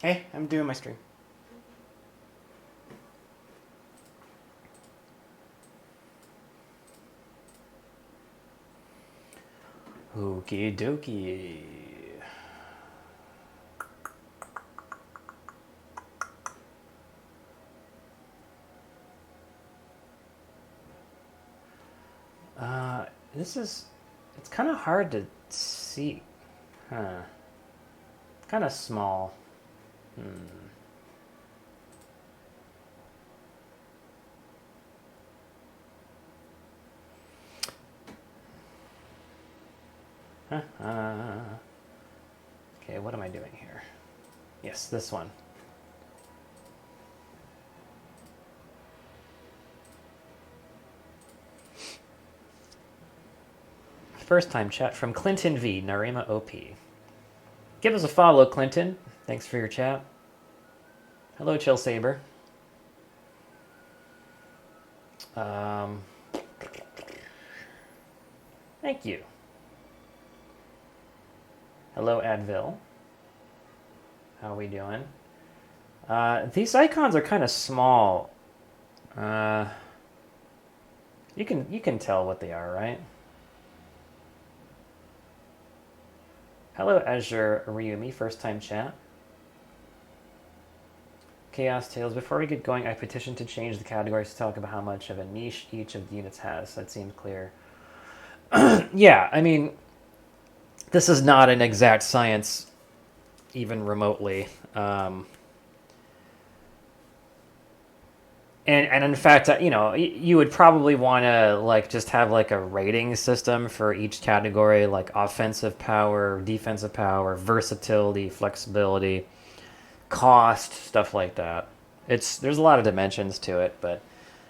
Hey, I'm doing my stream. Okie dokie. It's kind of hard to see. Huh. Kind of small. Okay, what am I doing here? Yes, this one. First time chat from Clinton V, Narima OP. Give us a follow, Clinton. Thanks for your chat. Hello, Chill Saber. Thank you. Hello, Advil. How are we doing? These icons are kind of small. You can tell what they are, right? Hello, Azure Ryumi, first time chat. Chaos Tales. Before we get going, I petition to change the categories to talk about how much of a niche each of the units has. That seems clear. Yeah, I mean, this is not an exact science, even remotely. And in fact, you know, you would probably want to like just have like a rating system for each category, like offensive power, defensive power, versatility, flexibility, cost, stuff like that. There's a lot of dimensions to it, but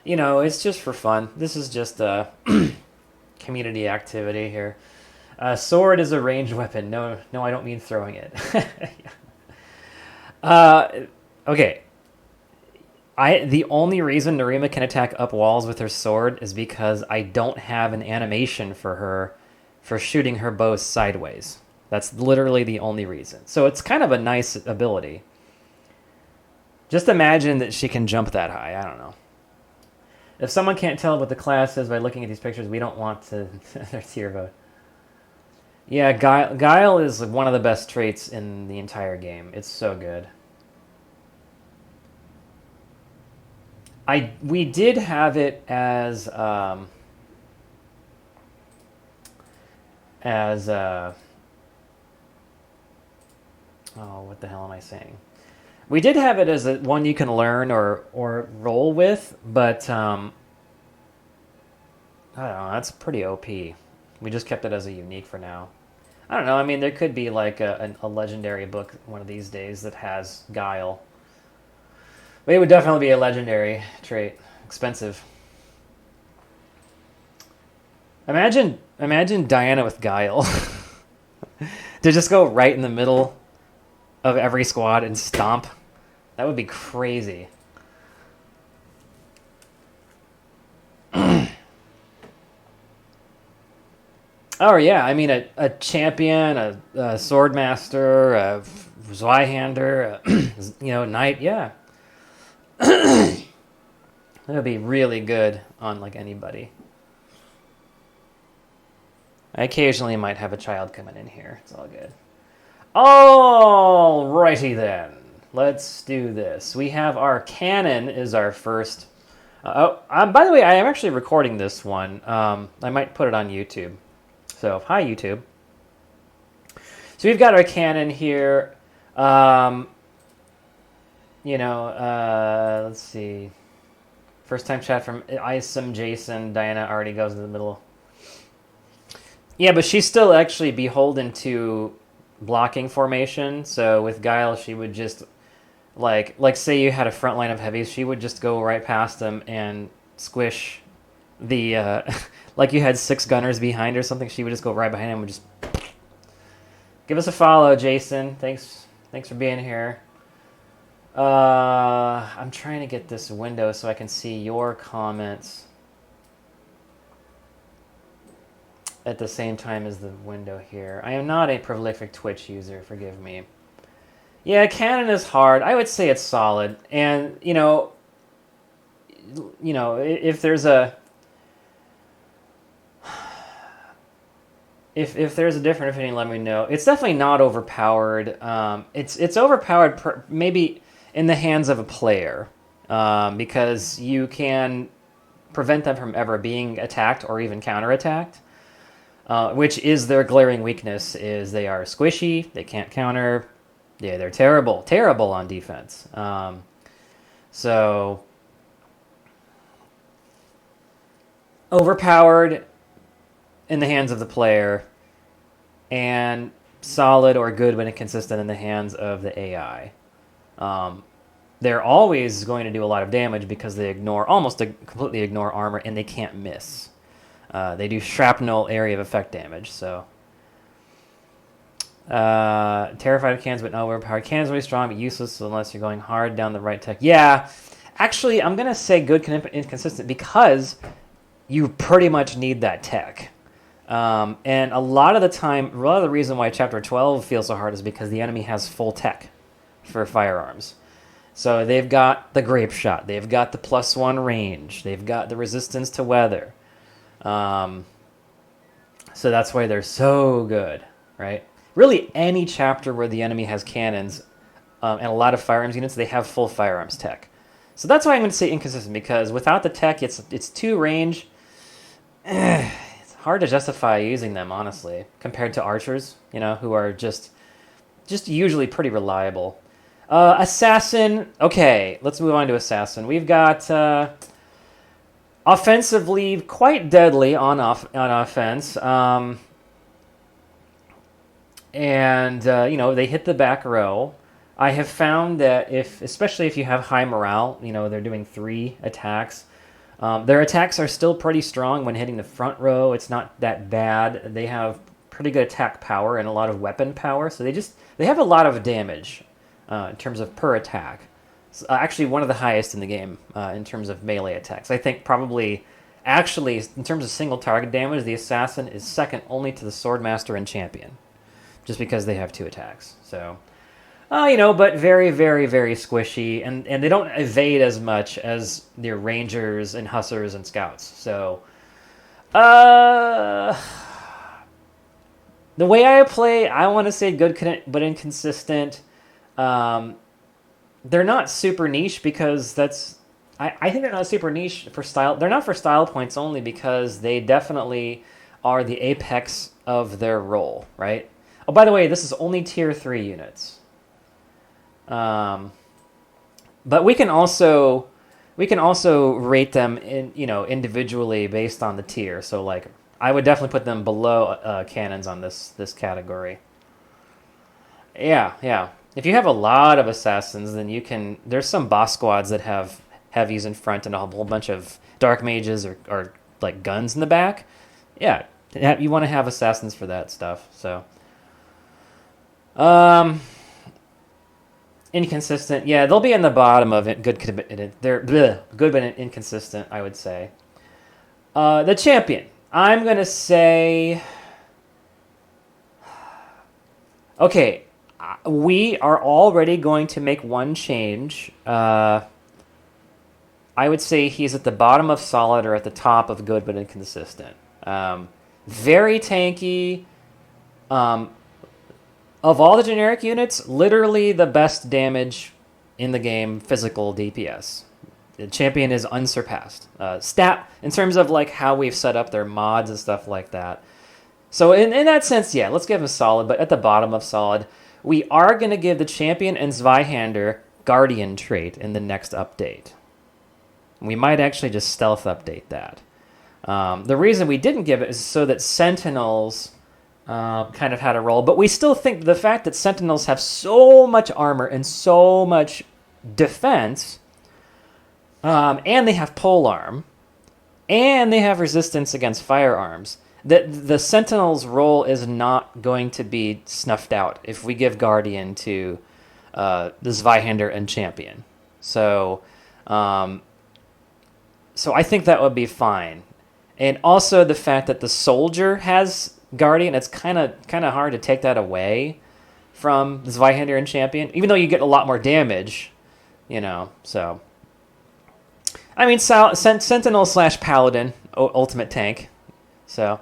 you know, it's just for fun. This is just a community activity here. Sword is a ranged weapon. No, I don't mean throwing it. Okay. The only reason Narima can attack up walls with her sword is because I don't have an animation for her for shooting her bow sideways. That's literally the only reason. So it's kind of a nice ability. Just imagine that she can jump that high. I don't know. If someone can't tell what the class is by looking at these pictures, we don't want to their tier vote. Yeah, Guile is one of the best traits in the entire game. It's so good. We did have it as oh, what the hell am I saying? We did have it as one you can learn or roll with, but I don't know, that's pretty OP. We just kept it as a unique for now. I don't know, I mean, there could be like a legendary book one of these days that has Guile. But it would definitely be a legendary trait. Expensive. Imagine Diana with Guile. To just go right in the middle of every squad and stomp. That would be crazy. Oh yeah, I mean a champion, a swordmaster, a Vihander, knight, yeah. That would be really good on like anybody. I occasionally might have a child coming in here. It's all good. Alrighty then. Let's do this. We have our cannon is our first. By the way, I am actually recording this one. I might put it on YouTube. So, hi YouTube. So we've got our cannon here. Let's see. First time chat from Isom Jason. Diana already goes in the middle. Yeah, but she's still actually beholden to blocking formation. So with Guile, she would just like say you had a front line of heavies, she would just go right past them and squish the like you had 6 gunners behind or something. She would just go right behind him and just give us a follow, Jason. Thanks for being here. I'm trying to get this window so I can see your comments. at the same time as the window here. I am not a prolific Twitch user, forgive me. Yeah, canon is hard. I would say it's solid. And, if there's a if there's a different opinion, let me know. It's definitely not overpowered. It's overpowered maybe in the hands of a player, because you can prevent them from ever being attacked or even counterattacked, which is their glaring weakness. Is they are squishy, they can't counter. Yeah, they're terrible on defense. So overpowered in the hands of the player, and solid or good but inconsistent in the hands of the AI. They're always going to do a lot of damage because they completely ignore armor, and they can't miss. They do shrapnel area of effect damage, so... terrified of cannons, but not overpowered. Cannons are really strong, but useless unless you're going hard down the right tech. Yeah, actually, I'm going to say good inconsistent because you pretty much need that tech. And a lot of the reason why Chapter 12 feels so hard is because the enemy has full tech for firearms. So they've got the grape shot, they've got the +1 range, they've got the resistance to weather. So that's why they're so good, right? Really, any chapter where the enemy has cannons and a lot of firearms units, they have full firearms tech. So that's why I'm going to say inconsistent, because without the tech, it's 2 range. It's hard to justify using them, honestly, compared to archers, who are just usually pretty reliable. Assassin, okay, let's move on to Assassin. We've got offensively quite deadly on offense. And they hit the back row. I have found that especially if you have high morale, they're doing 3 attacks. Their attacks are still pretty strong when hitting the front row. It's not that bad. They have pretty good attack power and a lot of weapon power, so they have a lot of damage in terms of per attack. It's actually one of the highest in the game in terms of melee attacks. I think probably, actually, in terms of single target damage, the Assassin is second only to the Swordmaster and Champion, just because they have 2 attacks. So, but very, very, very squishy, and they don't evade as much as their Rangers and Hussers and Scouts. So, the way I play, I want to say good but inconsistent. They're not super niche because I think they're not super niche for style. They're not for style points only because they definitely are the apex of their role, right? Oh, by the way, this is only tier 3 units. But we can also rate them individually based on the tier. So like I would definitely put them below cannons on this category. Yeah. If you have a lot of assassins, then there's some boss squads that have heavies in front and a whole bunch of dark mages or like guns in the back. Yeah, you want to have assassins for that stuff. So, inconsistent. Yeah, they'll be in the bottom of it. They're good but inconsistent, I would say. The champion. I'm gonna say. Okay, we are already going to make one change. I would say he's at the bottom of solid or at the top of good but inconsistent. Very tanky. Of all the generic units, literally the best damage in the game, physical DPS. The champion is unsurpassed. In terms of like how we've set up their mods and stuff like that. So in that sense, yeah, let's give him solid, but at the bottom of solid. We are going to give the champion and Vihander Guardian trait in the next update. We might actually just stealth update that. The reason we didn't give it is so that Sentinels kind of had a role, but we still think the fact that Sentinels have so much armor and so much defense, and they have polearm, and they have resistance against firearms, that the Sentinel's role is not going to be snuffed out if we give Guardian to this Vihander and Champion. So I think that would be fine. And also the fact that the soldier has Guardian, it's kind of hard to take that away from this Vihander and Champion, even though you get a lot more damage, so. I mean, Sentinel / Paladin, ultimate tank. So,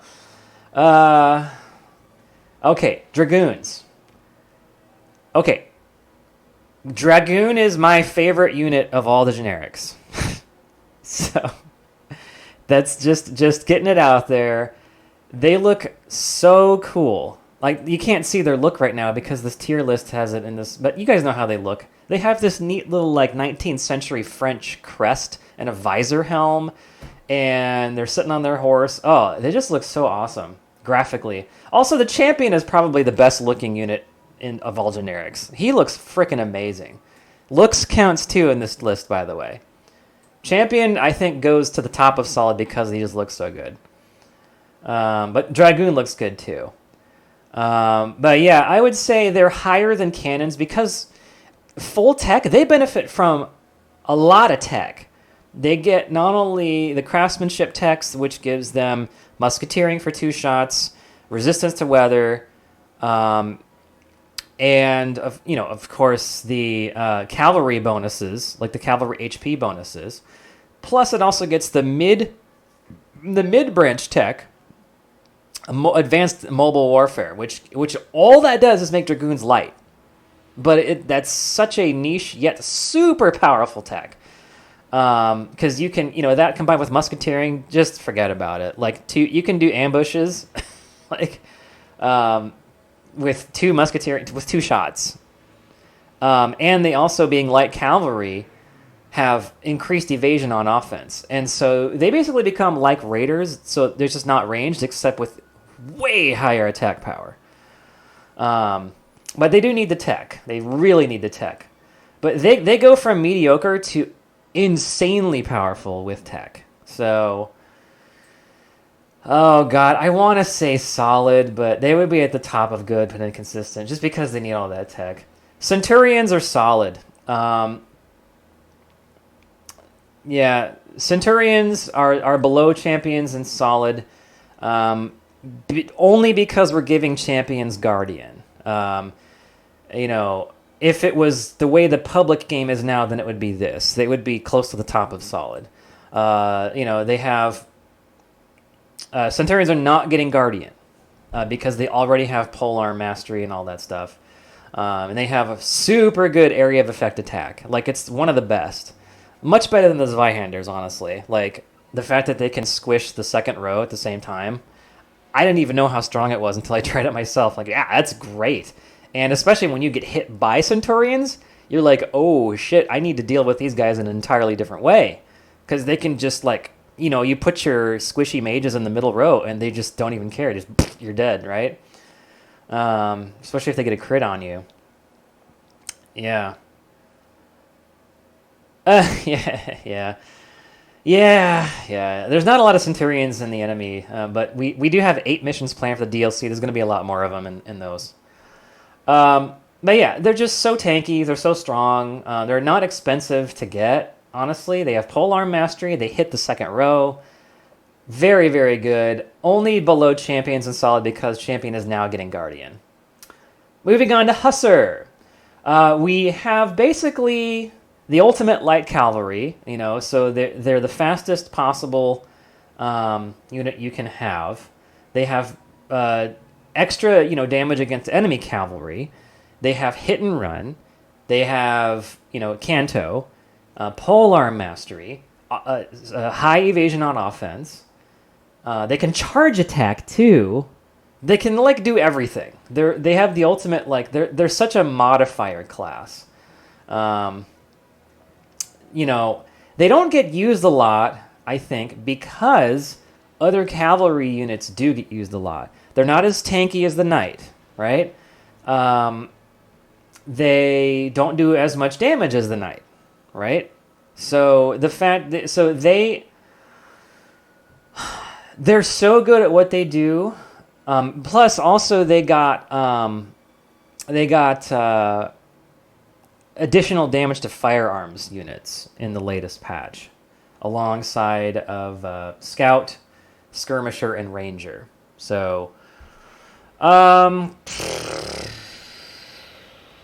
okay, Dragoons. Okay, Dragoon is my favorite unit of all the generics. So, that's just getting it out there. They look so cool. Like, you can't see their look right now because this tier list has it in this, but you guys know how they look. They have this neat little, 19th century French crest and a visor helm, and they're sitting on their horse. Oh, they just look so awesome, graphically. Also, the Champion is probably the best looking unit of all generics. He looks freaking amazing. Looks counts too in this list, by the way. Champion, I think, goes to the top of solid because he just looks so good. But Dragoon looks good too. But yeah, I would say they're higher than cannons because full tech, they benefit from a lot of tech. They get not only the craftsmanship techs, which gives them musketeering for 2 shots, resistance to weather, and of course the cavalry bonuses, like the cavalry HP bonuses. Plus, it also gets the mid branch tech, advanced mobile warfare, which all that does is make Dragoons light. But that's such a niche yet super powerful tech. Because you can, that combined with musketeering, just forget about it. You can do ambushes, with 2 musketeering, with 2 shots. And they also, being light cavalry, have increased evasion on offense. And so they basically become like raiders, so they're just not ranged, except with way higher attack power. But they do need the tech. They really need the tech. But they go from mediocre to insanely powerful with tech. So, oh god, I want to say solid, but they would be at the top of good but inconsistent just because they need all that tech. Centurions are solid. Yeah, Centurions are below Champions and solid, only because we're giving Champions Guardian. If it was the way the public game is now, then it would be this. They would be close to the top of solid. They have... Centurions are not getting Guardian because they already have Polearm Mastery and all that stuff. And they have a super good area of effect attack. It's one of the best. Much better than the Vihanders, honestly. The fact that they can squish the second row at the same time. I didn't even know how strong it was until I tried it myself. Yeah, that's great. And especially when you get hit by Centurions, you're like, oh shit, I need to deal with these guys in an entirely different way. Because they can just you put your squishy mages in the middle row and they just don't even care. Just you're dead, right? Especially if they get a crit on you. Yeah. Yeah. There's not a lot of Centurions in the enemy, but we do have 8 missions planned for the DLC. There's going to be a lot more of them in those. But yeah, they're just so tanky. They're so strong. They're not expensive to get, honestly. They have Polearm Mastery. They hit the second row. Very, very good. Only below Champions and solid because Champion is now getting Guardian. Moving on to Husser. We have basically the ultimate light cavalry, so they're the fastest possible unit you can have. They have extra, damage against enemy cavalry. They have hit and run. They have, Canto, Polearm Mastery, high evasion on offense. They can charge attack too. They can do everything. They have the ultimate they're such a modifier class. They don't get used a lot, I think, because other cavalry units do get used a lot. They're not as tanky as the knight, right? They don't do as much damage as the knight, right? So the fact that they're so good at what they do. Plus, also they got additional damage to firearms units in the latest patch, alongside of Scout, skirmisher, and ranger. So, well,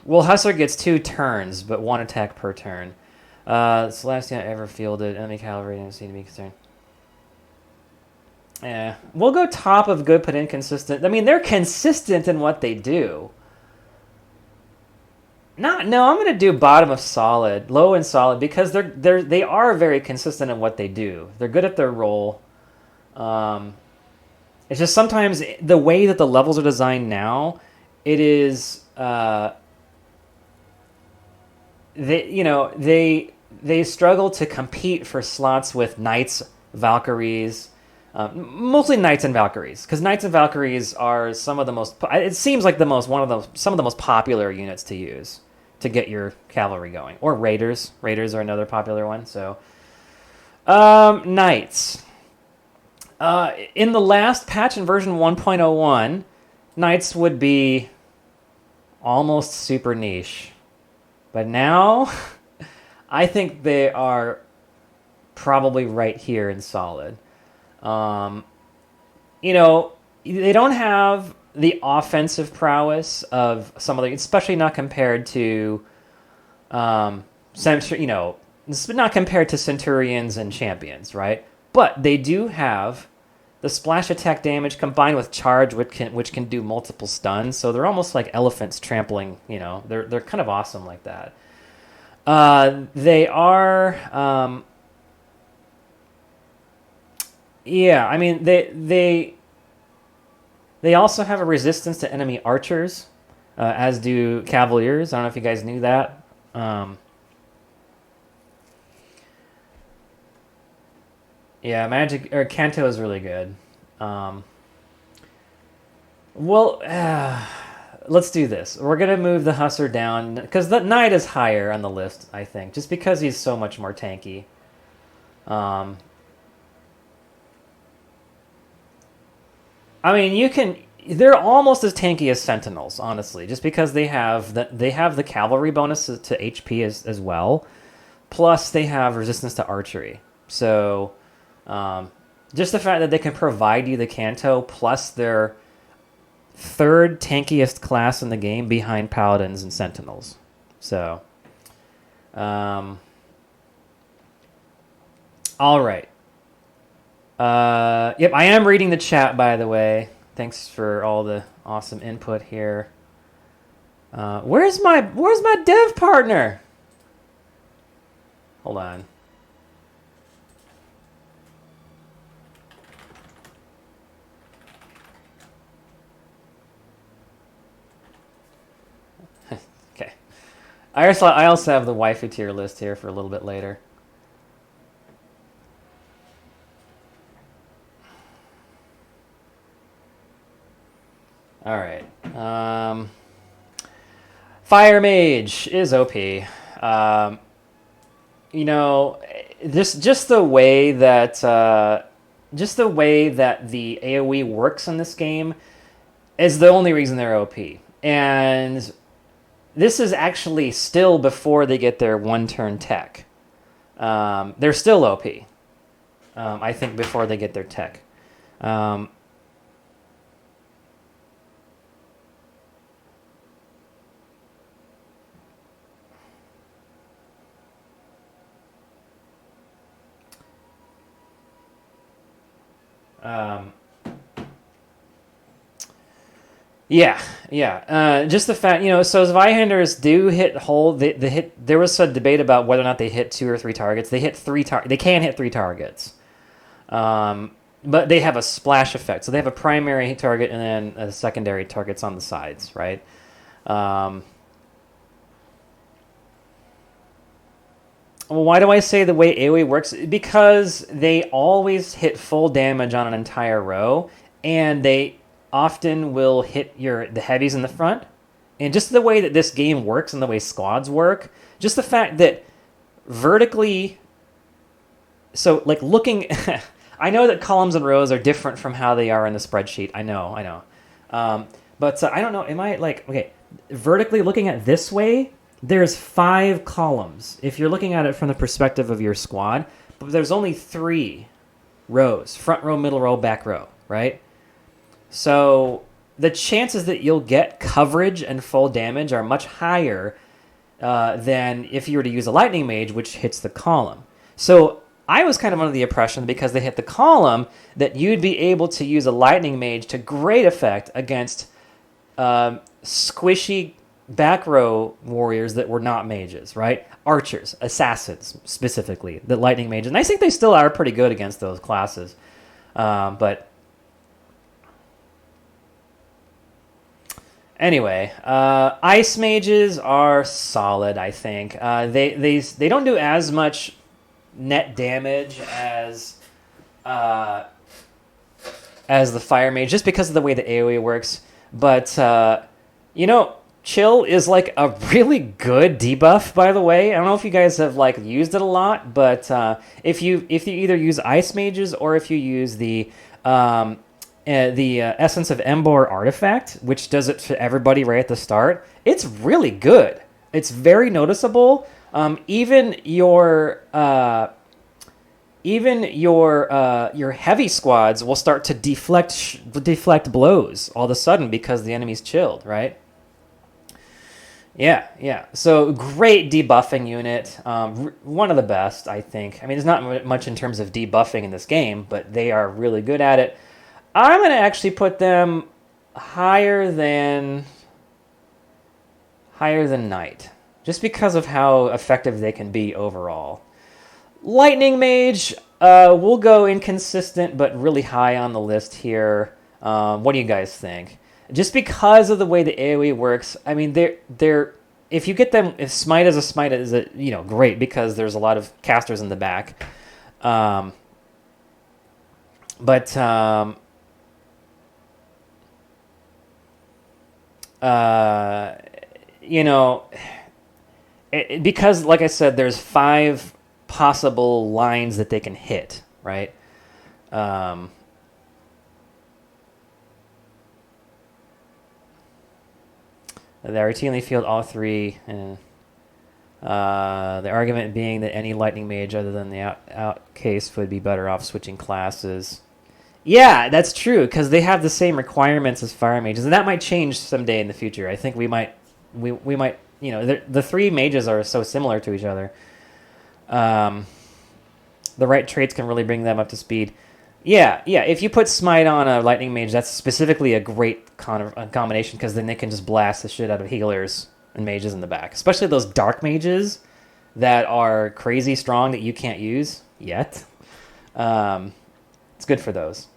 Husser gets 2 turns, but 1 attack per turn. It's the last time I ever fielded enemy cavalry and seem to be concerned. Yeah, we'll go top of good, but inconsistent. I mean, they're consistent in what they do. No, I'm going to do bottom of solid, low and solid, because they are very consistent in what they do. They're good at their role. It's just sometimes the way that the levels are designed now, it is they struggle to compete for slots with knights, Valkyries. Mostly Knights and Valkyries, because Knights and Valkyries are some of the most. It seems like some of the most popular units to use to get your cavalry going. Or Raiders. Raiders are another popular one. So, Knights. In the last patch in version 1.01, Knights would be almost super niche, but now I think they are probably right here in solid. They don't have the offensive prowess of some of the, especially not compared to, not compared to Centurions and Champions, right? But they do have the splash attack damage combined with charge, which can do multiple stuns. So they're almost like elephants trampling. They're kind of awesome like that. They are. Yeah, I mean they also have a resistance to enemy archers, as do cavaliers. I don't know if you guys knew that. Yeah, Magic or Kanto is really good. Let's do this. We're gonna move the Husser down because the Knight is higher on the list, I think, just because he's so much more tanky. I mean, they're almost as tanky as Sentinels, honestly, just because they have the cavalry bonus to HP as well, plus they have resistance to archery. So, just the fact that they can provide you the Kanto plus their 3rd tankiest class in the game behind Paladins and Sentinels. So, all right. Yep, I am reading the chat, by the way. Thanks for all the awesome input here. Where's my dev partner? Hold on. Okay. I also have the waifu tier list here for a little bit later. All right. Fire Mage is OP. Just the way that the AoE works in this game is the only reason they're OP. And this is actually still before they get their 1-turn tech. They're still OP. I think before they get their tech. Just the fact, so as Vihanders do hit hold, they hit. There was a debate about whether or not they hit 2 or 3 targets. They hit 3 They can hit 3 targets, but they have a splash effect. So they have a primary target and then secondary targets on the sides, right? Well, why do I say the way AoE works? Because they always hit full damage on an entire row, and they often will hit the heavies in the front. And just the way that this game works and the way squads work, just the fact that vertically... So, like, looking... I know that columns and rows are different from how they are in the spreadsheet. I know. But I don't know, am I, like... Okay, vertically looking at this way... There's 5 columns if you're looking at it from the perspective of your squad, but there's only 3 rows: front row, middle row, back row, right? So the chances that you'll get coverage and full damage are much higher than if you were to use a lightning mage, which hits the column. So I was kind of under the impression, because they hit the column, that you'd be able to use a lightning mage to great effect against squishy back row warriors that were not mages, right? Archers, assassins specifically, the lightning mages. And I think they still are pretty good against those classes. But anyway, ice mages are solid, I think. They don't do as much net damage as the fire mage, just because of the way the AoE works. But chill is like a really good debuff, by the way. I don't know if you guys have like used it a lot, but if you either use ice mages or if you use the Essence of Embor artifact, which does it to everybody right at the start, it's really good. It's very noticeable. Even your heavy squads will start to deflect blows all of a sudden because the enemy's chilled, right? Yeah. So great debuffing unit. One of the best, I think. I mean, there's not much in terms of debuffing in this game, but they are really good at it. I'm going to actually put them higher than Knight, just because of how effective they can be overall. Lightning Mage, we'll go inconsistent, but really high on the list here. What do you guys think? Just because of the way the AoE works, I mean, they're if you get them, if Smite is great, because there's a lot of casters in the back. Because, like I said, there's 5 possible lines that they can hit, right? The routinely field all 3. The argument being that any lightning mage other than the out case would be better off switching classes. Yeah, that's true, because they have the same requirements as fire mages, and that might change someday in the future. I think we might, the 3 mages are so similar to each other. The right traits can really bring them up to speed. Yeah. If you put Smite on a lightning mage, that's specifically a great combination, because then they can just blast the shit out of healers and mages in the back, especially those dark mages that are crazy strong that you can't use yet. It's good for those.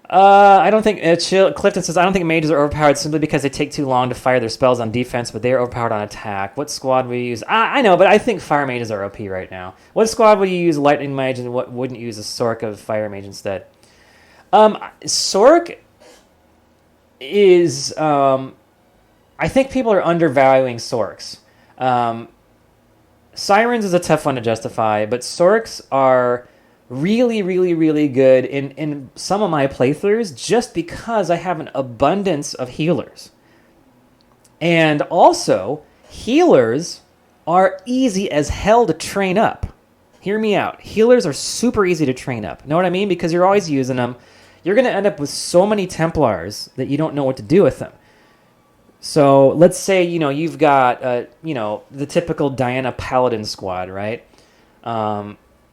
I don't think Clifton says, I don't think mages are overpowered simply because they take too long to fire their spells on defense, but they are overpowered on attack. What squad would you use? I know, but I think fire mages are OP right now. What squad would you use lightning mage, and what wouldn't you use a Sork of fire mage instead? Sork is I think people are undervaluing Sorks. Sirens is a tough one to justify, but Sorks are really, really, really good in some of my playthroughs, just because I have an abundance of healers. And also, healers are easy as hell to train up. Hear me out. Healers are super easy to train up. Know what I mean? Because you're always using them. You're going to end up with so many Templars that you don't know what to do with them. So let's say, you've got, the typical Diana Paladin squad, right?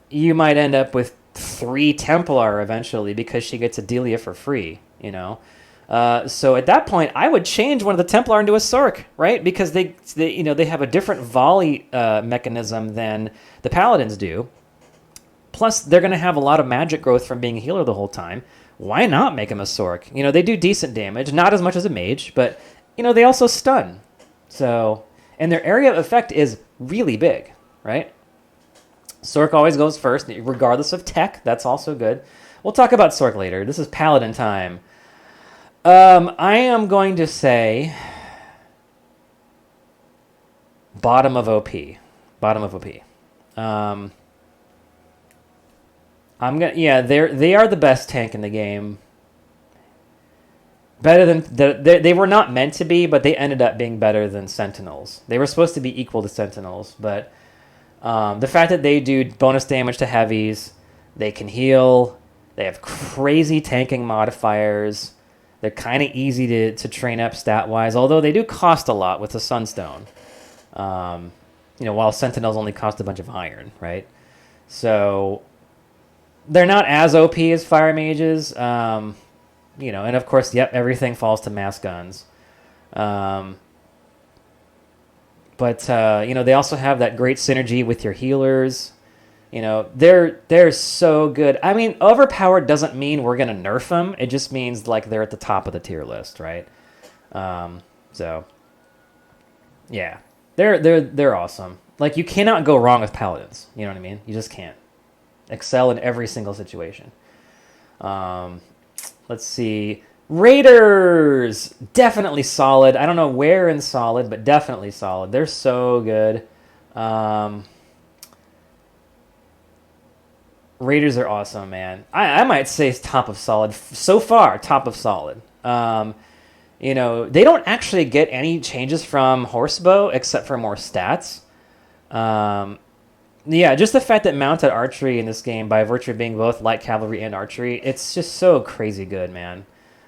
You might end up with 3 Templar eventually, because she gets a Delia for free, So at that point, I would change one of the Templar into a Sork, right? Because they have a different volley mechanism than the Paladins do. Plus, they're going to have a lot of magic growth from being a healer the whole time. Why not make them a Sork? They do decent damage, not as much as a mage, but they also stun. So, and their area of effect is really big, right? Sork always goes first, regardless of tech. That's also good. We'll talk about Sork later. This is Paladin time. I am going to say bottom of OP. They are the best tank in the game. Better than they were not meant to be, but they ended up being better than Sentinels. They were supposed to be equal to Sentinels, but the fact that they do bonus damage to heavies, They can heal. They have crazy tanking modifiers. They're kind of easy to train up stat-wise, although they do cost a lot with the Sunstone. While Sentinels only cost a bunch of iron, right? So they're not as OP as Fire Mages. And of course, everything falls to mass guns. But they also have that great synergy with your healers. They're so good. I mean, overpowered doesn't mean we're gonna nerf them. It just means like they're at the top of the tier list, right? So yeah, they're awesome. Like, you cannot go wrong with Paladins. You know what I mean? You just can't. Excel in every single situation. Let's see. Raiders! Definitely solid. I don't know where in solid, but definitely solid. They're so good. Raiders are awesome, man. I might say top of solid. So far, top of solid. They don't actually get any changes from Horsebow except for more stats. Just the fact that mounted archery in this game, by virtue of being both light cavalry and archery, it's just so crazy good, man.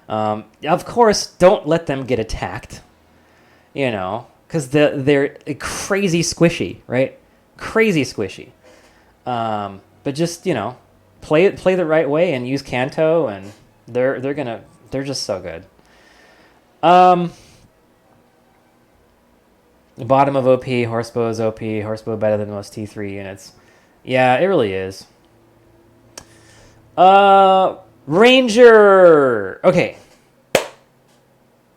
Of course, don't let them get attacked, because they're crazy squishy, right? Crazy squishy. But just, play the right way and use Canto, and they're just so good. Bottom of OP, Horsebow is OP. Horsebow better than most T3 units. Yeah, it really is. Ranger! Okay.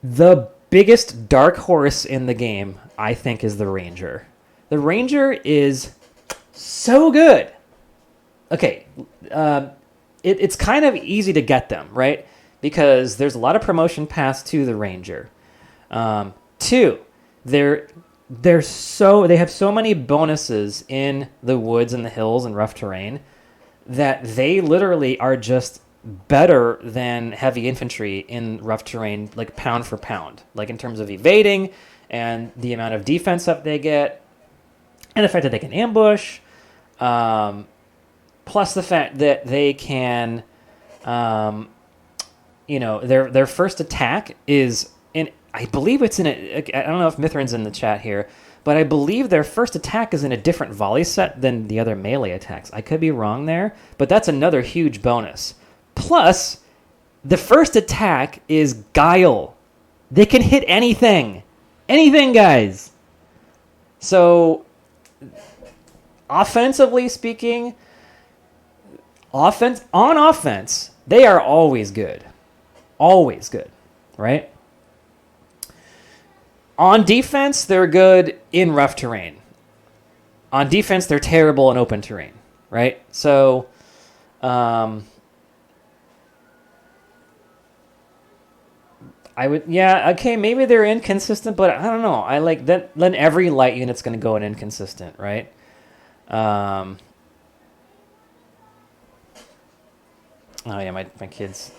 The biggest dark horse in the game, I think, is the Ranger. The Ranger is so good. Okay. It's kind of easy to get them, right? Because there's a lot of promotion paths to the Ranger. Two, they have so many bonuses in the woods and the hills and rough terrain that they literally are just better than heavy infantry in rough terrain, like pound for pound, like in terms of evading and the amount of defense up they get, and the fact that they can ambush, plus the fact that they can, their first attack is in. I believe it's in a. I don't know if Mithrin's in the chat here, but I believe their first attack is in a different volley set than the other melee attacks. I could be wrong there, but that's another huge bonus. Plus, the first attack is Guile. They can hit anything. Anything, guys. So, offensively speaking, on offense, they are always good. Always good, right? On defense, they're good in rough terrain. On defense, they're terrible in open terrain, right? So, maybe they're inconsistent, but I don't know. I like that. Then every light unit's going to go in inconsistent, right? Oh yeah, my kids.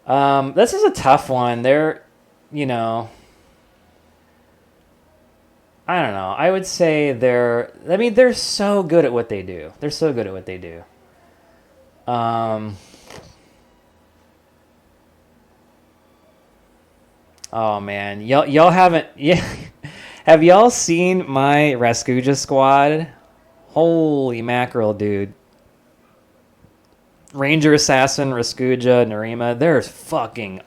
This is a tough one. They're, I don't know. I would say they're so good at what they do. They're so good at what they do. Oh man, y'all haven't. Yeah, have y'all seen my Raskuja squad? Holy mackerel, dude! Ranger Assassin, Raskuja, Narima. They're fucking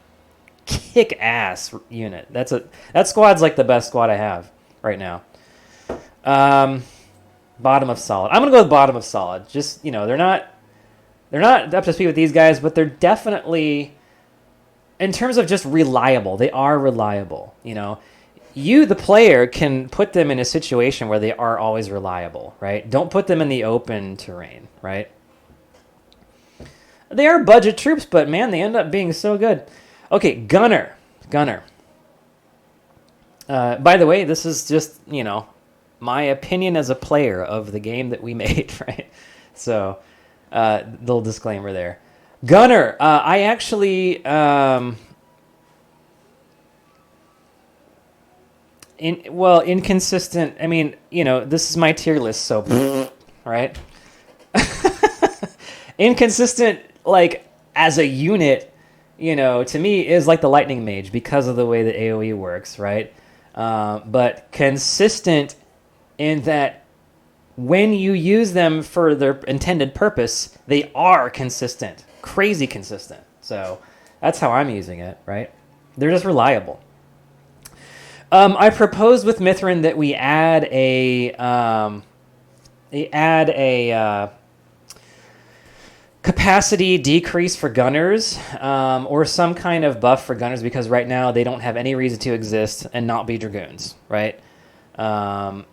kick-ass unit. That squad's like the best squad I have right now. Bottom of solid. I'm gonna go with bottom of solid. Just, they're not up to speed with these guys, but they're definitely, in terms of just reliable, they are reliable. You, the player, can put them in a situation where they are always reliable, right? Don't put them in the open terrain, right? They are budget troops, but man, they end up being so good. Okay, Gunner. By the way, this is just, my opinion as a player of the game that we made, right? So, little disclaimer there. Gunner, I actually, inconsistent. I mean, this is my tier list, so, right? Inconsistent, like, as a unit, to me is like the Lightning Mage because of the way that AoE works, right? But consistent in that when you use them for their intended purpose, they are consistent. Crazy consistent. So that's how I'm using it, right? They're just reliable. I proposed with Mithrin that we add a capacity decrease for gunners, or some kind of buff for gunners, because right now they don't have any reason to exist and not be Dragoons, right? So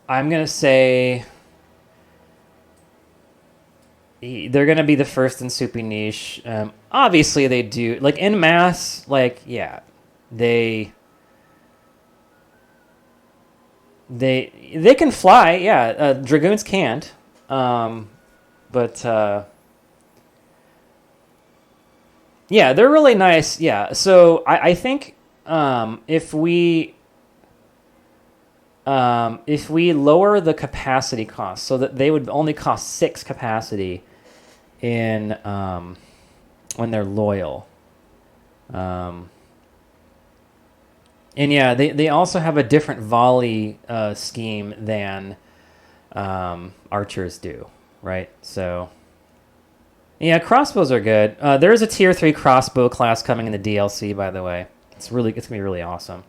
I'm going to say they're going to be the first in Soupy Niche. Obviously, they do. Like, in mass, like, yeah, they can fly, yeah. Dragoons can't. But, yeah, they're really nice, yeah. So I think if we lower the capacity cost so that they would only cost 6 capacity in when they're loyal. And yeah, they also have a different volley scheme than archers do, right? So yeah, crossbows are good. There is a tier 3 crossbow class coming in the DLC, by the way. It's gonna be really awesome.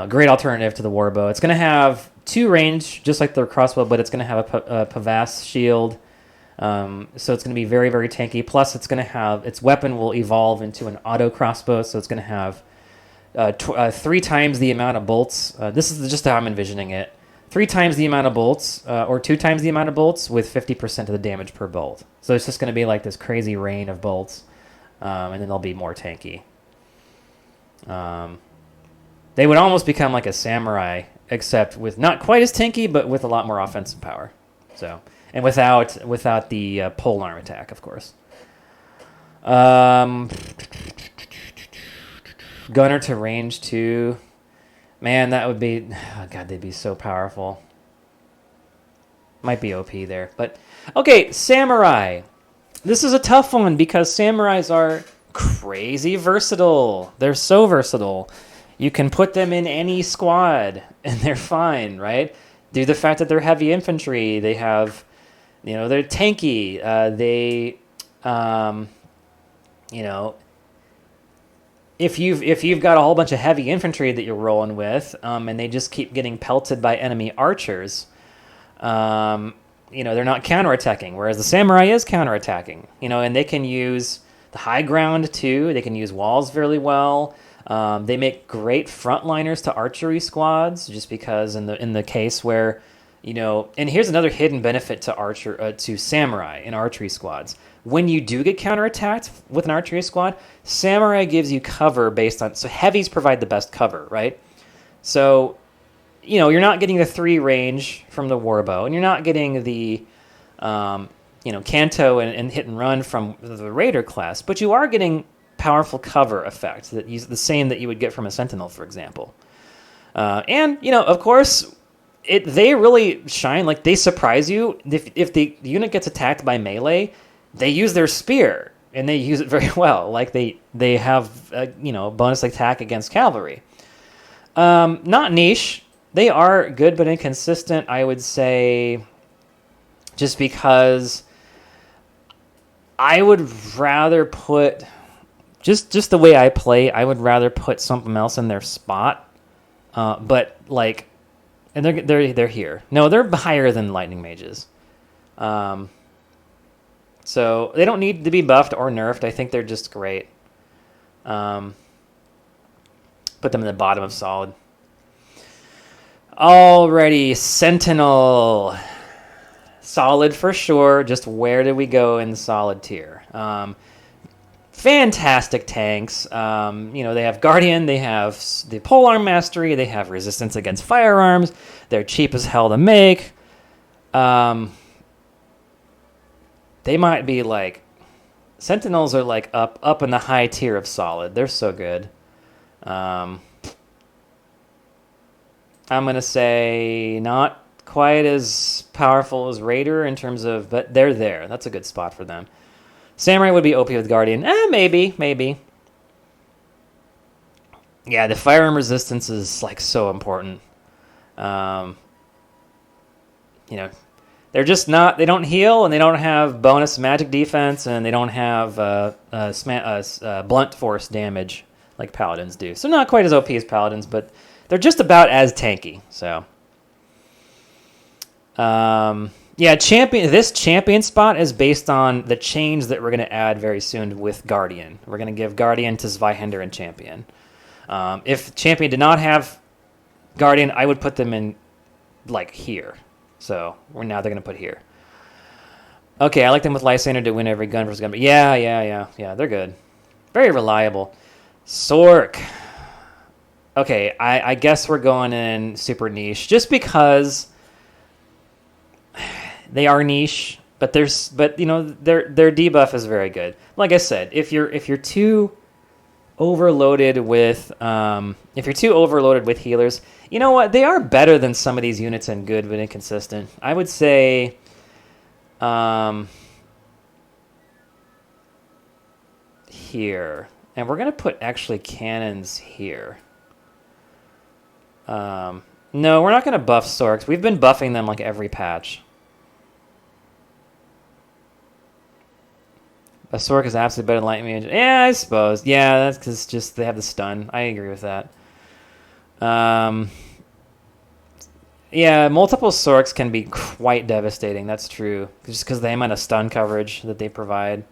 Great alternative to the warbow. It's gonna have 2 range, just like the crossbow, but it's gonna have a Pavas shield. So it's going to be very, very tanky. Plus, it's going to have its weapon will evolve into an auto crossbow, so it's going to have 3 times the amount of bolts. This is just how I'm envisioning it. 3 times the amount of bolts, or 2 times the amount of bolts, with 50% of the damage per bolt. So it's just going to be like this crazy rain of bolts, and then they'll be more tanky. They would almost become like a samurai, except with not quite as tanky, but with a lot more offensive power. So. And without the polearm attack, of course. Gunner to range 2. Man, that would be... Oh God, they'd be so powerful. Might be OP there. But, okay, Samurai. This is a tough one because Samurais are crazy versatile. They're so versatile. You can put them in any squad, and they're fine, right? Due to the fact that they're heavy infantry, they have... they're tanky. If you've got a whole bunch of heavy infantry that you're rolling with, and they just keep getting pelted by enemy archers, they're not counterattacking. Whereas the samurai is counterattacking. And they can use the high ground too. They can use walls very well. They make great frontliners to archery squads, just because in the case where. And here's another hidden benefit to samurai in archery squads. When you do get counterattacked with an archery squad, samurai gives you cover so heavies provide the best cover, right? So, you're not getting the 3 range from the warbow, and you're not getting the, canto and hit and run from the raider class, but you are getting powerful cover effect the same that you would get from a sentinel, for example. And of course. They really shine, like they surprise you. If the unit gets attacked by melee, they use their spear and they use it very well. Like they have bonus attack against cavalry. Not niche. They are good but inconsistent, I would say, just because I would rather put just the way I play. I would rather put something else in their spot. But like. And they're here. No, they're higher than lightning mages. So they don't need to be buffed or nerfed. I think they're just great. Put them in the bottom of solid. Alrighty, Sentinel. Solid for sure. Just where do we go in the solid tier? Fantastic tanks. They have Guardian, they have the Polearm Mastery, they have resistance against firearms. They're cheap as hell to make. They might be like... Sentinels are like up in the high tier of solid. They're so good. I'm going to say not quite as powerful as Raider in terms of, but they're there. That's a good spot for them. Samurai would be OP with Guardian. Maybe. Yeah, the firearm resistance is like so important. They're just not. They don't heal, and they don't have bonus magic defense, and they don't have blunt force damage like Paladins do. So not quite as OP as Paladins, but they're just about as tanky. So, This champion spot is based on the change that we're going to add very soon with Guardian. We're going to give Guardian to Vihander and Champion. If Champion did not have Guardian, I would put them in like here. So now they're going to put here. Okay, I like them with Lysander to win every gun versus gun. But yeah, they're good. Very reliable. Sork. Okay, I guess we're going in super niche just because they are niche, but their debuff is very good. Like I said, if you're too overloaded with healers, you know what? They are better than some of these units and good but inconsistent. I would say here. And we're going to put actually cannons here. No, we're not going to buff Sorks. We've been buffing them like every patch. A Sork is absolutely better than Light Mage. Yeah, I suppose. Yeah, that's because just they have the stun. I agree with that. Yeah, multiple Sorks can be quite devastating. That's true. Just because the amount of stun coverage that they provide.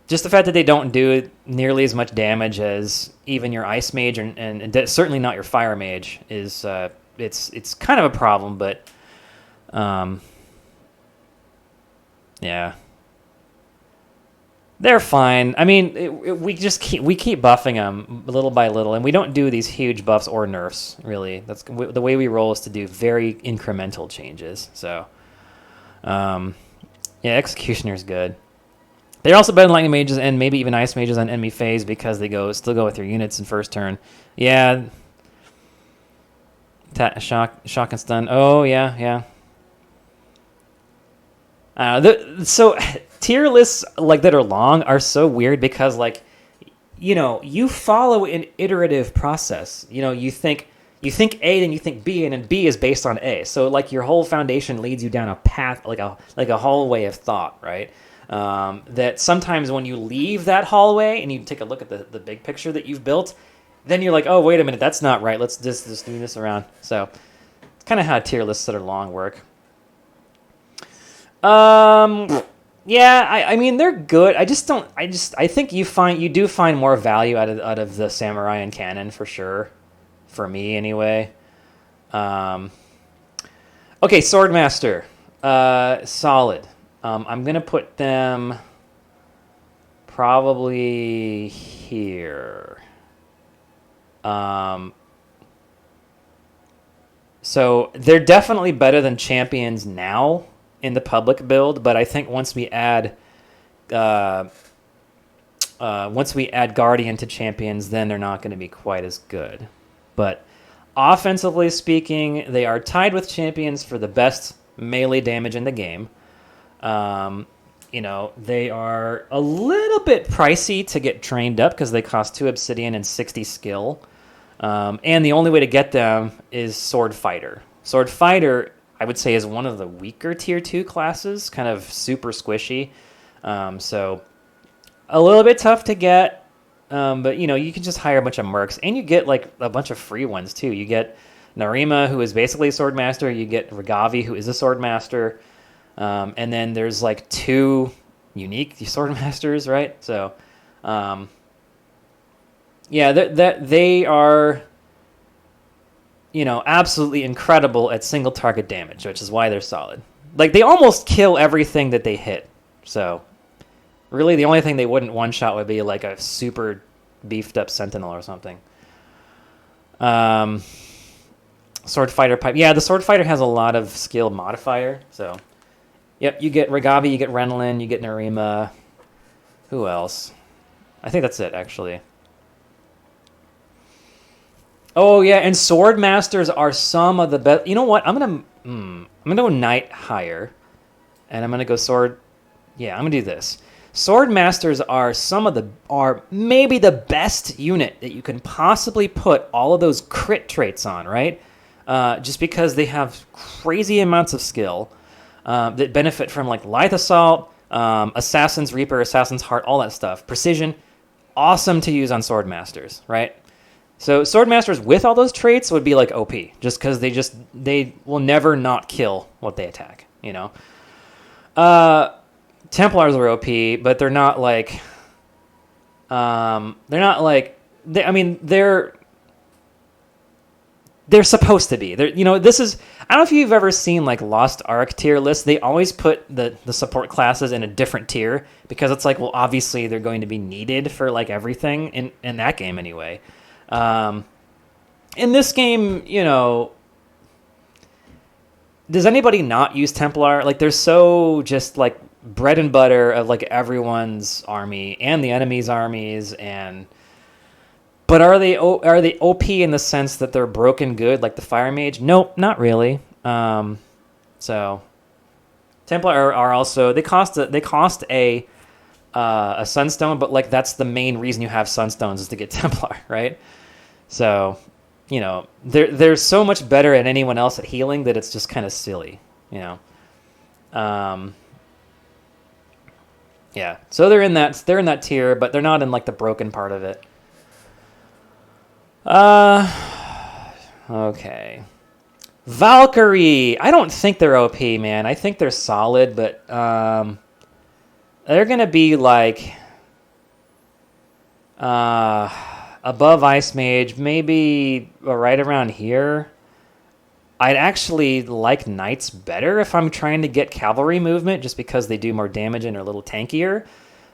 Just the fact that they don't do nearly as much damage as even your Ice Mage and certainly not your Fire Mage is it's kind of a problem, but yeah, they're fine. I mean, we keep buffing them little by little, and we don't do these huge buffs or nerfs. Really, that's the way we roll is to do very incremental changes. So, yeah, Executioner's good. They're also better than Lightning Mages and maybe even Ice Mages on enemy phase because they still go with your units in first turn. Yeah. Shock and stun. Oh, yeah. So tier lists like that are long are so weird because you follow an iterative process. You think A, then you think B, and then B is based on A. So like your whole foundation leads you down a path, like a hallway of thought, right? That sometimes when you leave that hallway and you take a look at the big picture that you've built, then you're like, oh, wait a minute, that's not right. Let's just do this around. So it's kind of how tier lists that are long work. Yeah, I mean, they're good. I think you do find more value out of the Samurai and Cannon for sure. For me, anyway. Okay, Swordmaster. Solid. I'm going to put them probably here. So they're definitely better than Champions now in the public build, but I think once we add Guardian to Champions, then they're not going to be quite as good. But offensively speaking, they are tied with Champions for the best melee damage in the game. They are a little bit pricey to get trained up because they cost 2 obsidian and 60 skill. And the only way to get them is Sword Fighter. Sword Fighter, I would say, is one of the weaker tier 2 classes, kind of super squishy. So a little bit tough to get, but you can just hire a bunch of mercs, and you get like a bunch of free ones too. You get Narima, who is basically a Swordmaster. You get Ragavi, who is a Swordmaster. And then there's like 2 unique Swordmasters, right? So, they are, absolutely incredible at single target damage, which is why they're solid. Like, they almost kill everything that they hit. So, really, the only thing they wouldn't one-shot would be like a super beefed up Sentinel or something. Sword Fighter pipe. Yeah, the Sword Fighter has a lot of skill modifier, so... Yep, you get Ragavi, you get Renelin, you get Narima. Who else? I think that's it, actually. Oh yeah, and Swordmasters are some of the best. You know what? I'm gonna go Knight higher, and I'm gonna go Sword. Yeah, I'm gonna do this. Swordmasters are maybe the best unit that you can possibly put all of those crit traits on, right? Just because they have crazy amounts of skill that benefit from like Lithe Assault, Assassin's Reaper, Assassin's Heart, all that stuff. Precision, awesome to use on Swordmasters, right? So Swordmasters with all those traits would be like OP, just because they will never not kill what they attack, you know. Templars are OP, but they're not like I mean they're supposed to be. This is I don't know if you've ever seen like Lost Ark tier lists. They always put the support classes in a different tier because it's like, well, obviously they're going to be needed for like everything in that game anyway. In this game, does anybody not use Templar? Like, they're so just like bread and butter of like everyone's army and the enemy's armies, but are they OP in the sense that they're broken good like the Fire Mage? Nope, not really. So Templar are also they cost a Sunstone, but like that's the main reason you have Sunstones is to get Templar, right? So, they're so much better at anyone else at healing that it's just kind of silly, Yeah. So they're in that tier, but they're not in like the broken part of it. Okay. Valkyrie. I don't think they're OP, man. I think they're solid, but they're gonna be like above Ice Mage, maybe right around here. I'd actually like Knights better if I'm trying to get cavalry movement, just because they do more damage and are a little tankier.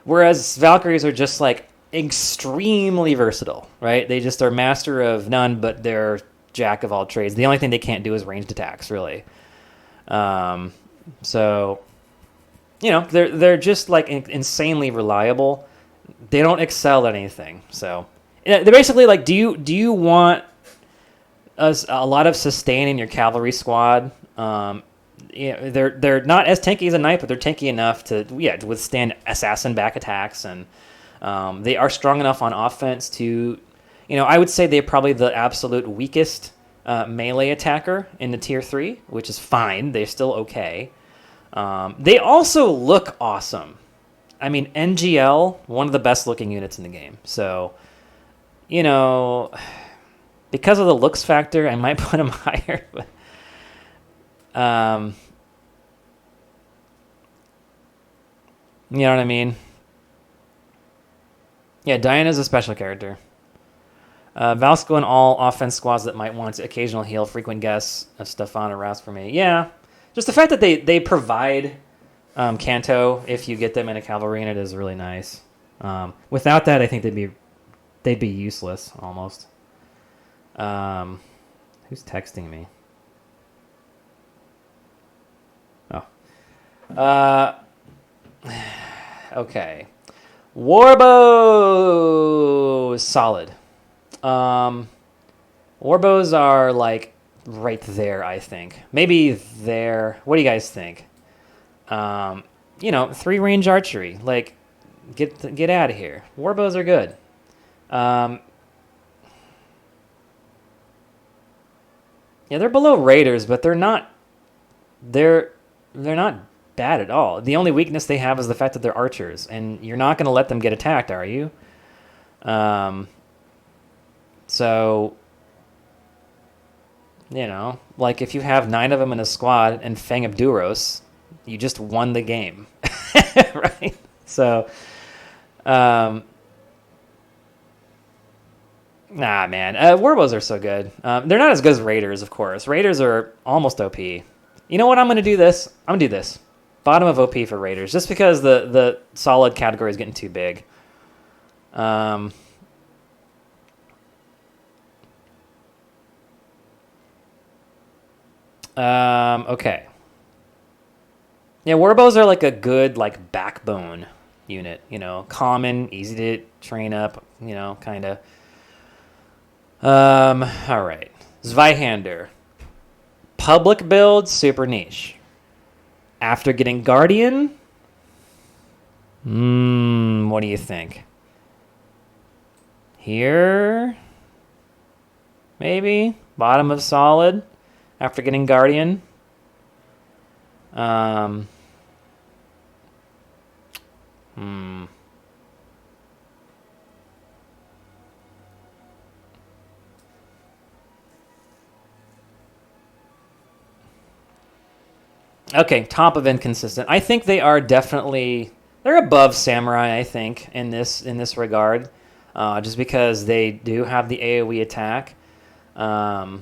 Whereas Valkyries are just like extremely versatile, right? They just are master of none, but they're jack of all trades. The only thing they can't do is ranged attacks, really. So, they're just like insanely reliable. They don't excel at anything. So they're basically like, do you want a lot of sustain in your cavalry squad? They're not as tanky as a knight, but they're tanky enough to withstand assassin back attacks, and they are strong enough on offense to, I would say they're probably the absolute weakest melee attacker in the tier 3, which is fine. They're still okay. They also look awesome. I mean, NGL, one of the best looking units in the game. So, because of the looks factor, I might put them higher. But, you know what I mean? Yeah, Diana's a special character. Valsco and all offense squads that might want occasional heal, frequent guess of Stefan or Rouse for me. Yeah, just the fact that they provide Canto if you get them in a cavalry unit is really nice. Without that, I think they'd be useless almost. Who's texting me? Oh. Okay. Warbos, solid. Orbos are like right there, I think. Maybe there. What do you guys think? 3 range archery. Like, get out of here. Warbos are good. They're below Raiders, but they're not. They're not bad at all. The only weakness they have is the fact that they're archers, and you're not going to let them get attacked, are you? So, like if you have 9 of them in a squad and Fang of Duros, you just won the game, right? So, nah, man, Warbos are so good. They're not as good as Raiders, of course. Raiders are almost OP. You know what? I'm going to do this. I'm going to do this. Bottom of OP for Raiders, just because the solid category is getting too big. Okay. Yeah, Warbos are like a good like backbone unit. Common, easy to train up. Kind of. All right. Vihander. Public build, super niche. After getting Guardian, what do you think? Here, maybe bottom of solid. After getting Guardian. Okay, top of inconsistent. I think they are definitely they're above Samurai. I think in this regard, just because they do have the AOE attack. But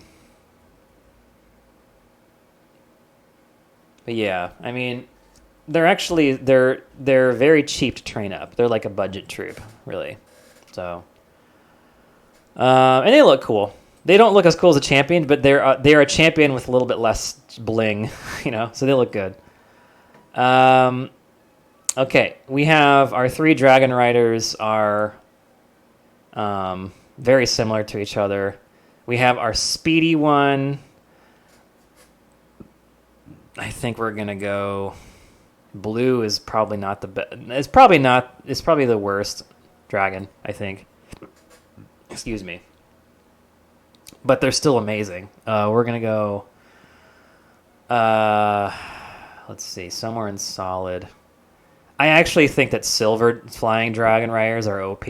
yeah, I mean, they're very cheap to train up. They're like a budget troop, really. So, and they look cool. They don't look as cool as a champion, but they're a champion with a little bit less bling, So they look good. Okay, we have our 3 Dragon Riders are very similar to each other. We have our speedy one. I think we're gonna go. Blue is probably not the best. It's probably the worst dragon. I think. Excuse me. But they're still amazing. We're gonna go. Let's see, somewhere in solid. I actually think that silver flying dragon riders are OP.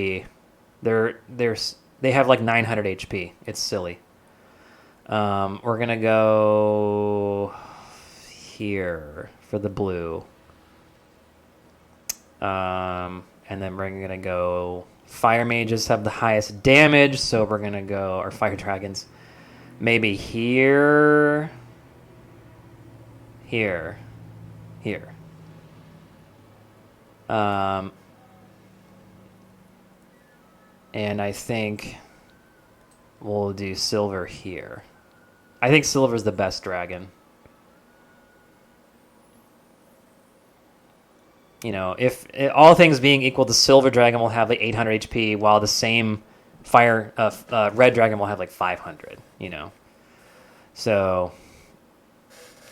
They have like 900 HP. It's silly. We're gonna go here for the blue. And then we're gonna go. Fire mages have the highest damage, so we're gonna go. Or fire dragons, maybe here. Here. And I think we'll do silver here. I think silver's the best dragon. If all things being equal, the silver dragon will have like 800 HP, while the same fire red dragon will have like 500. So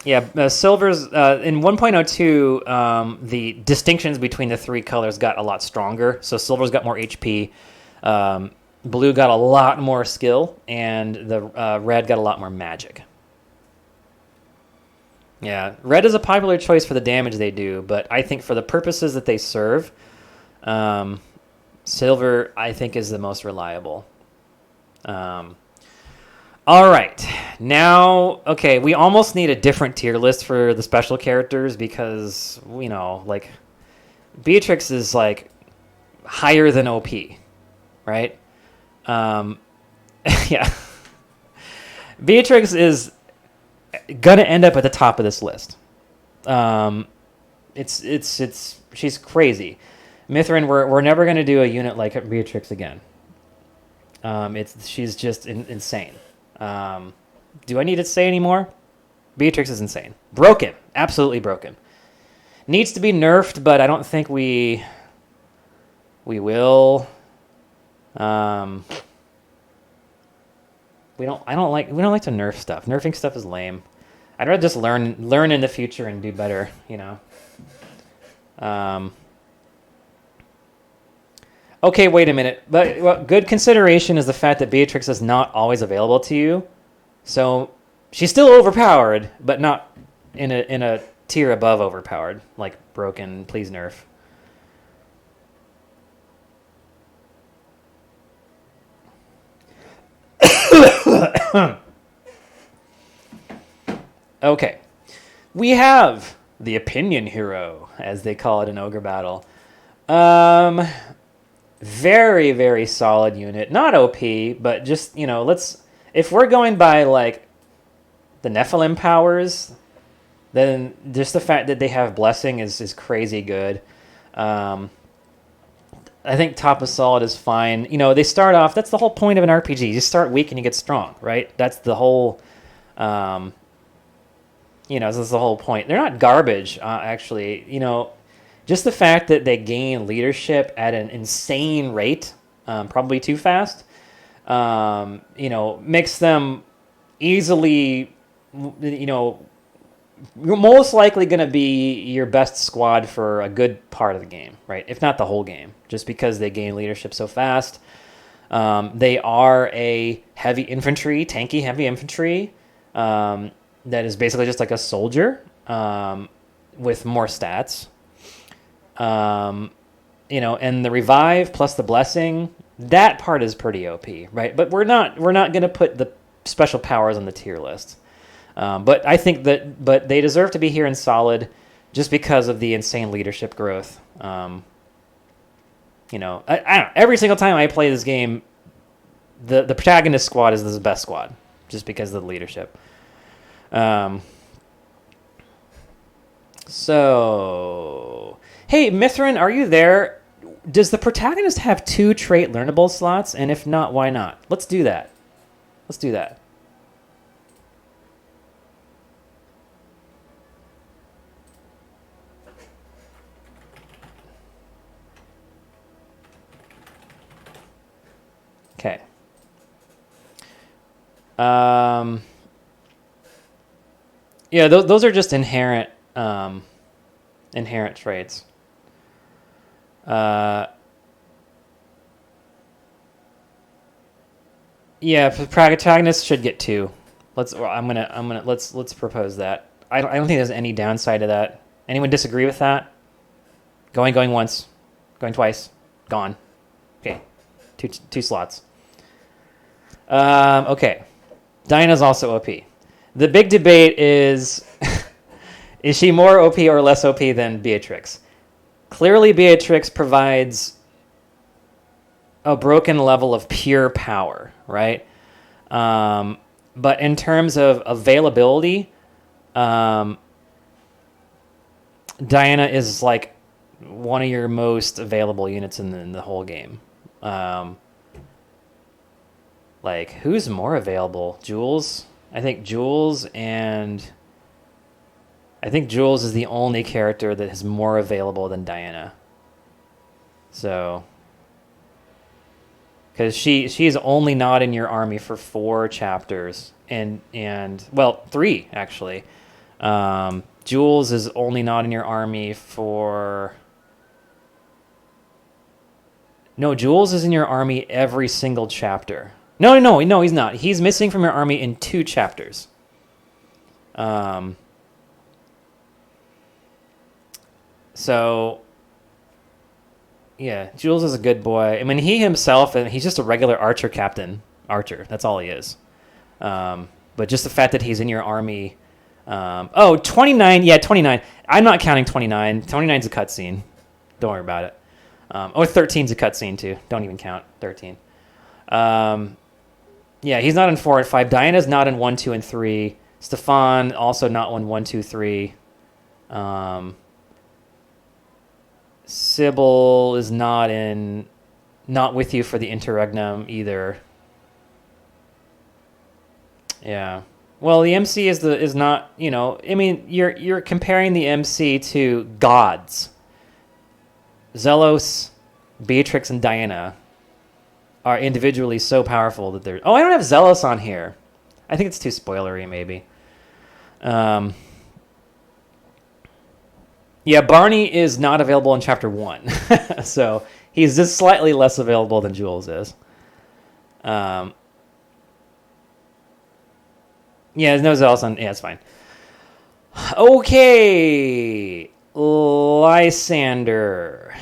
yeah, silver's in 1.02. The distinctions between the 3 colors got a lot stronger. So silver's got more HP. Blue got a lot more skill, and the red got a lot more magic. Yeah, red is a popular choice for the damage they do, but I think for the purposes that they serve, silver, I think, is the most reliable. All right. Now, okay, we almost need a different tier list for the special characters because, like, Beatrix is, like, higher than OP, right? Yeah. Beatrix is gonna end up at the top of this list. She's crazy. Mithrin, we're never gonna do a unit like Beatrix again. She's just insane. Do I need to say any more? Beatrix is insane. Broken. Absolutely broken. Needs to be nerfed, but I don't think we will. We don't like to nerf stuff. Nerfing stuff is lame. I'd rather just learn in the future and do better, Okay, wait a minute. But good consideration is the fact that Beatrix is not always available to you. So she's still overpowered, but not in a tier above overpowered, like broken. Please nerf. Okay. We have the opinion hero, as they call it in Ogre Battle. Very, very solid unit. Not OP, but just, if we're going by, like, the Nephilim powers, then just the fact that they have Blessing is crazy good. I think top of solid is fine. They start off, that's the whole point of an RPG. You start weak and you get strong, right? That's the whole, this is the whole point. They're not garbage, actually. Just the fact that they gain leadership at an insane rate, probably too fast, Makes them easily, you're most likely going to be your best squad for a good part of the game, right? If not the whole game, just because they gain leadership so fast. They are a tanky heavy infantry, that is basically just like a soldier, with more stats. And the revive plus the blessing, that part is pretty OP, right? But we're not going to put the special powers on the tier list. But I think but they deserve to be here in solid, just because of the insane leadership growth. I don't know. Every single time I play this game, the protagonist squad is the best squad, just because of the leadership. So, hey, Mithrin, are you there? Does the protagonist have 2 trait learnable slots? And if not, why not? Let's do that. Okay. Yeah, those are just inherent traits. Yeah, protagonist should get 2. Let's propose that. I don't think there's any downside to that. Anyone disagree with that? Going once, going twice, gone. Okay, two slots. Okay, Diana's also OP. The big debate is she more OP or less OP than Beatrix? Clearly, Beatrix provides a broken level of pure power, right? But in terms of availability, Diana is like one of your most available units in the whole game. Like, who's more available? Jules? I think Jules is the only character that is more available than Diana. So, because she's only not in your army for 4 chapters, and 3 actually. Jules is only not in your army for. No, Jules is in your army every single chapter. No, he's not. He's missing from your army in 2 chapters. So, yeah, Jules is a good boy. I mean, he himself, and he's just a regular archer captain. Archer, that's all he is. But just the fact that he's in your army. 29. Yeah, 29. I'm not counting 29. 29's a cutscene. Don't worry about it. 13's a cutscene too. Don't even count 13. Yeah, he's not in 4 and 5. Diana's not in 1, 2, and 3. Stefan also not in 1, 2, 3. Sybil is not with you for the interregnum either. Yeah. Well, the MC is not, I mean, you're comparing the MC to gods. Zelos, Beatrix, and Diana are individually so powerful that they're... Oh, I don't have Zelos on here. I think it's too spoilery, maybe. Yeah, Barney is not available in Chapter 1. So he's just slightly less available than Jules is. Yeah, there's no Zelos on... Yeah, it's fine. Okay. Lysander.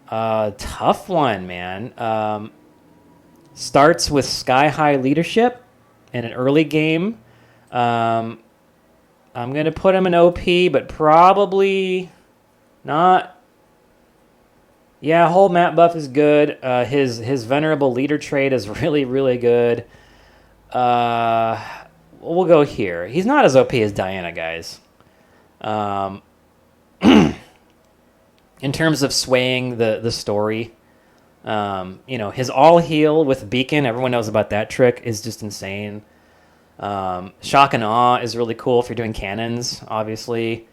Tough one, man. Starts with sky-high leadership in an early game. I'm going to put him in OP, but probably not. Yeah, whole map buff is good. His venerable leader trait is really, really good. We'll go here. He's not as OP as Diana, guys. In terms of swaying the story, his all heal with beacon, everyone knows about that trick, is just insane. Shock and awe is really cool if you're doing cannons, obviously.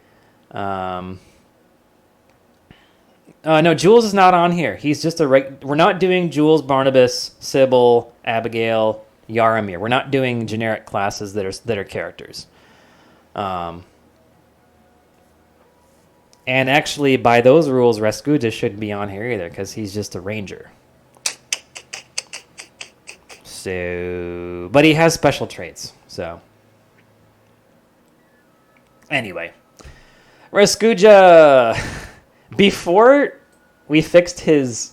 No, Jules is not on here. He's just we're not doing Jules, Barnabas, Sybil, Abigail, Yaramir. We're not doing generic classes that are characters. And actually, by those rules, Raskuja shouldn't be on here either because he's just a ranger. So, but he has special traits. So, anyway, Raskuja. Before we fixed his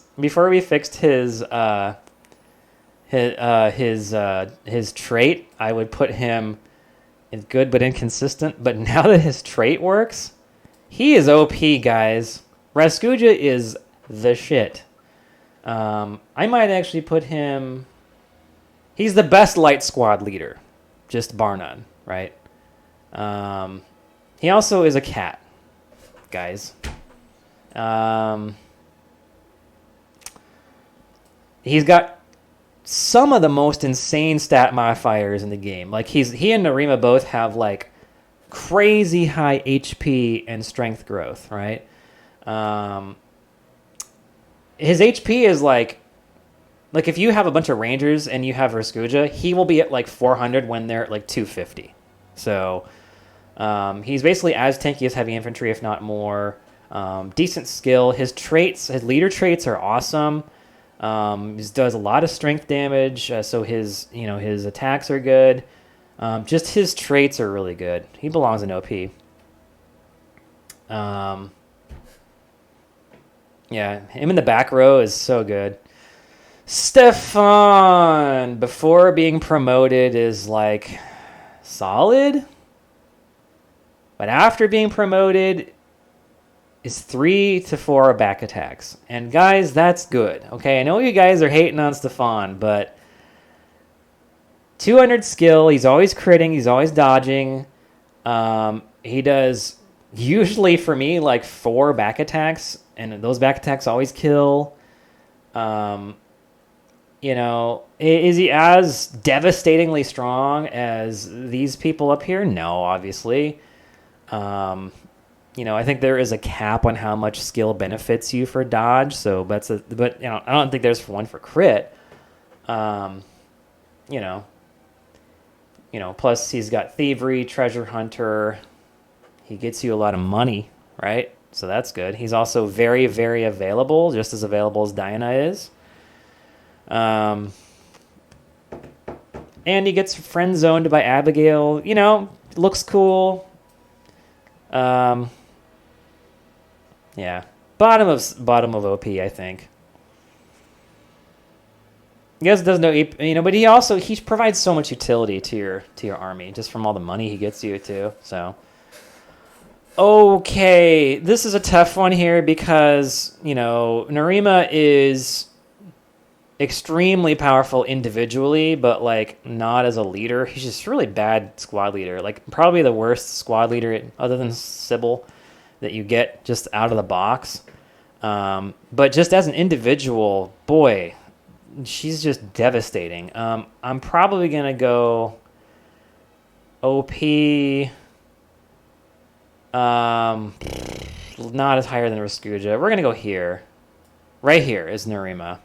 trait, I would put him in good but inconsistent. But now that his trait works, he is OP, guys. Raskuja is the shit. I might actually put him. He's the best light squad leader, just bar none, right? He also is a cat, guys. He's got some of the most insane stat modifiers in the game. Like he and Narima both have like crazy high HP and strength growth, right? His HP is like if you have a bunch of rangers and you have Raskuja, he will be at like 400 when they're at like 250. So he's basically as tanky as heavy infantry, if not more. Decent skill. His leader traits are awesome. He does a lot of strength damage, so his attacks are good. Just his traits are really good. He belongs in OP. Yeah, him in the back row is so good. Stefan, before being promoted, is like solid, but after being promoted is 3 to 4 back attacks. And guys, that's good. Okay, I know you guys are hating on Stefan, but 200 skill, he's always critting, he's always dodging. He does, usually for me, like 4 back attacks, and those back attacks always kill. Is he as devastatingly strong as these people up here? No, obviously. I think there is a cap on how much skill benefits you for dodge. So, I don't think there's one for crit. Plus he's got thievery, treasure hunter. He gets you a lot of money, right? So that's good. He's also very, very available, just as available as Diana is. And he gets friend zoned by Abigail. Looks cool. Yeah, bottom of OP, I think. He doesn't know, but he provides so much utility to your army just from all the money he gets you too. So, okay, this is a tough one here because Narima is extremely powerful individually, but like not as a leader. He's just really bad squad leader. Like probably the worst squad leader other than Sybil that you get just out of the box. But just as an individual, boy, she's just devastating. I'm probably going to go OP. Not as higher than Raskuja. We're going to go here. Right here is Narima.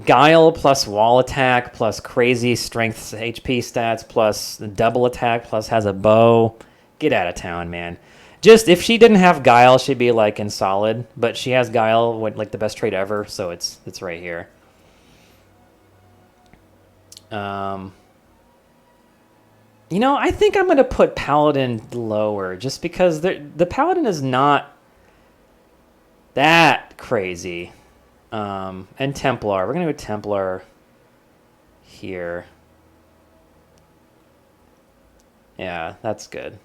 Guile plus wall attack plus crazy strength HP stats plus double attack plus has a bow. Get out of town, man. Just if she didn't have Guile, she'd be like in solid, but she has Guile, like the best trait ever, so it's right here. I think I'm going to put Paladin lower just because the Paladin is not that crazy. And Templar. We're going to go Templar here. Yeah, that's good.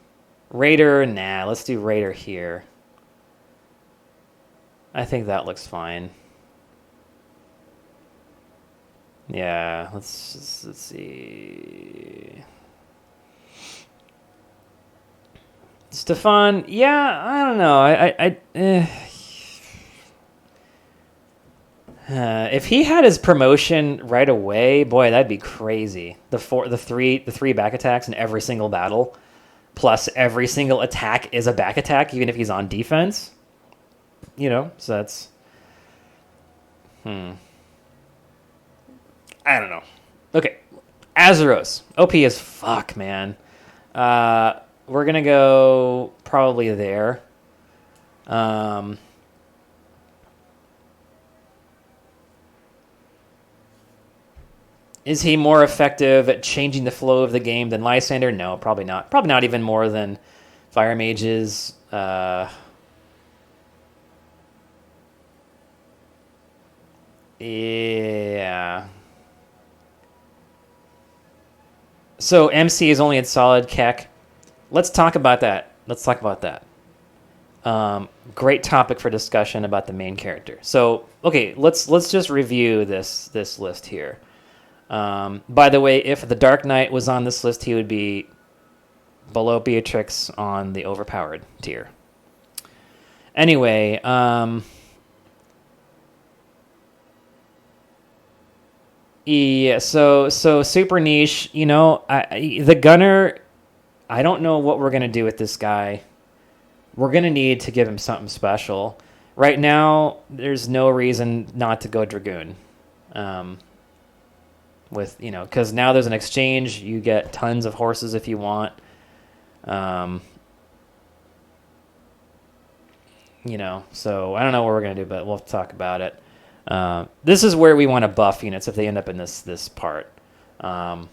Raider, nah, let's do Raider here. I think that looks fine. Yeah, let's see. Stefan, yeah, I don't know. If he had his promotion right away, boy, that'd be crazy. The three back attacks in every single battle. Plus, every single attack is a back attack, even if he's on defense. So that's... I don't know. Okay, Azeros. OP as fuck, man. We're going to go probably there. Is he more effective at changing the flow of the game than Lysander? No, probably not. Probably not even more than Fire Mages. Yeah. So MC is only in solid Keck. Let's talk about that. Great topic for discussion about the main character. So, okay, let's just review this list here. By the way, if the Dark Knight was on this list, he would be below Beatrix on the overpowered tier. Anyway, yeah, so super niche, the gunner, I don't know what we're going to do with this guy. We're going to need to give him something special. Right now, there's no reason not to go Dragoon. Because now there's an exchange. You get tons of horses if you want. So I don't know what we're going to do, but we'll talk about it. This is where we want to buff units if they end up in this part. The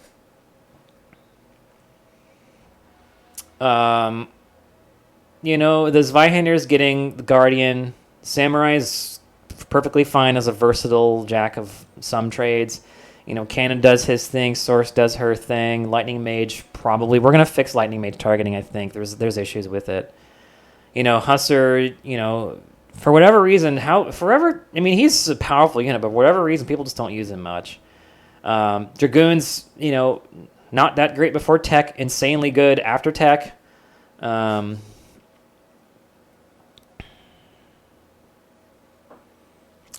Vihander's getting the Guardian. Samurai's perfectly fine as a versatile jack of some trades. Cannon does his thing. Source does her thing. Lightning Mage, probably. We're going to fix Lightning Mage targeting, I think. There's issues with it. Husser, for whatever reason, he's a powerful unit, but for whatever reason, people just don't use him much. Dragoons, not that great before tech, insanely good after tech.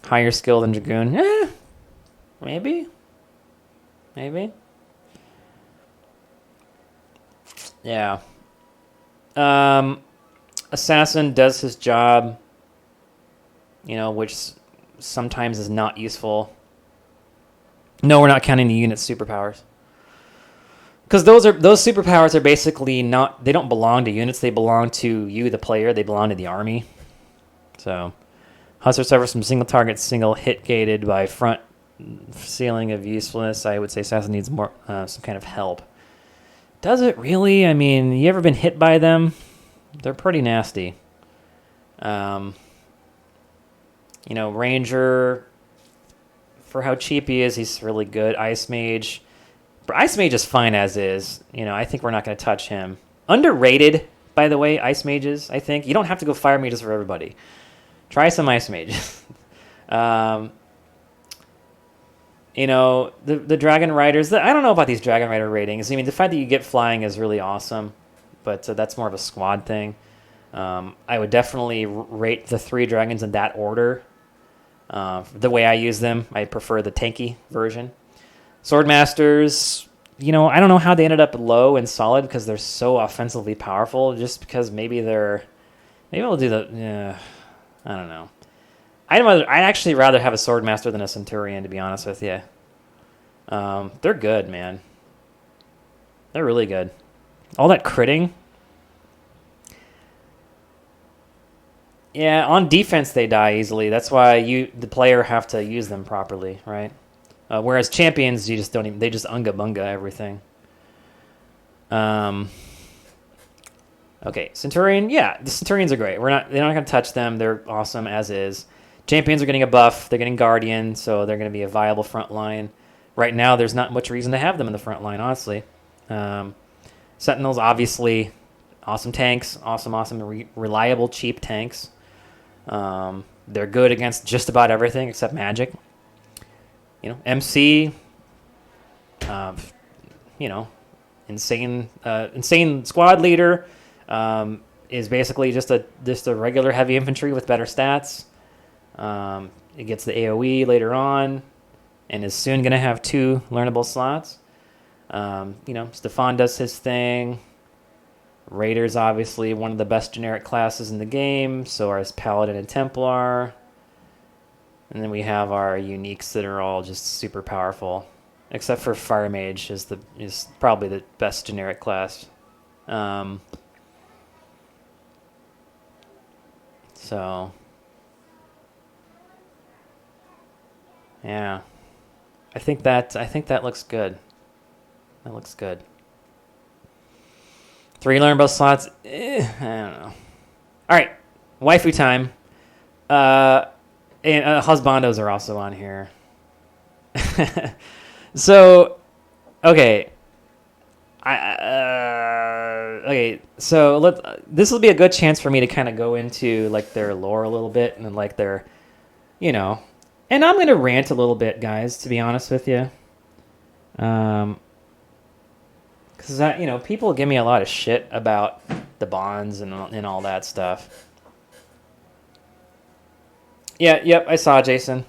Higher skill than Dragoon. Maybe. Yeah. Assassin does his job, which sometimes is not useful. No, we're not counting the unit's superpowers. Because those superpowers are basically they don't belong to units, they belong to you, the player, they belong to the army. So, Husser suffers from single target, single hit gated by front ceiling of usefulness. I would say Assassin needs more some kind of help. Does it really? You ever been hit by them? They're pretty nasty. Ranger, for how cheap he is, he's really good. Ice Mage. But Ice Mage is fine as is. I think we're not going to touch him. Underrated, by the way, Ice Mages, I think. You don't have to go Fire Mages for everybody. Try some Ice Mages. The Dragon Riders. I don't know about these Dragon Rider ratings. The fact that you get flying is really awesome, but that's more of a squad thing. I would definitely rate the 3 dragons in that order. The way I use them, I prefer the tanky version. Swordmasters, I don't know how they ended up low and solid because they're so offensively powerful. Just because maybe I'll do I don't know. I'd actually rather have a Swordmaster than a Centurion, to be honest with you. They're good, man. They're really good. All that critting. Yeah, on defense they die easily. That's why the player, have to use them properly, right? Whereas champions, you just don't even. They just unga bunga everything. Okay, Centurion. Yeah, the Centurions are great. They're not going to touch them. They're awesome as is. Champions are getting a buff. They're getting Guardian, so they're going to be a viable front line. Right now, there's not much reason to have them in the front line, honestly. Sentinels, obviously, awesome tanks. Awesome, reliable, cheap tanks. They're good against just about everything except magic. MC, insane squad leader, is basically just a regular heavy infantry with better stats. It gets the AoE later on, and is soon going to have 2 learnable slots. Stefan does his thing. Raiders, obviously, one of the best generic classes in the game. So are Paladin and Templar. And then we have our uniques that are all just super powerful. Except for Fire Mage is probably the best generic class. So, yeah. I think that looks good. That looks good. 3 learn bow slots. I don't know. All right, waifu time. And husbandos are also on here. So, okay. Okay. So this will be a good chance for me to kind of go into like their lore a little bit and like their, and I'm gonna rant a little bit, guys. To be honest with you, because people give me a lot of shit about the bonds and all that stuff. Yeah, yep, I saw Jason.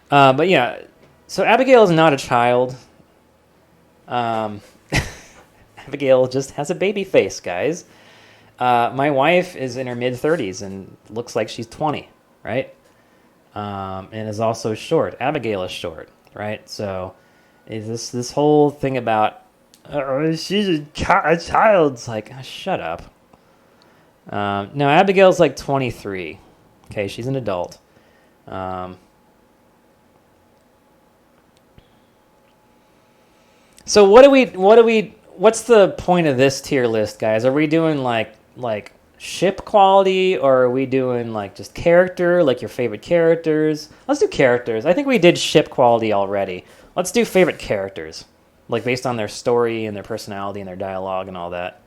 But yeah, so Abigail is not a child. Abigail just has a baby face, guys. My wife is in her mid-30s and looks like she's 20, right? And is also short. Abigail is short, right? So is this whole thing about she's a child? It's like, shut up. No, Abigail's like 23. Okay, she's an adult. So what's the point of this tier list, guys? Are we doing like ship quality, or are we doing like just character, like your favorite characters? Let's do characters. I think we did ship quality already. Let's do favorite characters, like based on their story and their personality and their dialogue and all that.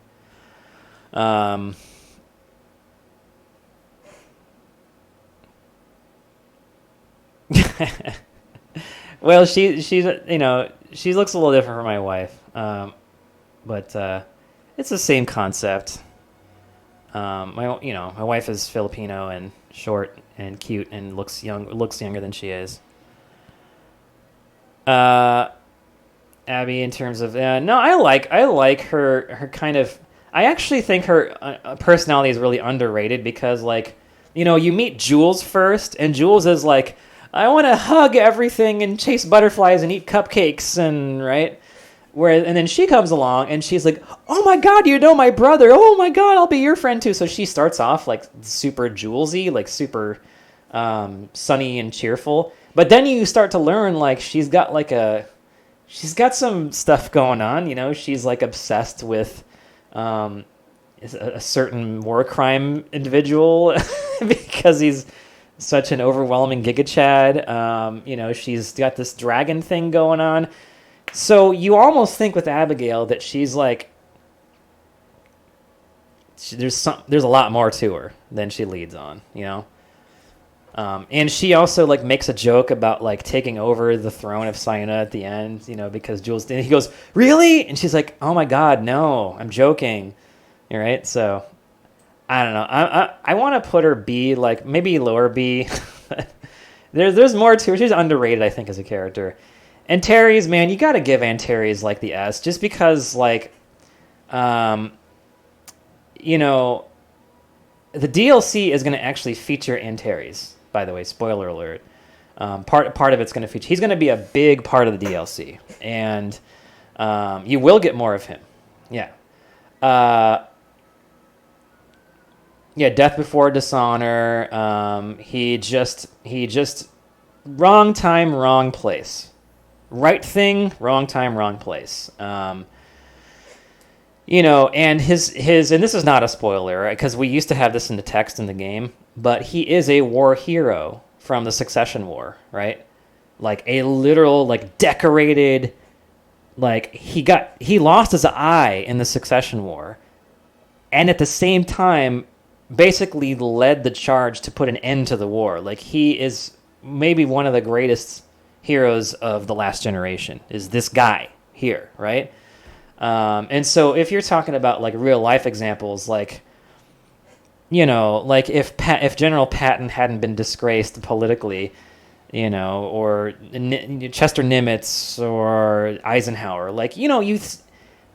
Well, she looks a little different from my wife, but it's the same concept. My wife is Filipino and short and cute and looks younger than she is. Abby, in terms of no, I like her kind of. I actually think her personality is really underrated because you meet Jules first, and Jules is like, I want to hug everything and chase butterflies and eat cupcakes and right. And then she comes along and she's like, oh my God, you know my brother. Oh my God, I'll be your friend too. So she starts off like super Julesy, like super sunny and cheerful. But then you start to learn like she's got some stuff going on. She's like obsessed with a certain war crime individual because he's such an overwhelming Giga Chad. She's got this dragon thing going on. So you almost think with Abigail that she's like, there's a lot more to her than she leads on, and she also like makes a joke about like taking over the throne of Siena at the end, because Jules did. He goes, really? And she's like, oh my God, no, I'm joking. All right. So I don't know. I want to put her B, like maybe lower B. There's more to her. She's underrated, I think, as a character. Antares, man, you got to give Antares like the S, just because the DLC is going to actually feature Antares. By the way, spoiler alert. Part of it's going to feature. He's going to be a big part of the DLC, and you will get more of him. Yeah. Yeah, Death Before Dishonor. He just wrong time, wrong place. Right thing, wrong time, wrong place. And his and this is not a spoiler because we used to have this in the text in the game, but he is a war hero from the Succession War, right? Like a literal, like decorated, like he lost his eye in the Succession War, and at the same time, basically led the charge to put an end to the war. Like he is maybe one of the greatest heroes of the last generation. Is this guy here, right? And so if you're talking about like real life examples, like if General Patton hadn't been disgraced politically, or Chester Nimitz or Eisenhower,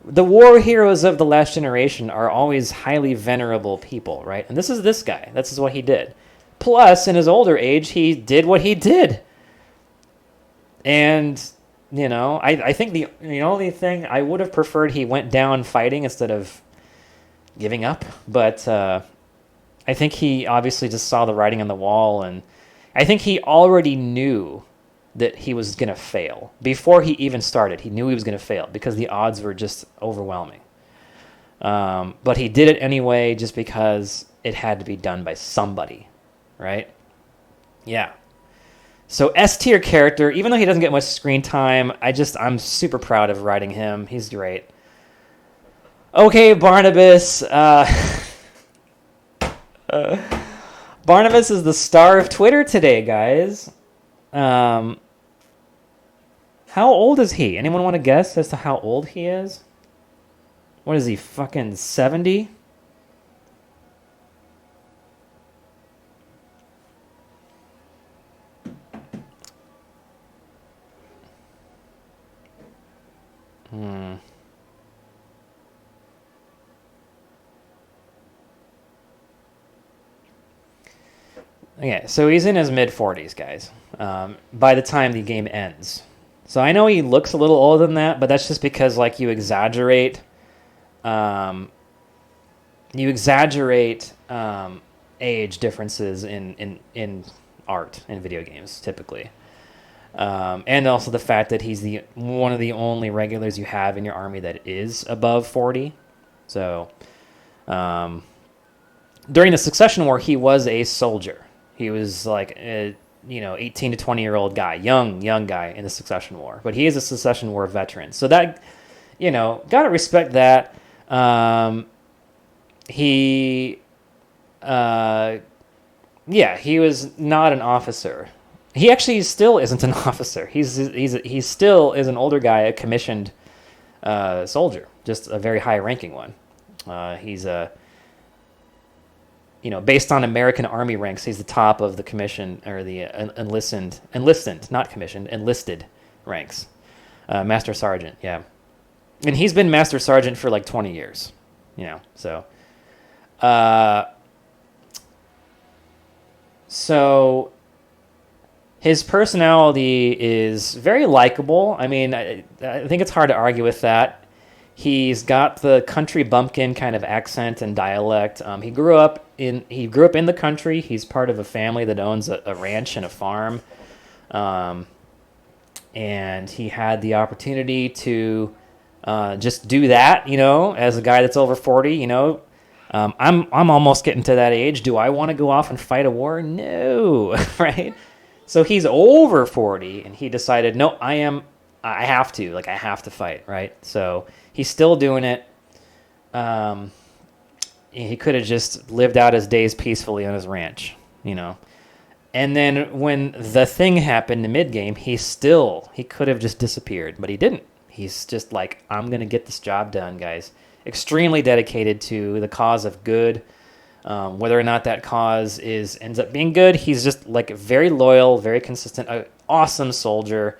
the war heroes of the last generation are always highly venerable people, right? And this is this guy. This is what he did. Plus, in his older age, he did what he did. And, you know, I think the only thing I would have preferred he went down fighting instead of giving up. But I think he obviously just saw the writing on the wall, and I think he already knew that he was going to fail. Before he even started, he knew he was going to fail because the odds were just overwhelming. But he did it anyway just because it had to be done by somebody, right? Yeah. So S-tier character, even though he doesn't get much screen time, I'm super proud of writing him. He's great. Okay, Barnabas. Barnabas is the star of Twitter today, guys. How old is he? Anyone want to guess as to how old he is? What is he, fucking 70? Okay, so he's in his mid-40s, guys, by the time the game ends. So I know he looks a little older than that, but that's just because, like, you exaggerate age differences in art in video games, typically. And also the fact that he's one of the only regulars you have in your army that is above 40. So during the Succession War, he was a soldier. He was like a 18 to 20-year-old guy, young guy in the Succession War. But he is a Succession War veteran. So that, gotta respect that. He was not an officer. He actually still isn't an officer. He still is an older guy, a commissioned soldier, just a very high-ranking one. He's a based on American Army ranks, he's the top of the commission or the enlisted, not commissioned, enlisted ranks. Master Sergeant, yeah. And he's been Master Sergeant for like 20 years, so. So his personality is very likable. I mean, I think it's hard to argue with that. He's got the country bumpkin kind of accent and dialect. He grew up in the country. He's part of a family that owns a ranch and a farm, and he had the opportunity to just do that. As a guy that's over 40, I'm almost getting to that age. Do I want to go off and fight a war? No, right? So he's over 40, and he decided, no, I have to fight, right? So he's still doing it. He could have just lived out his days peacefully on his ranch, And then when the thing happened in mid-game, he could have just disappeared, but he didn't. He's just like, I'm going to get this job done, guys. Extremely dedicated to the cause of good. Whether or not that cause ends up being good, he's just like very loyal, very consistent, awesome soldier.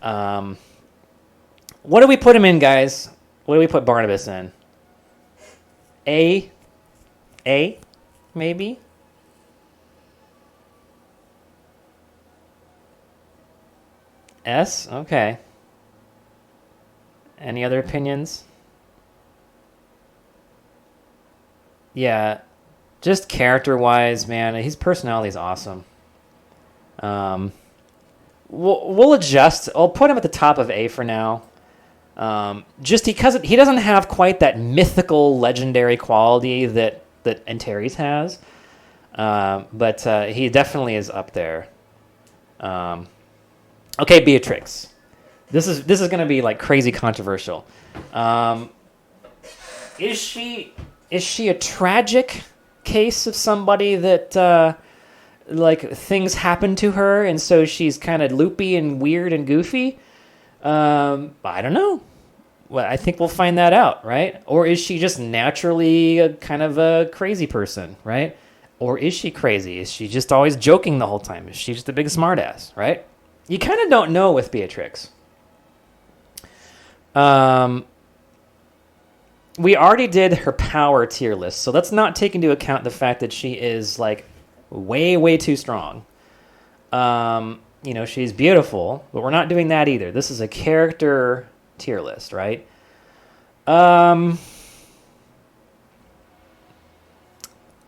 What do we put him in, guys? What do we put Barnabas in? A, maybe? S? Okay. Any other opinions? Yeah, just character-wise, man, his personality is awesome. We'll adjust. I'll put him at the top of A for now. Just because he doesn't have quite that mythical, legendary quality that Antares has. But he definitely is up there. Okay, Beatrix. This is going to be like crazy controversial. Is she a tragic case of somebody that like things happen to her and so she's kind of loopy and weird and goofy? I don't know. Well, I think we'll find that out, right? Or is she just naturally a kind of a crazy person, right? Or is she crazy? Is she just always joking the whole time? Is she just a big smartass, right? You kind of don't know with Beatrix. we already did her power tier list, so let's not take into account the fact that she is like way too strong. She's beautiful, but we're not doing that either. This is a character tier list, right?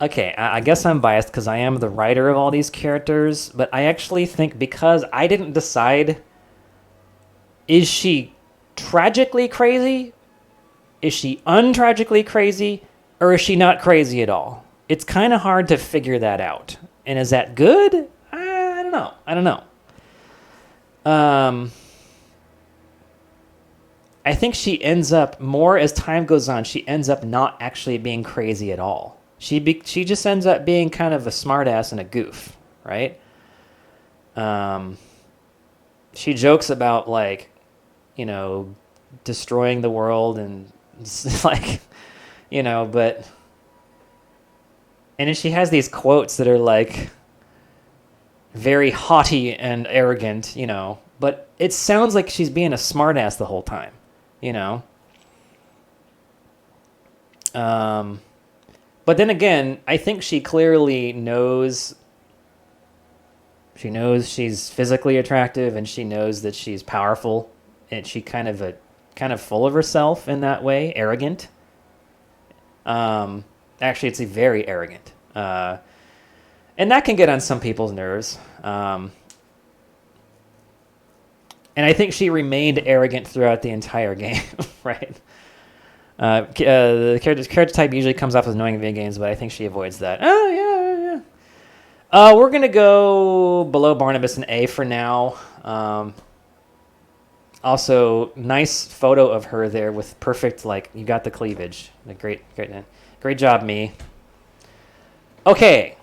Okay, I guess I'm biased because I am the writer of all these characters, but I actually think because I didn't decide, is she tragically crazy? Is she untragically crazy? Or is she not crazy at all? It's kind of hard to figure that out. And is that good? I don't know. I think she ends up, more as time goes on, she ends up not actually being crazy at all. She just ends up being kind of a smartass and a goof, right? She jokes about, like, destroying the world and like, but... And then she has these quotes that are, like, very haughty and arrogant, but it sounds like she's being a smartass the whole time, But then again, I think she clearly knows. She knows she's physically attractive, and she knows that she's powerful, and she kind of full of herself in that way, arrogant. Actually, it's very arrogant, and that can get on some people's nerves. And I think she remained arrogant throughout the entire game, right? The character type usually comes off as annoying in video games, but I think she avoids that. Oh, yeah. We're going to go below Barnabas and A for now. Also, nice photo of her there with perfect, like, you got the cleavage. Great job, me. Okay.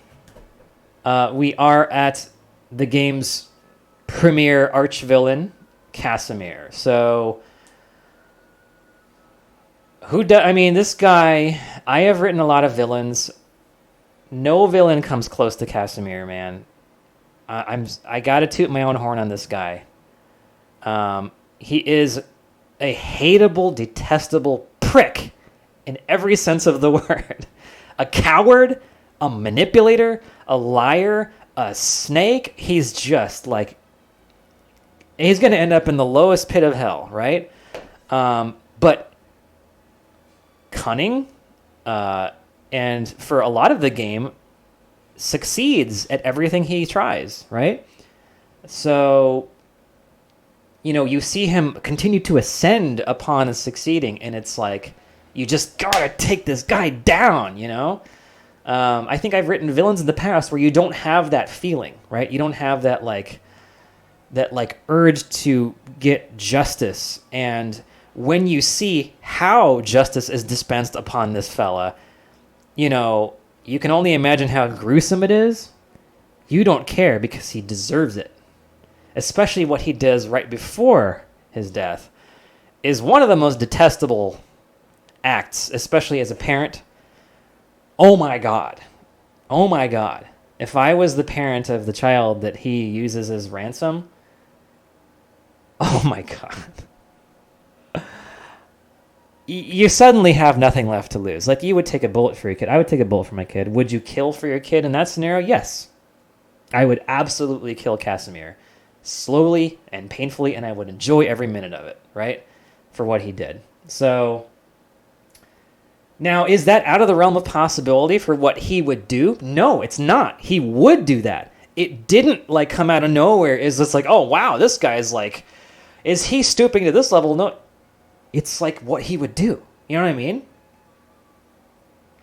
We are at the game's premier archvillain, Casimir. So... this guy, I have written a lot of villains. No villain comes close to Casimir, man. I gotta toot my own horn on this guy. He is a hateable, detestable prick in every sense of the word. A coward, a manipulator, a liar, a snake. He's just like... He's gonna end up in the lowest pit of hell, right? But... cunning, and for a lot of the game, succeeds at everything he tries, right? So, you see him continue to ascend upon succeeding, and it's like, you just gotta take this guy down, I think I've written villains in the past where you don't have that feeling, right? You don't have that urge to get justice, and when you see how justice is dispensed upon this fella, you can only imagine how gruesome it is. You don't care because he deserves it. Especially what he does right before his death is one of the most detestable acts, especially as a parent. Oh my God. If I was the parent of the child that he uses as ransom, oh my God. You suddenly have nothing left to lose. Like, you would take a bullet for your kid. I would take a bullet for my kid. Would you kill for your kid in that scenario? Yes. I would absolutely kill Casimir. Slowly and painfully, and I would enjoy every minute of it, right? For what he did. So, now, is that out of the realm of possibility for what he would do? No, it's not. He would do that. It didn't, come out of nowhere. Is this oh, wow, this guy's is he stooping to this level? No. It's what he would do. You know what I mean?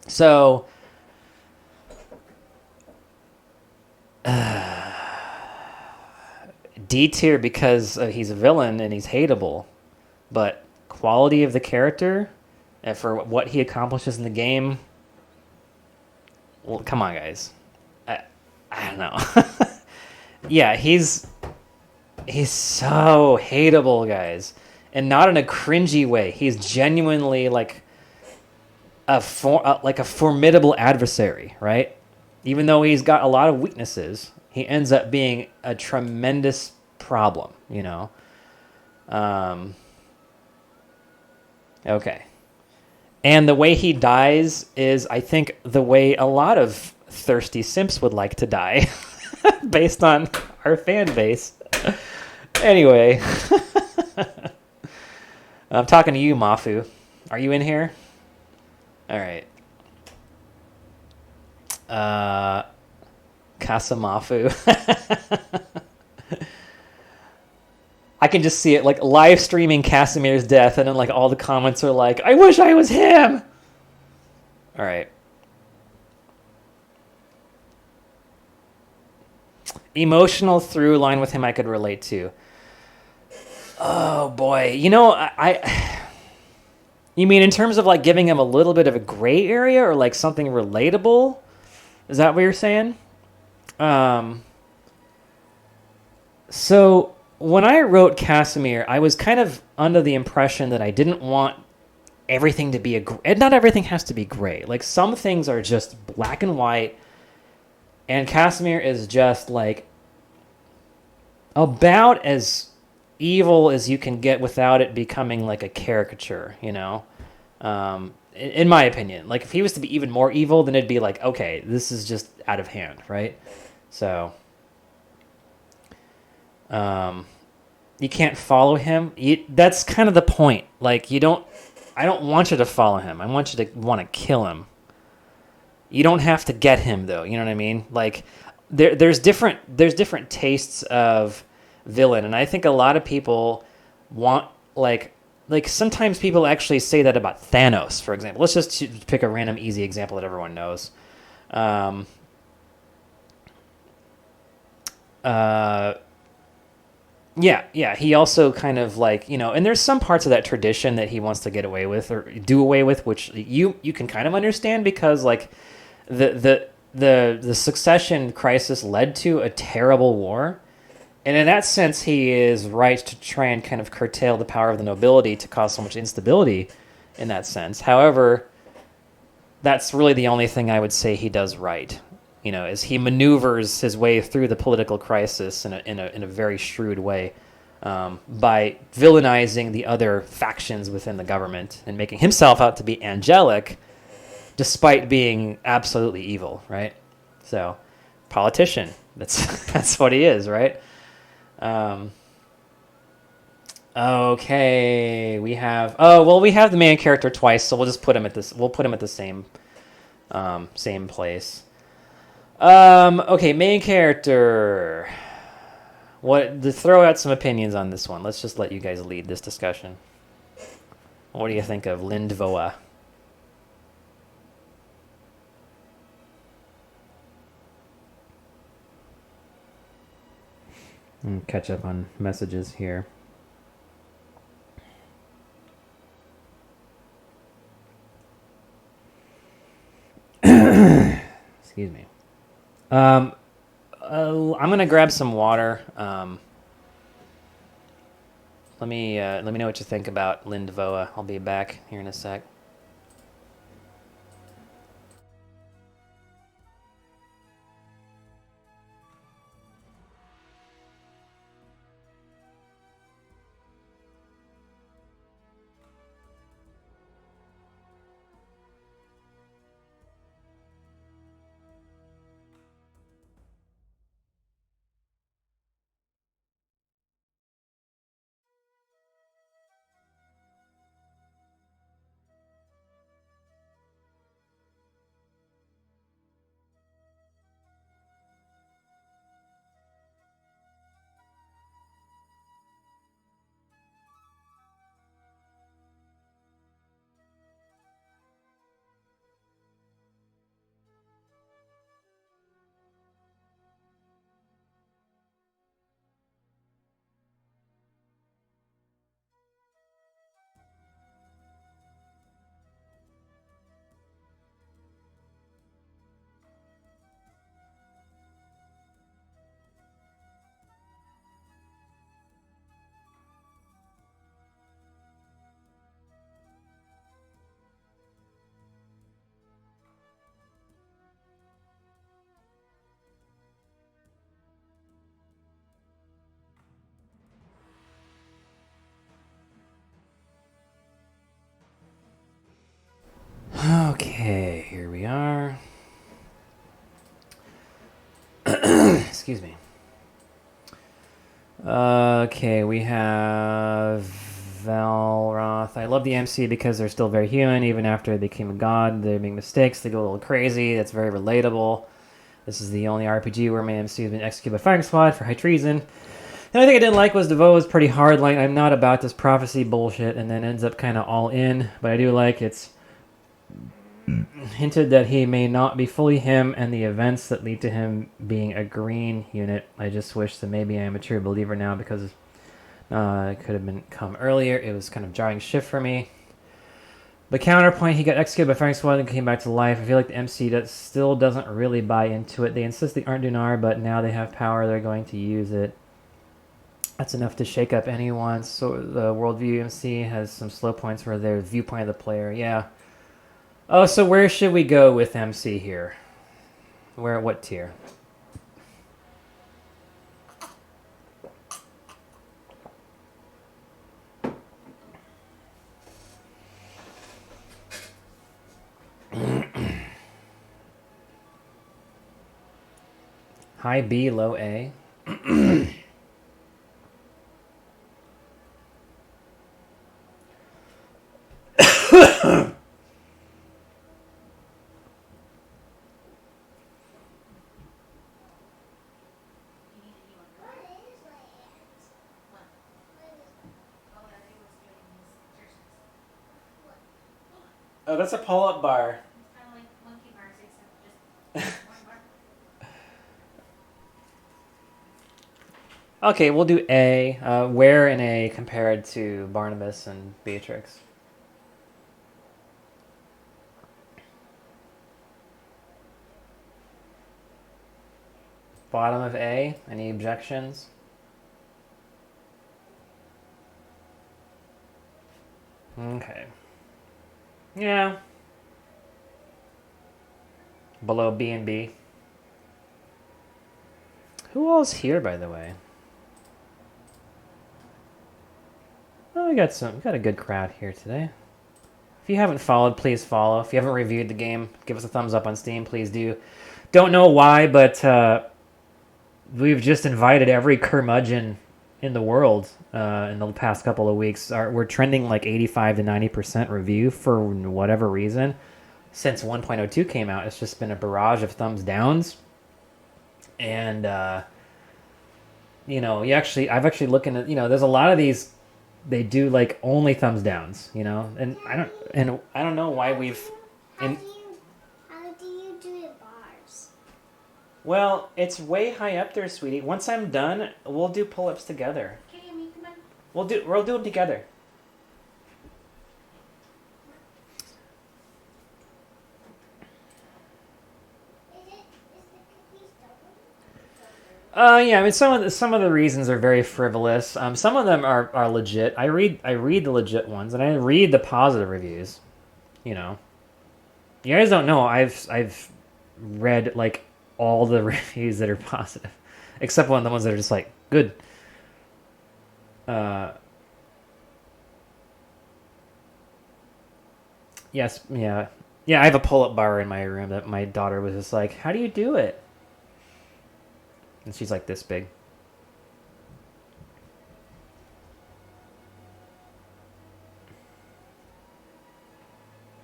So, D tier because he's a villain and he's hateable. But quality of the character and for what he accomplishes in the game, well, come on, guys. I don't know. Yeah, he's so hateable, guys. And not in a cringy way. He's genuinely a formidable adversary, right? Even though he's got a lot of weaknesses, he ends up being a tremendous problem, Okay. And the way he dies is, I think, the way a lot of thirsty simps would like to die, based on our fan base. Anyway, I'm talking to you, Mafu. Are you in here? All right. Kasamafu. I can just see it, like, live streaming Casimir's death, and then, like, all the comments are like, I wish I was him! All right. Emotional through line with him I could relate to. Oh, boy. You know, You mean in terms of, like, giving him a little bit of a gray area, or, like, something relatable? Is that what you're saying? So when I wrote Casimir, I was kind of under the impression that I didn't want everything to be and not everything has to be gray. Like, some things are just black and white, and Casimir is just, like, about as evil as you can get without it becoming like a caricature, you know? In my opinion. Like, if he was to be even more evil, then it'd be like, okay, this is just out of hand, right? So you can't follow him. That's kind of the point. Like, I don't want you to follow him. I want you to want to kill him. You don't have to get him, though. You know what I mean? Like, there's different tastes of villain, and I think a lot of people want, like sometimes people actually say that about Thanos, for example. Let's just pick a random easy example that everyone knows. Yeah. He also kind of, like, you know, and there's some parts of that tradition that he wants to get away with or do away with, which you can kind of understand, because, like, the succession crisis led to a terrible war. And in that sense, he is right to try and kind of curtail the power of the nobility to cause so much instability in that sense. However, that's really the only thing I would say he does right, you know, is he maneuvers his way through the political crisis in a very shrewd way, by villainizing the other factions within the government and making himself out to be angelic despite being absolutely evil, right? So, politician. That's what he is, right? Okay, we have the main character twice, so we'll just put him at the same place. Okay, main character. To throw out some opinions on this one. Let's just let you guys lead this discussion. What do you think of Lindvoa? Catch up on messages here. Excuse me. I'm gonna grab some water. Let me know what you think about Lindvoa. I'll be back here in a sec. Okay, here we are. Excuse me. Okay, we have Valroth. I love the MC because they're still very human, even after they became a god. They make mistakes, they go a little crazy. That's very relatable. This is the only RPG where my MC has been executed by firing squad for high treason. The only thing I didn't like was DeVoe was pretty hard. Like, I'm not about this prophecy bullshit, and then ends up kind of all in. But I do like it's hinted that he may not be fully him, and the events that lead to him being a green unit. I just wish that maybe I am a true believer now, because it could have been come earlier. It was kind of jarring shift for me. The counterpoint, he got executed by firing squad and came back to life. I feel like the MC still doesn't really buy into it. They insist they aren't Dunar, but now they have power, they're going to use it. That's enough to shake up anyone. So the worldview MC has some slow points where they're viewpoint of the player. Yeah. Oh, so where should we go with MC here? What tier? High B, low A. Oh, that's a pull-up bar. It's kind of like monkey bars, except just one bar. Okay, we'll do A. Where in A compared to Barnabas and Beatrix? Bottom of A. Any objections? Okay. Yeah. Below B and B. Who all's here, by the way? Oh, we got a good crowd here today. If you haven't followed, please follow. If you haven't reviewed the game, give us a thumbs up on Steam, please do. Don't know why, but we've just invited every curmudgeon in the world in the past couple of weeks. We're trending like 85 to 90% review for whatever reason. Since 1.02 came out, it's just been a barrage of thumbs downs. And, I've actually looking at, there's a lot of these, they do like only thumbs downs, and I don't know why we've... How do you do your bars? Well, it's way high up there, sweetie. Once I'm done, we'll do pull-ups together. Okay, I mean, come on. We'll do them together. Is the cookies double? Yeah. I mean, some of the reasons are very frivolous. Some of them are legit. I read the legit ones, and I read the positive reviews. You guys don't know. I've read like all the reviews that are positive, except one of the ones that are just like good. Yes, yeah. I have a pull-up bar in my room that my daughter was just like, "How do you do it?" And she's like this big.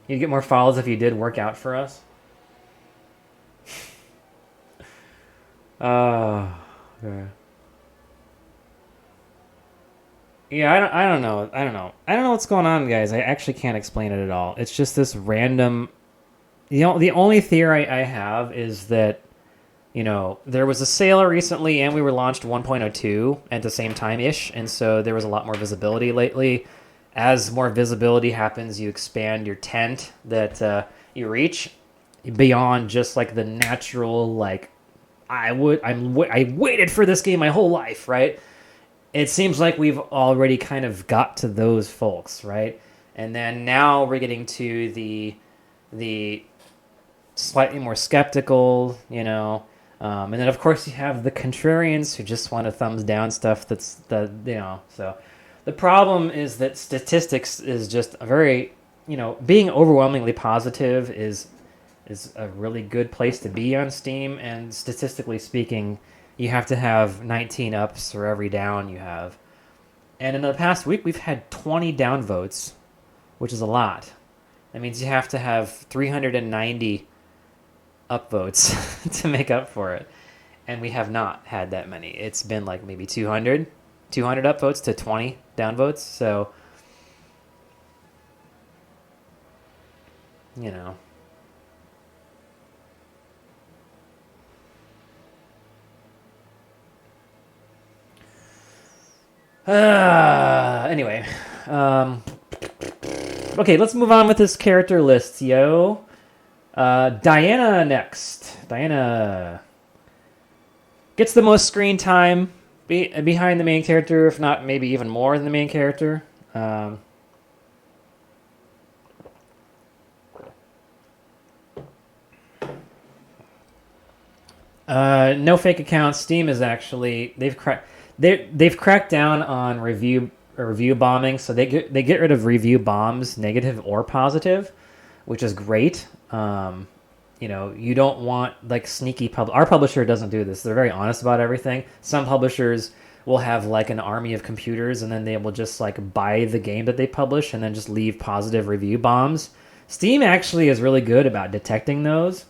You'd get more follows if you did work out for us. Yeah. Yeah, I don't know. I don't know what's going on, guys. I actually can't explain it at all. It's just this random... the only theory I have is that, there was a sale recently and we were launched 1.02 at the same time-ish, and so there was a lot more visibility lately. As more visibility happens, you expand your tent that you reach beyond just like the natural, like, I waited for this game my whole life, right? It seems like we've already kind of got to those folks, right? And then now we're getting to the slightly more skeptical, and then of course you have the contrarians who just want a thumbs down stuff. So the problem is that statistics is just a very, being overwhelmingly positive is a really good place to be on Steam, and statistically speaking, you have to have 19 ups for every down you have. And in the past week, we've had 20 downvotes, which is a lot. That means you have to have 390 upvotes to make up for it. And we have not had that many. It's been like maybe 200 upvotes to 20 downvotes. So, you know. Anyway. Okay, let's move on with this character list, yo. Diana next. Diana gets the most screen time behind the main character, if not maybe even more than the main character. No fake accounts. Steam is actually they've cracked down on review bombing, so they get rid of review bombs, negative or positive, which is great. You don't want like sneaky Our publisher doesn't do this. They're very honest about everything. Some publishers will have like an army of computers, and then they will just like buy the game that they publish and then just leave positive review bombs. Steam actually is really good about detecting those.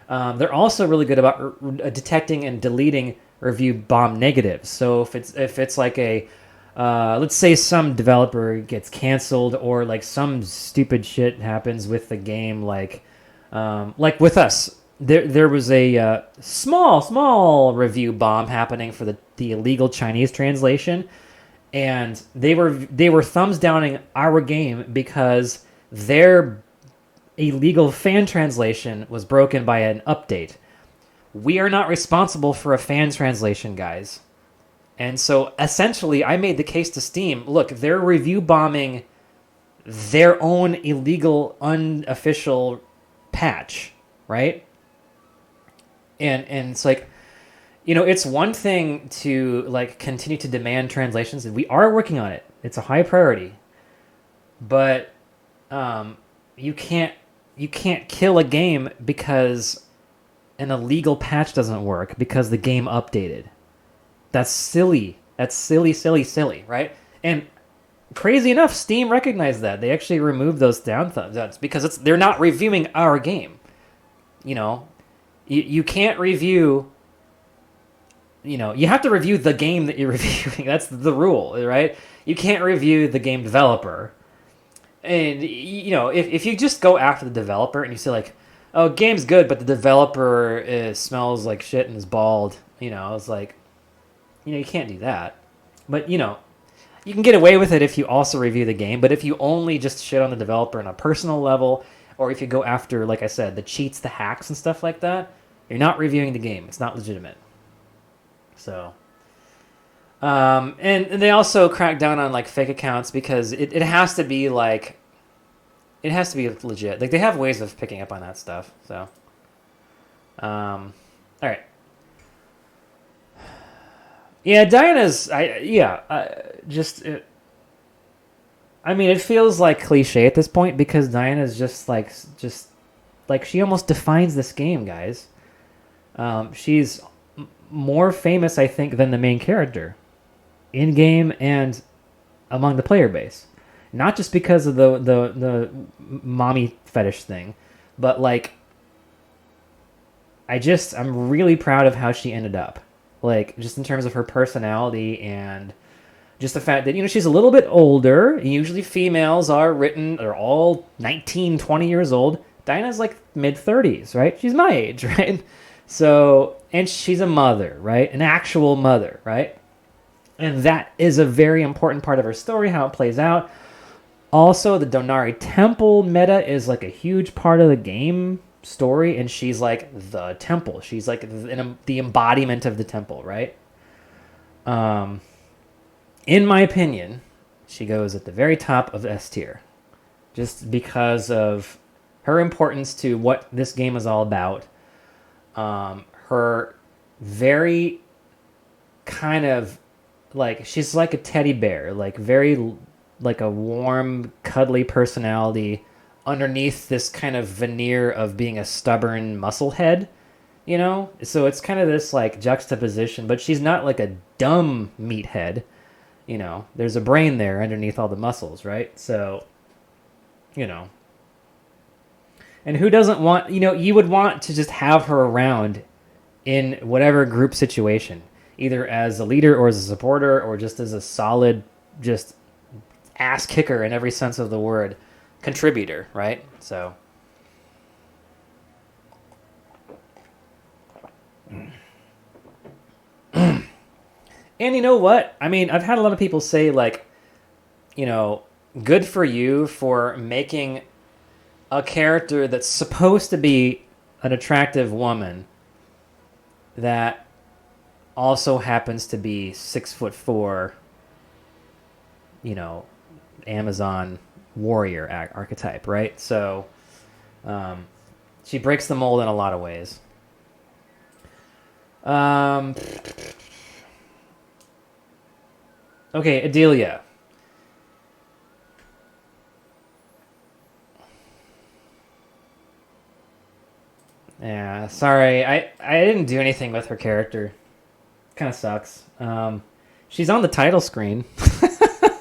They're also really good about detecting and deleting review bomb negatives. So if it's like a let's say some developer gets canceled, or like some stupid shit happens with the game, like with us, there was a small review bomb happening for the illegal Chinese translation, and they were thumbs downing our game because their illegal fan translation was broken by an update. We are not responsible for a fan translation, guys. And so essentially I made the case to Steam, look, they're review bombing their own illegal unofficial patch, right? And it's like, it's one thing to like continue to demand translations, and we are working on it. It's a high priority. But you can't kill a game because an illegal patch doesn't work because the game updated. That's silly. That's silly, right? And crazy enough, Steam recognized that. They actually removed those down thumbs because they're not reviewing our game. You can't review. You have to review the game that you're reviewing. That's the rule, right? You can't review the game developer. And if you just go after the developer and you say like, "Oh, game's good, but the developer smells like shit and is bald," it's like, you can't do that. But you can get away with it if you also review the game. But if you only just shit on the developer on a personal level, or if you go after, like I said, the cheats, the hacks, and stuff like that, you're not reviewing the game. It's not legitimate. So. And they also crack down on like fake accounts because it has to be like, it has to be legit. Like they have ways of picking up on that stuff. So, all right. Yeah, Diana's. It feels like cliche at this point because Diana's just like she almost defines this game, guys. She's more famous, I think, than the main character, in game and among the player base. Not just because of the mommy fetish thing, but like, I'm really proud of how she ended up. Like, just in terms of her personality and just the fact that, she's a little bit older. Usually females are all 19, 20 years old. Diana's like mid-30s, right? She's my age, right? So, and she's a mother, right? An actual mother, right? And that is a very important part of her story, how it plays out. Also, the Donari Temple meta is like a huge part of the game story, and she's like the temple. She's like the embodiment of the temple, right? In my opinion, she goes at the very top of S tier, just because of her importance to what this game is all about. Her very kind of like, she's like a teddy bear, like very like a warm, cuddly personality, underneath this kind of veneer of being a stubborn musclehead, you know? So it's kind of this like juxtaposition, but she's not like a dumb meathead, you know? There's a brain there underneath all the muscles, right? So, you know. And who doesn't want, you know, you would want to just have her around in whatever group situation, either as a leader or as a supporter or just as a solid, just ass kicker in every sense of the word contributor, right? So and you know what? I mean, I've had a lot of people say like, you know, good for you for making a character that's supposed to be an attractive woman that also happens to be 6'4", you know, Amazon warrior archetype, right? So she breaks the mold in a lot of ways. Okay, Adelia. Yeah, sorry. I didn't do anything with her character. Kind of sucks. She's on the title screen,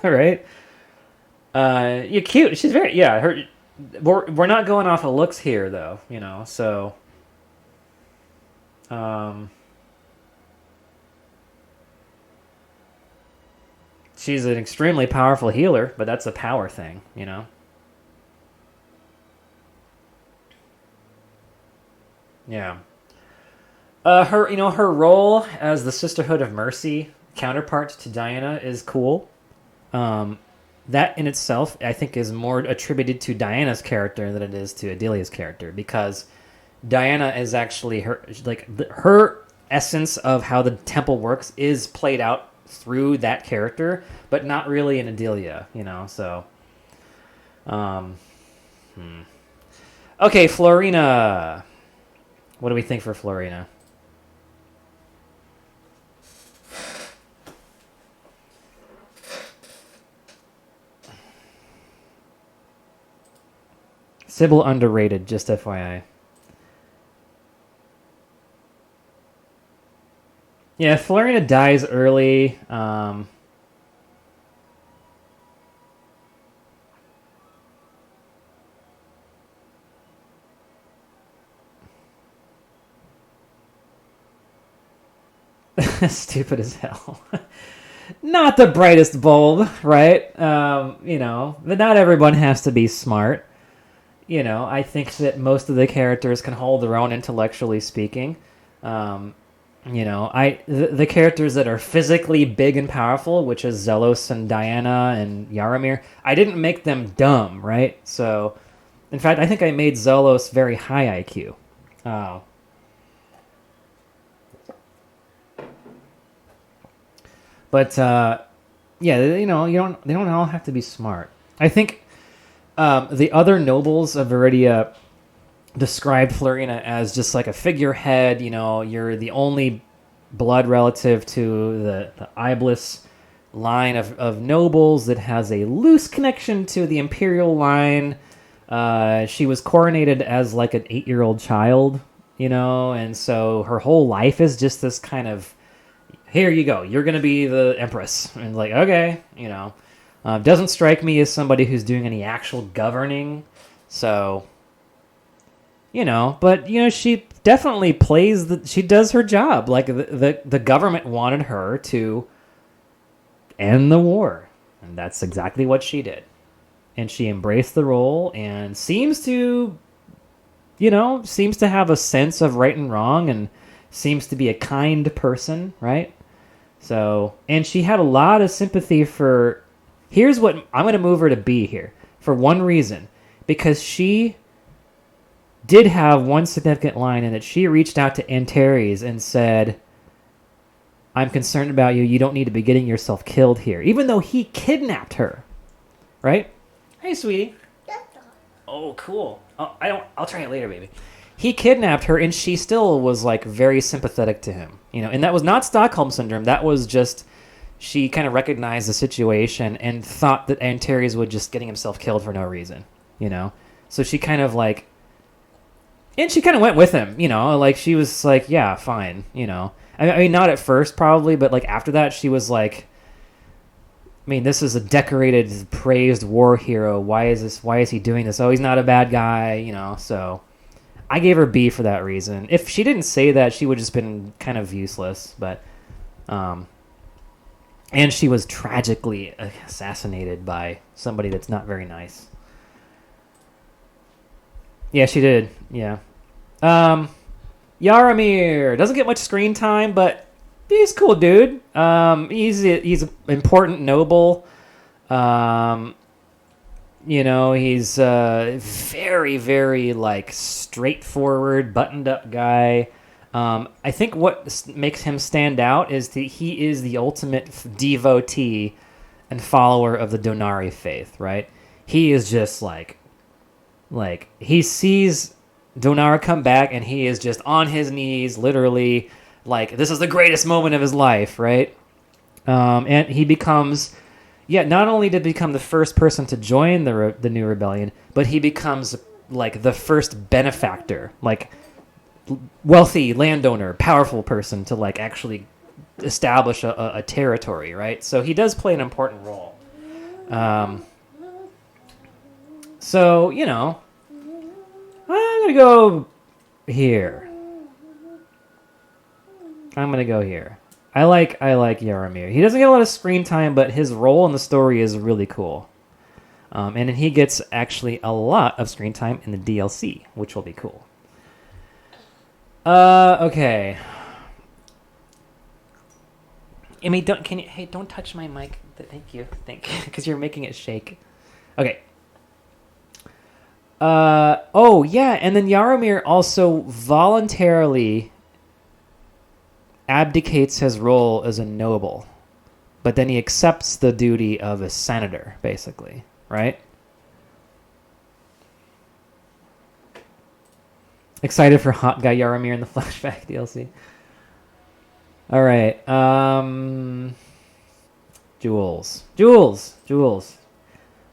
right? You're cute. She's very her. We're not going off of looks here, though. You know, so. She's an extremely powerful healer, but that's a power thing, you know. Yeah. Her role as the Sisterhood of Mercy counterpart to Diana is cool. That in itself, I think, is more attributed to Diana's character than it is to Adelia's character, because Diana is actually her essence of how the temple works is played out through that character, but not really in Adelia, you know. So, okay, Florina. What do we think for Florina? Sybil underrated, just FYI. Yeah, Florina dies early. Stupid as hell. Not the brightest bulb, right? You know, but not everyone has to be smart. You know, I think that most of the characters can hold their own intellectually speaking. You know, the characters that are physically big and powerful, which is Zelos and Diana and Yaramir, I didn't make them dumb, right? So, in fact, I think I made Zelos very high IQ. But yeah, you know, they don't all have to be smart. I think the other nobles of Viridia described Florina as just like a figurehead. You know, you're the only blood relative to the Iblis line of nobles that has a loose connection to the imperial line. She was coronated as like an 8-year-old child, you know, and so her whole life is just this kind of, here you go, you're going to be the empress. And like, okay, you know. Doesn't strike me as somebody who's doing any actual governing. So, you know, but, you know, she definitely she does her job. Like, the government wanted her to end the war. And that's exactly what she did. And she embraced the role and seems to have a sense of right and wrong and seems to be a kind person, right? So, and she had a lot of sympathy for... Here's what... I'm going to move her to B here. For one reason. Because she did have one significant line in it. She reached out to Antares and said, I'm concerned about you. You don't need to be getting yourself killed here. Even though he kidnapped her. Right? Hey, sweetie. Oh, cool. Oh, I'll try it later, baby. He kidnapped her, and she still was, like, very sympathetic to him. You know, and that was not Stockholm Syndrome. That was just... She kind of recognized the situation and thought that Antares would just getting himself killed for no reason, you know? So she kind of like, and she kind of went with him, you know, like she was like, yeah, fine, you know. I mean, not at first probably, but like after that, she was like, I mean, this is a decorated, praised war hero. Why is he doing this? Oh, he's not a bad guy, you know. So I gave her B for that reason. If she didn't say that, she would have just been kind of useless. But, and she was tragically assassinated by somebody that's not very nice. Yeah, she did. Yeah. Yaramir doesn't get much screen time, but he's a cool dude. He's an important noble. You know, he's a very, very like straightforward, buttoned-up guy. I think what makes him stand out is that he is the ultimate devotee and follower of the Donari faith. Right? He is just like he sees Donar come back, and he is just on his knees, literally. Like, this is the greatest moment of his life, right? And he becomes, not only did he become the first person to join the new rebellion, but he becomes, like, the first benefactor, like, wealthy landowner, powerful person to, like, actually establish a territory, right? So he does play an important role. So, you know, I'm going to go here. I'm going to go here. I like Yaramir. He doesn't get a lot of screen time, but his role in the story is really cool. And he gets actually a lot of screen time in the DLC, which will be cool. Okay. Amy, don't touch my mic. Thank you, because you're making it shake. Okay. Oh yeah, and then Yaramir also voluntarily abdicates his role as a noble, but then he accepts the duty of a senator, basically, right? Excited for Hot Guy Yaramir in the flashback DLC. All right, Jules.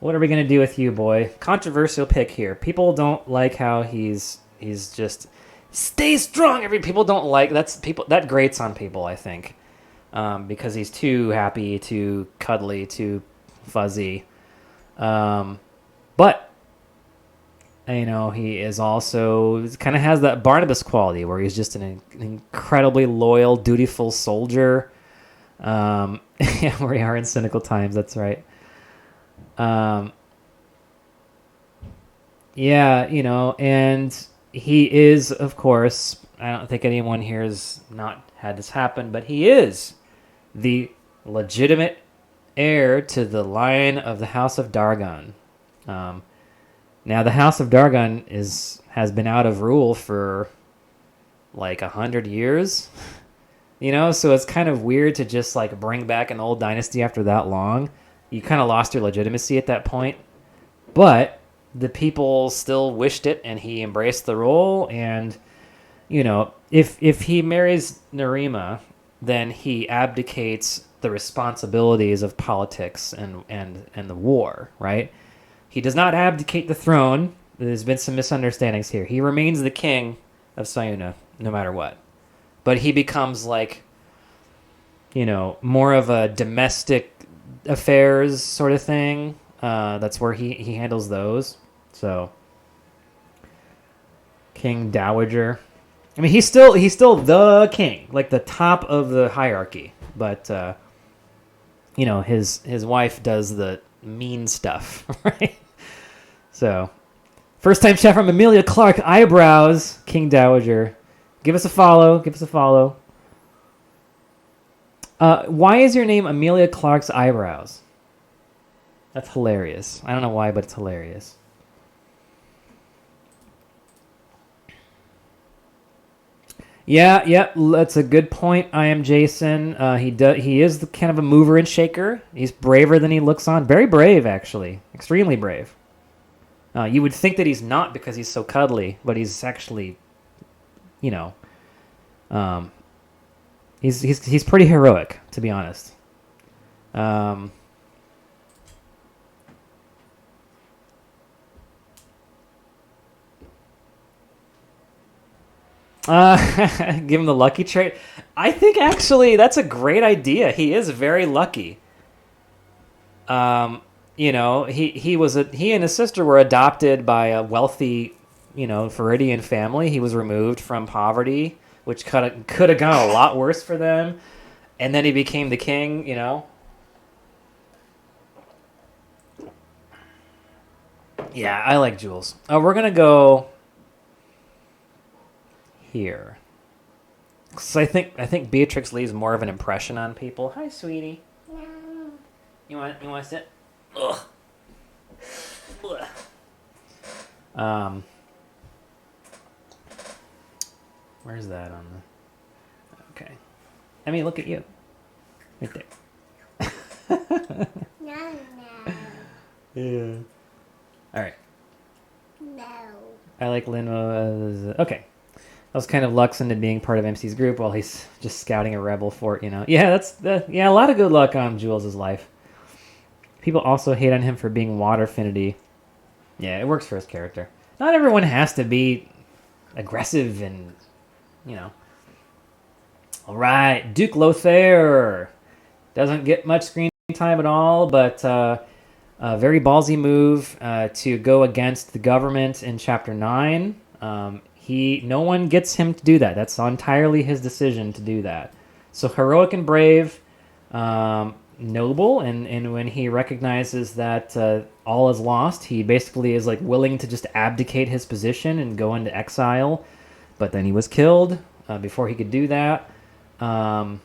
What are we gonna do with you, boy? Controversial pick here. People don't like how he's just stay strong. People don't like that grates on people, I think, because he's too happy, too cuddly, too fuzzy. But you know, he is also kind of has that Barnabas quality where he's just an incredibly loyal, dutiful soldier. Yeah, we are in cynical times. That's right. Yeah, you know, and he is, of course, I don't think anyone here has not had this happen, but he is the legitimate heir to the line of the House of Dargon. Now, the House of Dargon has been out of rule for like 100 years, you know, so it's kind of weird to just like bring back an old dynasty after that long. You kind of lost your legitimacy at that point, but the people still wished it, and he embraced the role. And you know, if he marries Narima, then he abdicates the responsibilities of politics and the war, right? He does not abdicate the throne. There's been some misunderstandings here. He remains the king of Sayuna no matter what, but he becomes like, you know, more of a domestic affairs sort of thing. That's where he handles those. So, King Dowager. I mean, he's still the king, like the top of the hierarchy. But you know, his wife does the mean stuff, right? So, first time chat from Amelia Clark. Eyebrows, King Dowager. Give us a follow. Why is your name Amelia Clark's Eyebrows? That's hilarious. I don't know why, but it's hilarious. Yeah, that's a good point. I am Jason. He is the kind of a mover and shaker. He's braver than he looks on. Very brave, actually. Extremely brave. You would think that he's not because he's so cuddly, but he's actually, you know, he's pretty heroic, to be honest. Give him the lucky trait. I think actually that's a great idea. He is very lucky. He and his sister were adopted by a wealthy, Viridian family. He was removed from poverty, which could have gone a lot worse for them. And then he became the king. Yeah, I like Jules. We're gonna go here. So I think Beatrix leaves more of an impression on people. Hi, sweetie. No. You want to sit? Ugh. Ugh. Where's that on the? Okay. I mean, look at you. Right there. No. Yeah. All right. No. I like Linmo. Okay. That was kind of Lux into being part of MC's group while he's just scouting a rebel fort, Yeah, a lot of good luck on Jules' life. People also hate on him for being water affinity. Yeah, it works for his character. Not everyone has to be aggressive and, All right, Duke Lothar. Doesn't get much screen time at all, but a very ballsy move to go against the government in Chapter 9. No one gets him to do that. That's entirely his decision to do that. So heroic and brave, noble, and when he recognizes that all is lost, he basically is like willing to just abdicate his position and go into exile. But then he was killed before he could do that. I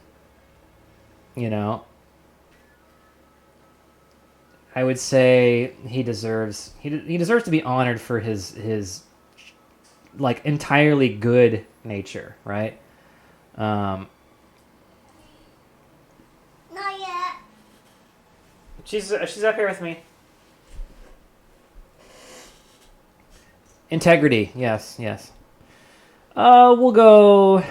would say he deserves to be honored for his like entirely good nature, right? Not yet. She's up here with me. Integrity, yes. We'll go.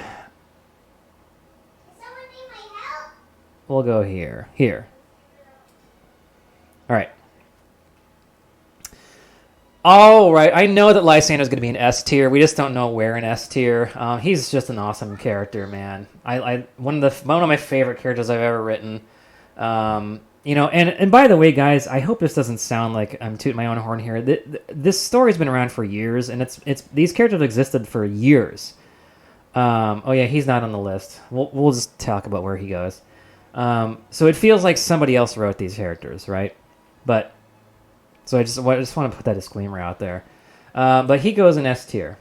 Someone need my help? We'll go here. Here. All right. All right. I know that Lysander is going to be an S tier. We just don't know where in S tier. He's just an awesome character, man. One of my favorite characters I've ever written. And by the way, guys, I hope this doesn't sound like I'm tooting my own horn here. This story's been around for years, and it's these characters have existed for years. Oh yeah, he's not on the list. We'll just talk about where he goes. So it feels like somebody else wrote these characters, right? But so I just want to put that disclaimer out there. But he goes in S tier.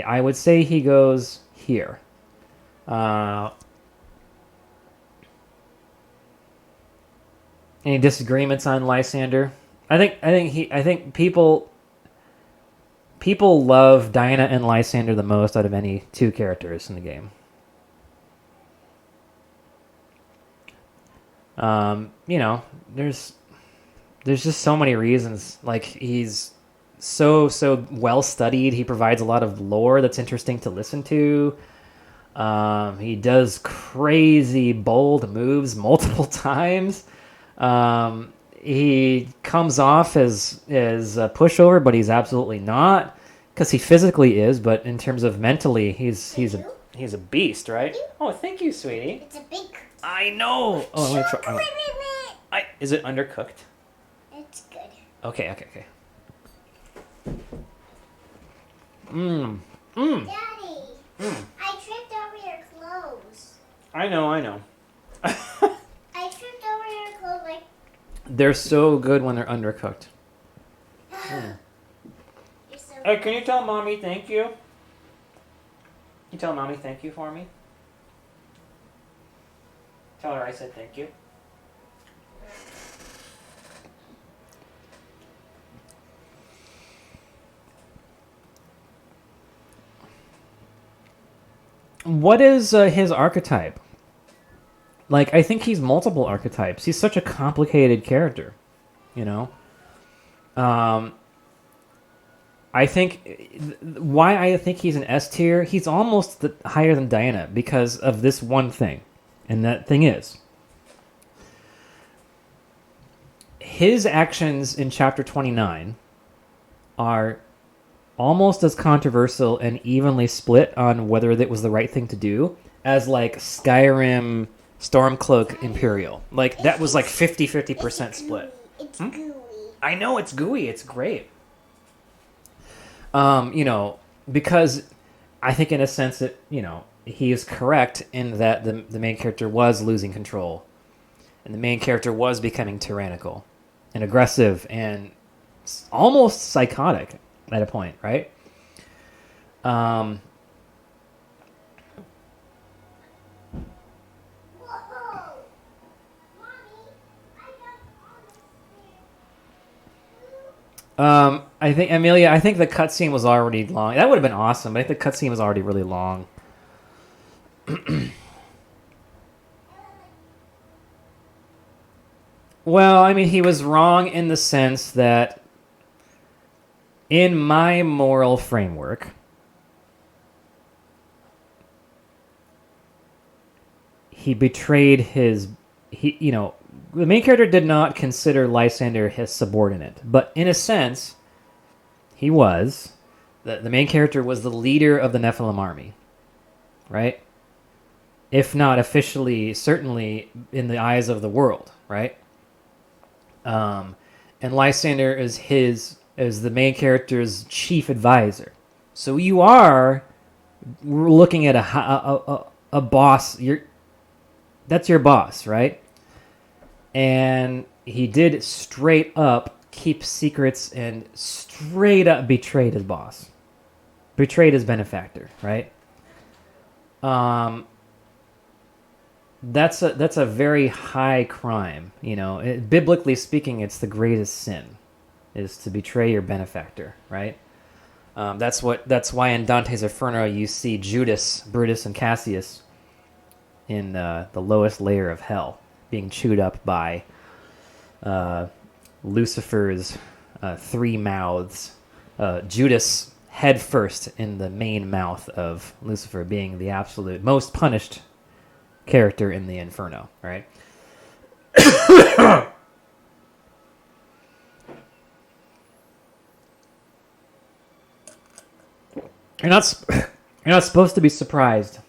I would say he goes here. Any disagreements on Lysander? I think people love Diana and Lysander the most out of any two characters in the game. There's just so many reasons. Like, he's so well studied. He provides a lot of lore that's interesting to listen to. He does crazy bold moves multiple times. He comes off as a pushover, but he's absolutely not, because he physically is. But in terms of mentally, he's a beast, right? Oh, thank you, sweetie. It's a big. I know. Oh, I'm gonna try. Is it undercooked? It's good. Okay. Daddy, I tripped over your clothes. I know. I tripped over your clothes like. They're so good when they're undercooked. You're so Hey, can you tell mommy thank you? Can you tell mommy thank you for me? Tell her I said thank you. What is his archetype? Like, I think he's multiple archetypes. He's such a complicated character, I think why I think he's an S tier, he's almost higher than Diana because of this one thing. And that thing is, his actions in Chapter 29 are almost as controversial and evenly split on whether it was the right thing to do as like Skyrim Stormcloak Imperial. Like that was like 50% split. It's gooey. I know it's gooey. It's great. Because I think in a sense that, he is correct in that the main character was losing control. And the main character was becoming tyrannical and aggressive and almost psychotic at a point, right? Whoa. Mommy, I got I think, Amelia, I think the cutscene was already long. That would have been awesome, but I think the cutscene was already really long. Well, I mean, he was wrong in the sense that in my moral framework, he betrayed the main character did not consider Lysander his subordinate, but in a sense, he was. The main character was the leader of the Nephilim army, right? If not officially, certainly in the eyes of the world, right? And Lysander is the main character's chief advisor. So we're looking at a boss. That's your boss, right? And he did straight up keep secrets and straight up betrayed his boss, betrayed his benefactor, right? That's a very high crime, biblically speaking, it's the greatest sin, is to betray your benefactor, right? That's why in Dante's Inferno you see Judas, Brutus, and Cassius in the lowest layer of hell, being chewed up by Lucifer's 3 mouths. Judas head first in the main mouth of Lucifer, being the absolute most punished character in the Inferno, right? You're not supposed to be surprised.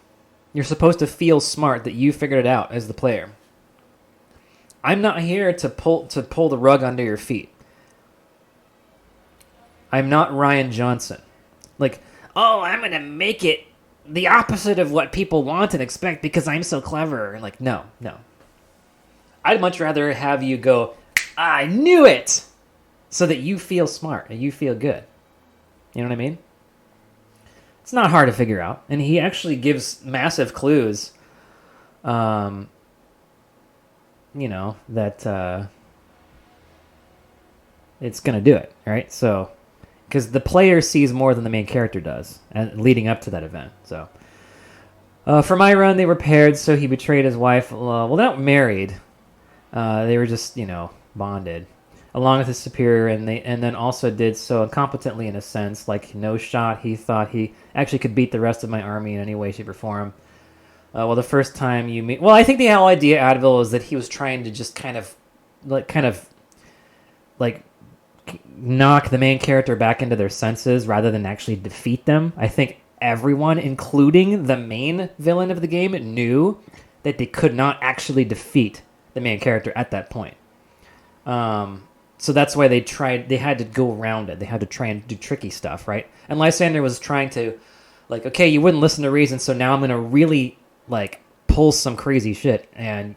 You're supposed to feel smart that you figured it out as the player. I'm not here to pull the rug under your feet. I'm not Ryan Johnson. Like, oh, I'm gonna make it the opposite of what people want and expect because I'm so clever. Like, no. I'd much rather have you go, I knew it, so that you feel smart and you feel good. You know what I mean? It's not hard to figure out. And he actually gives massive clues, that it's going to do it, right? So, because the player sees more than the main character does, and leading up to that event. So, for my run, they were paired, so he betrayed his wife. Well, they're not married. They were just, bonded, along with his superior, and then also did so incompetently in a sense, like no shot. He thought he actually could beat the rest of my army in any way, shape, or form. Well, the first time you meet... Well, I think the whole idea, Advil, is that he was trying to just kind of knock the main character back into their senses rather than actually defeat them. I think everyone, including the main villain of the game, knew that they could not actually defeat the main character at that point. So that's why they had to go around it. They had to try and do tricky stuff, right? And Lysander was trying to, okay, you wouldn't listen to reason, so now I'm going to really, pull some crazy shit, and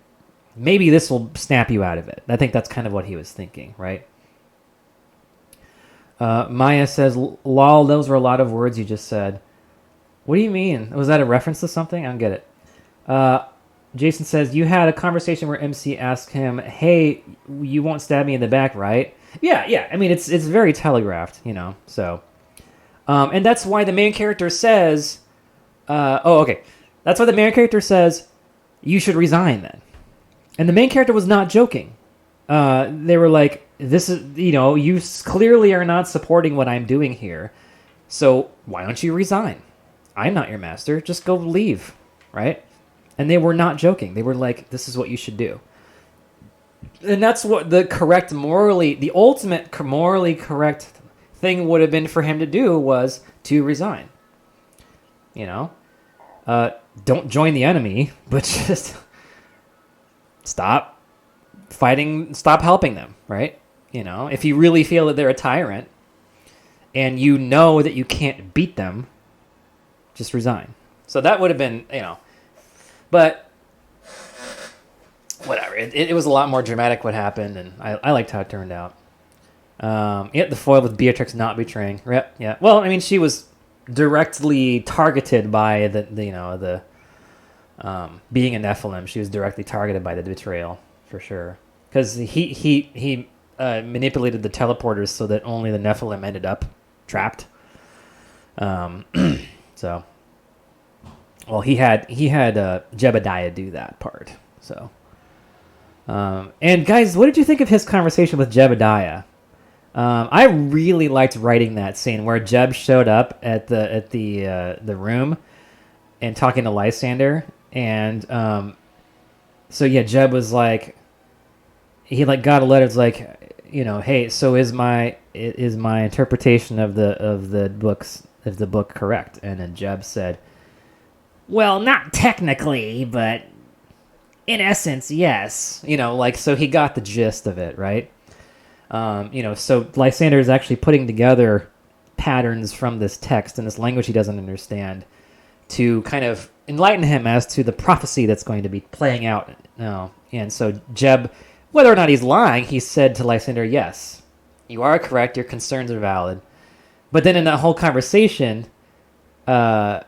maybe this will snap you out of it. I think that's kind of what he was thinking, right? Maya says, lol, those were a lot of words you just said. What do you mean? Was that a reference to something? I don't get it. Jason says, you had a conversation where MC asked him, hey, you won't stab me in the back, right? Yeah. I mean, it's very telegraphed, so. And that's why the main character says, okay. That's why the main character says, you should resign then. And the main character was not joking. They were like, this is, you clearly are not supporting what I'm doing here. So why don't you resign? I'm not your master. Just go leave, right? And they were not joking. They were like, this is what you should do. And that's what the ultimate morally correct thing would have been for him to do was to resign. You know, don't join the enemy, but just stop fighting, stop helping them, right? You know, if you really feel that they're a tyrant and you know that you can't beat them, just resign. So that would have been, you know, but whatever. It was a lot more dramatic what happened, and I liked how it turned out. The foil with Beatrix not betraying. Yep, yeah. Well, I mean, she was directly targeted by the being a Nephilim. She was directly targeted by the betrayal for sure, because he manipulated the teleporters so that only the Nephilim ended up trapped. So, well, he had Jebediah do that part. So, and guys, what did you think of his conversation with Jebediah? I really liked writing that scene where Jeb showed up at the room and talking to Lysander, and so yeah, Jeb was like, he like got a letter. It's like, you know, hey, so is my interpretation of the book correct? And then Jeb said, well, not technically, but in essence, yes. You know, like, so he got the gist of it, right? You know, so Lysander is actually putting together patterns from this text and this language he doesn't understand to kind of enlighten him as to the prophecy that's going to be playing out now. And so Jeb, whether or not he's lying, he said to Lysander, yes, you are correct, your concerns are valid. But then in that whole conversation, you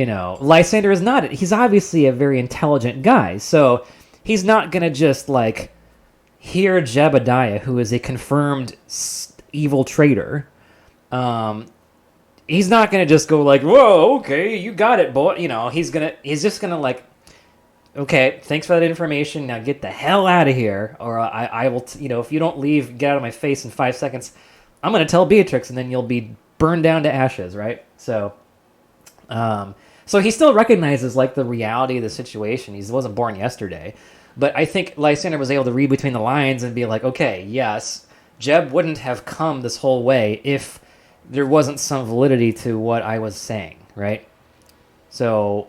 know, Lysander is not, he's obviously a very intelligent guy, so he's not going to just, like, hear Jebediah, who is a confirmed evil traitor. He's not going to just go like, whoa, okay, you got it, boy. You know, he's just going to like, okay, thanks for that information. Now get the hell out of here. Or I will, you know, if you don't leave, get out of my face in 5 seconds, I'm going to tell Beatrix and then you'll be burned down to ashes, right? So he still recognizes like the reality of the situation. He wasn't born yesterday. But I think Lysander was able to read between the lines and be like, okay, yes, Jeb wouldn't have come this whole way if there wasn't some validity to what I was saying, right? So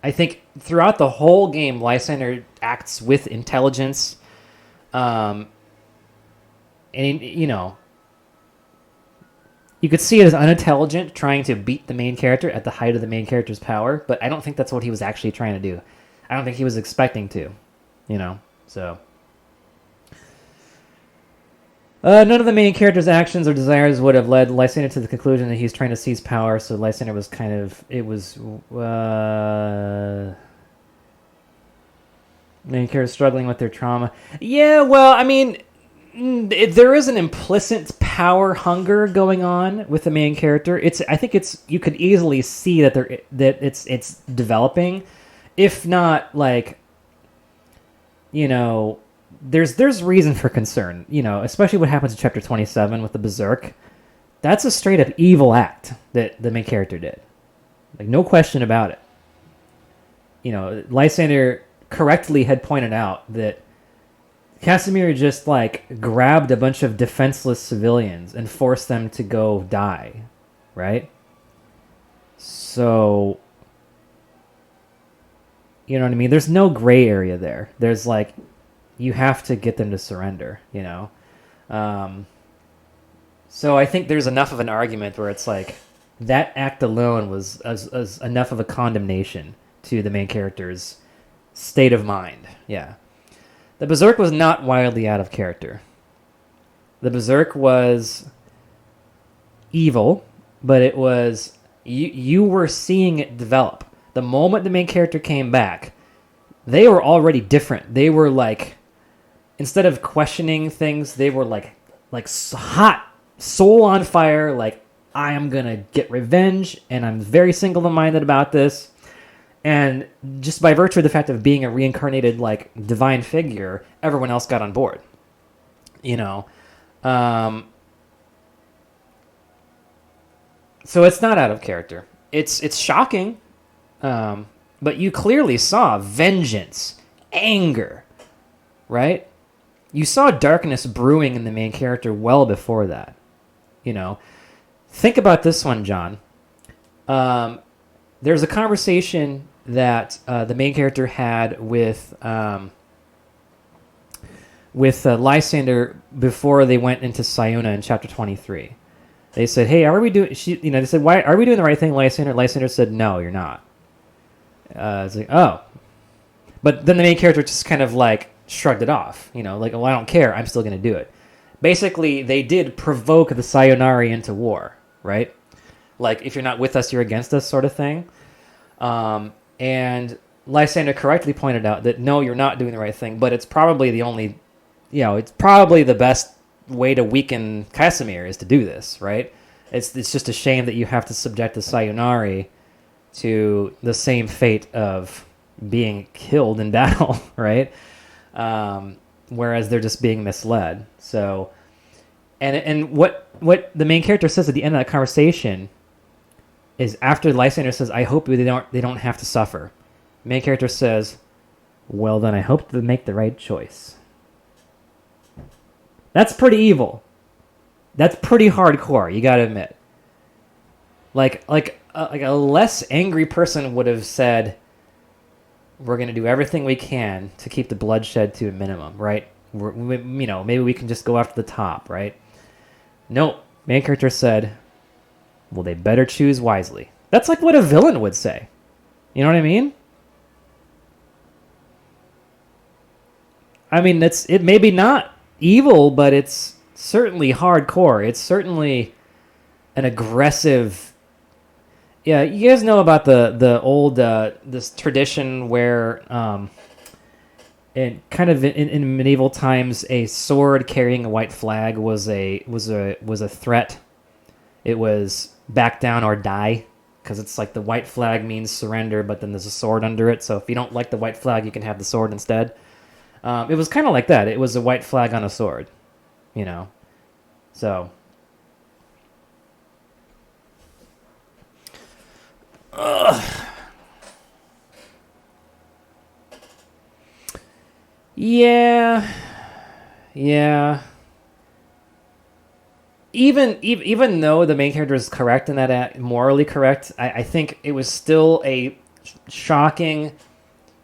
I think throughout the whole game, Lysander acts with intelligence. And, you know, you could see it as unintelligent, trying to beat the main character at the height of the main character's power, but I don't think that's what he was actually trying to do. I don't think he was expecting to, you know, so. None of the main character's actions or desires would have led Lysander to the conclusion that he's trying to seize power, so Lysander was kind of, main characters struggling with their trauma. Yeah, well, I mean, there is an implicit power hunger going on with the main character. I think you could easily see that it's developing. If not, like, you know, there's reason for concern, you know, especially what happens in chapter 27 with the Berserk. That's a straight up evil act that the main character did. Like, no question about it. You know, Lysander correctly had pointed out that Casimir just, like, grabbed a bunch of defenseless civilians and forced them to go die, right? So, you know what I mean? There's no gray area there. There's, like, you have to get them to surrender, you know? So I think there's enough of an argument where it's like, that act alone was as enough of a condemnation to the main character's state of mind. Yeah. The Berserk was not wildly out of character. The Berserk was evil, but it was, you were seeing it develop. The moment the main character came back, they were already different. They were like, instead of questioning things, they were like hot, soul on fire, like, I am going to get revenge, and I'm very single-minded about this. And just by virtue of the fact of being a reincarnated, like, divine figure, everyone else got on board. You know? So it's not out of character. It's shocking. But you clearly saw vengeance, anger, right? you saw darkness brewing in the main character well before that. You know, think about this one, John. There's a conversation that the main character had with Lysander before they went into Siona in chapter 23. They said, "Hey, are we doing?" They said, "Why are we doing the right thing, Lysander?" Lysander said, "No, you're not." It's like, oh, but then the main character just kind of like shrugged it off. Like, well, I don't care. I'm still going to do it. Basically, they did provoke the Sayonari into war, right? Like, if you're not with us, you're against us, sort of thing. And Lysander correctly pointed out that no, you're not doing the right thing, but it's probably the only, it's probably the best way to weaken Casimir is to do this, right? It's just a shame that you have to subject the Sayonari to the same fate of being killed in battle, right? Whereas they're just being misled. So, and what the main character says at the end of that conversation is after Lysander says, "I hope they don't have to suffer." The main character says, "Well, then I hope they make the right choice." That's pretty evil. That's pretty hardcore. You gotta admit. Like a less angry person would have said, "We're gonna do everything we can to keep the bloodshed to a minimum, right? Maybe we can just go after the top, right?" No, main character said, "Well, they better choose wisely." That's like what a villain would say. You know what I mean? I mean, it may be not evil, but it's certainly hardcore. It's certainly an aggressive. Yeah, you guys know about the old this tradition where in medieval times, a sword carrying a white flag was a threat. It was back down or die, because it's like the white flag means surrender, but then there's a sword under it. So if you don't like the white flag, you can have the sword instead. It was kind of like that. It was a white flag on a sword, So. Ugh. Yeah. Even though the main character is correct in that, morally correct, I think it was still a shocking.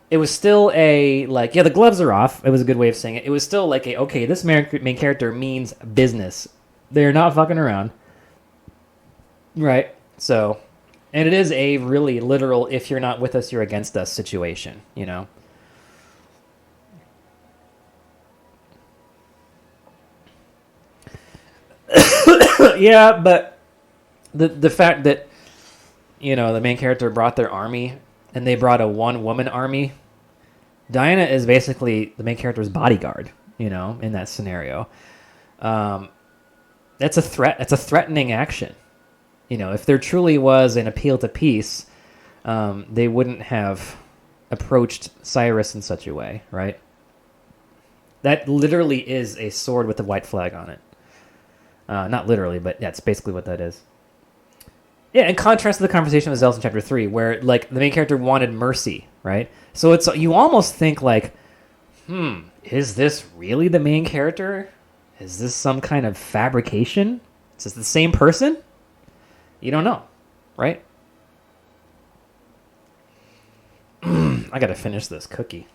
It was still the gloves are off. It was a good way of saying it. It was still like okay, this main character means business. They're not fucking around, right? So, and it is a really literal "if you're not with us, you're against us" situation. Yeah, but the fact that the main character brought their army and they brought a one-woman army. Diana is basically the main character's bodyguard, in that scenario. That's a threat. That's a threatening action. If there truly was an appeal to peace, they wouldn't have approached Cyrus in such a way, right? That literally is a sword with a white flag on it. Not literally, but that's basically what that is. Yeah, in contrast to the conversation with Zealous in chapter 3, where the main character wanted mercy, right? So you almost think is this really the main character? Is this some kind of fabrication? Is this the same person? You don't know, right? I gotta finish this cookie.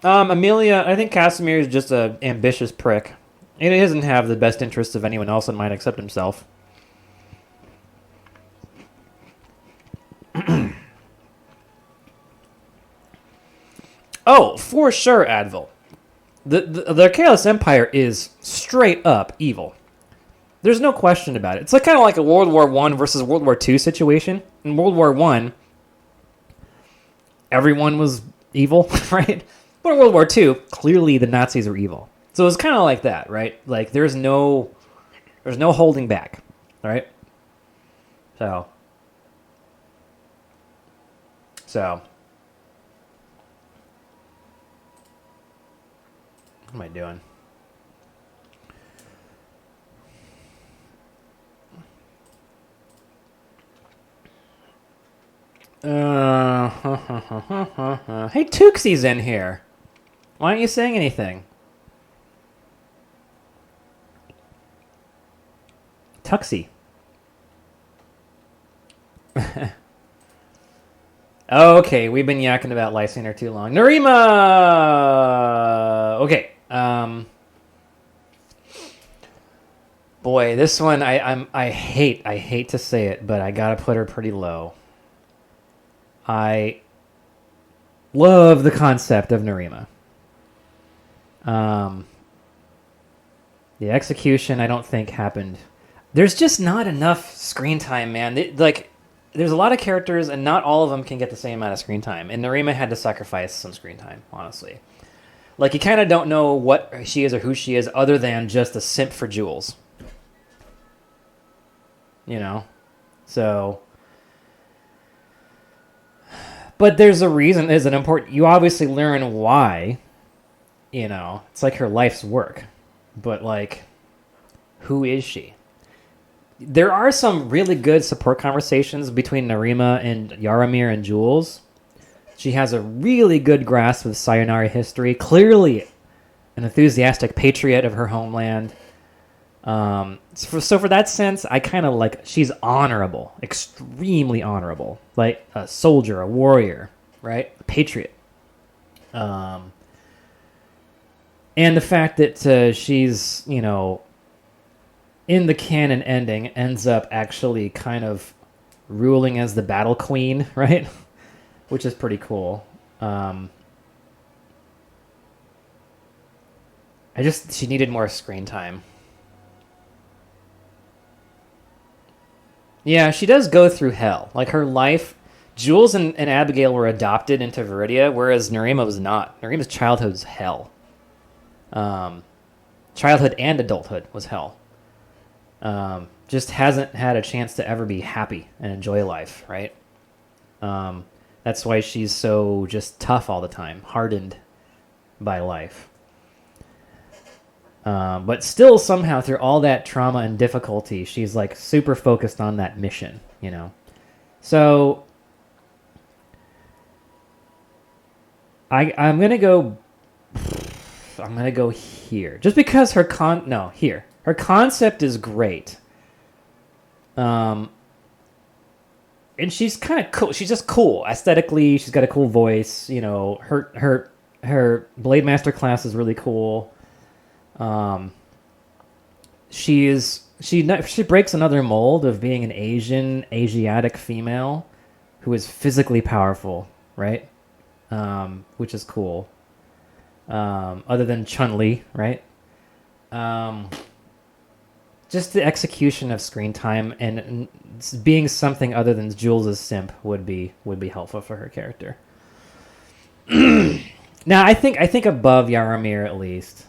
Amelia, I think Casimir is just an ambitious prick. And he doesn't have the best interests of anyone else in mind except himself. Oh, for sure, Advil. The Chaos Empire is straight up evil. There's no question about it. It's kind of like a World War I versus World War II situation. In World War I, everyone was evil, right? But in World War II, clearly the Nazis were evil. So it's kind of like that, right? There's no holding back, right? So what am I doing? Hey, Tuxie's in here. Why aren't you saying anything? Tuxie. Okay, we've been yakking about Lysander too long. Narima! Okay. Boy, this one I hate to say it, but I gotta put her pretty low. I love the concept of Narima. The execution I don't think happened. There's just not enough screen time, man. There's a lot of characters, and not all of them can get the same amount of screen time. And Narima had to sacrifice some screen time, honestly. Like, you kind of don't know what she is or who she is, other than just a simp for jewels. You know? So... But there's a reason, there's an important... You obviously learn why, you know. It's like her life's work. But, like, who is she? There are some really good support conversations between Narima and Yaramir and Jules. She has a really good grasp of Sayonara history. Clearly an enthusiastic patriot of her homeland. So for that sense, I kind of like... She's honorable. Extremely honorable. Like a soldier, a warrior, right? A patriot. And the fact that she's, you know... in the canon ending, ends up actually kind of ruling as the battle queen, right? Which is pretty cool. She needed more screen time. Yeah, she does go through hell. Like, her life... Jules and Abigail were adopted into Viridia, whereas Narima was not. Narima's childhood was hell. Childhood and adulthood was hell. Just hasn't had a chance to ever be happy and enjoy life, right? That's why she's so just tough all the time, hardened by life. But still somehow through all that trauma and difficulty, she's like super focused on that mission, you know? So I'm going to go here just because her concept is great. And she's kind of cool. She's just cool. Aesthetically, she's got a cool voice. You know, her Blade Master class is really cool. She breaks another mold of being an Asiatic female who is physically powerful, right? Which is cool. Other than Chun-Li, right? Just the execution of screen time and being something other than Jules' simp would be helpful for her character. Now, I think above Yaramir at least,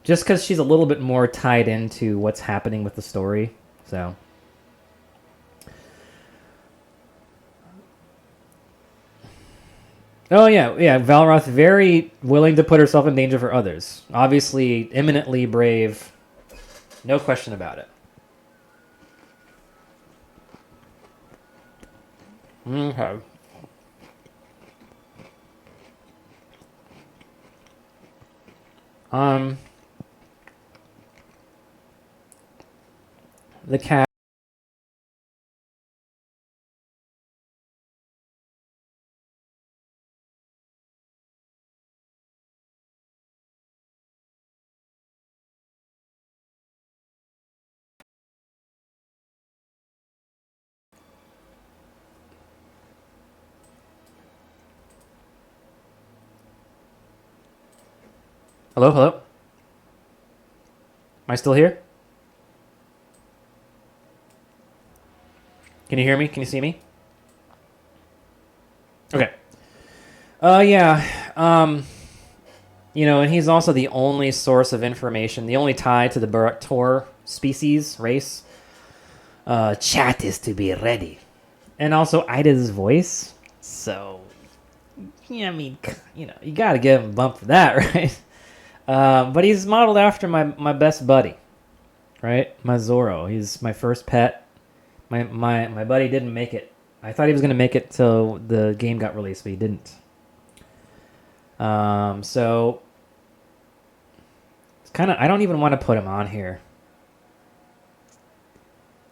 just because she's a little bit more tied into what's happening with the story. So, oh yeah, Valroth very willing to put herself in danger for others. Obviously, eminently brave. No question about it. Okay. The cat. Hello, hello. Am I still here? Can you hear me? Can you see me? Okay. Yeah. You know, and he's also the only source of information, the only tie to the Barak-Tor species, race. Chat is to be ready. And also Ida's voice. So, yeah, I mean, you know, you gotta give him a bump for that, right? But he's modeled after my best buddy, right? My Zorro. He's my first pet. My buddy didn't make it I thought he was going to make it till the game got released, but he didn't. So it's kind of, I don't even want to put him on here.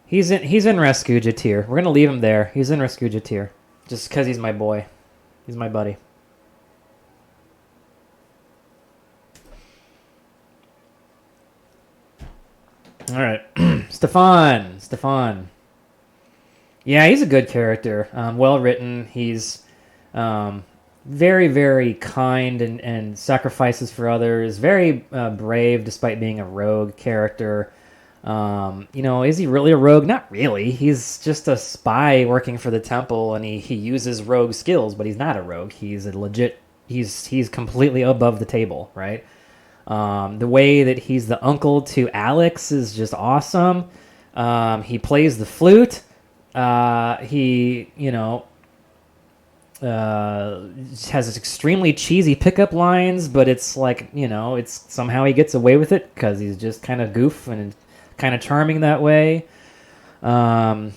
He's in Rescuja tier. We're going to leave him there. He's in Rescuja tier just because he's my boy. He's my buddy. All right. Stefan. Yeah, he's a good character. Well written. He's very, very kind and sacrifices for others. Very brave despite being a rogue character. Is he really a rogue? Not really. He's just a spy working for the temple, and he uses rogue skills, but he's not a rogue. He's a legit. He's completely above the table, right? The way that he's the uncle to Alex is just awesome. He plays the flute. He has extremely cheesy pickup lines, but it's like, it's somehow he gets away with it because he's just kind of goof and kind of charming that way. And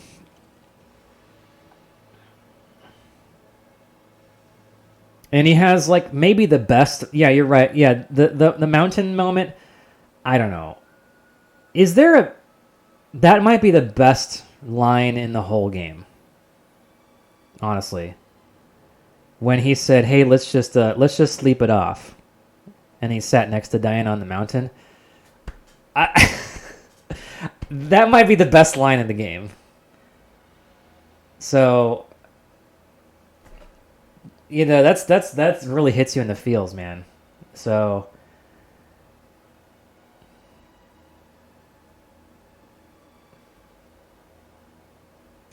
he has like maybe the best. Yeah, you're right. Yeah, the mountain moment. I don't know. Is there that might be the best line in the whole game. Honestly, when he said, "Hey, let's just sleep it off," and he sat next to Diana on the mountain. That might be the best line in the game. So. That's really hits you in the feels, man. So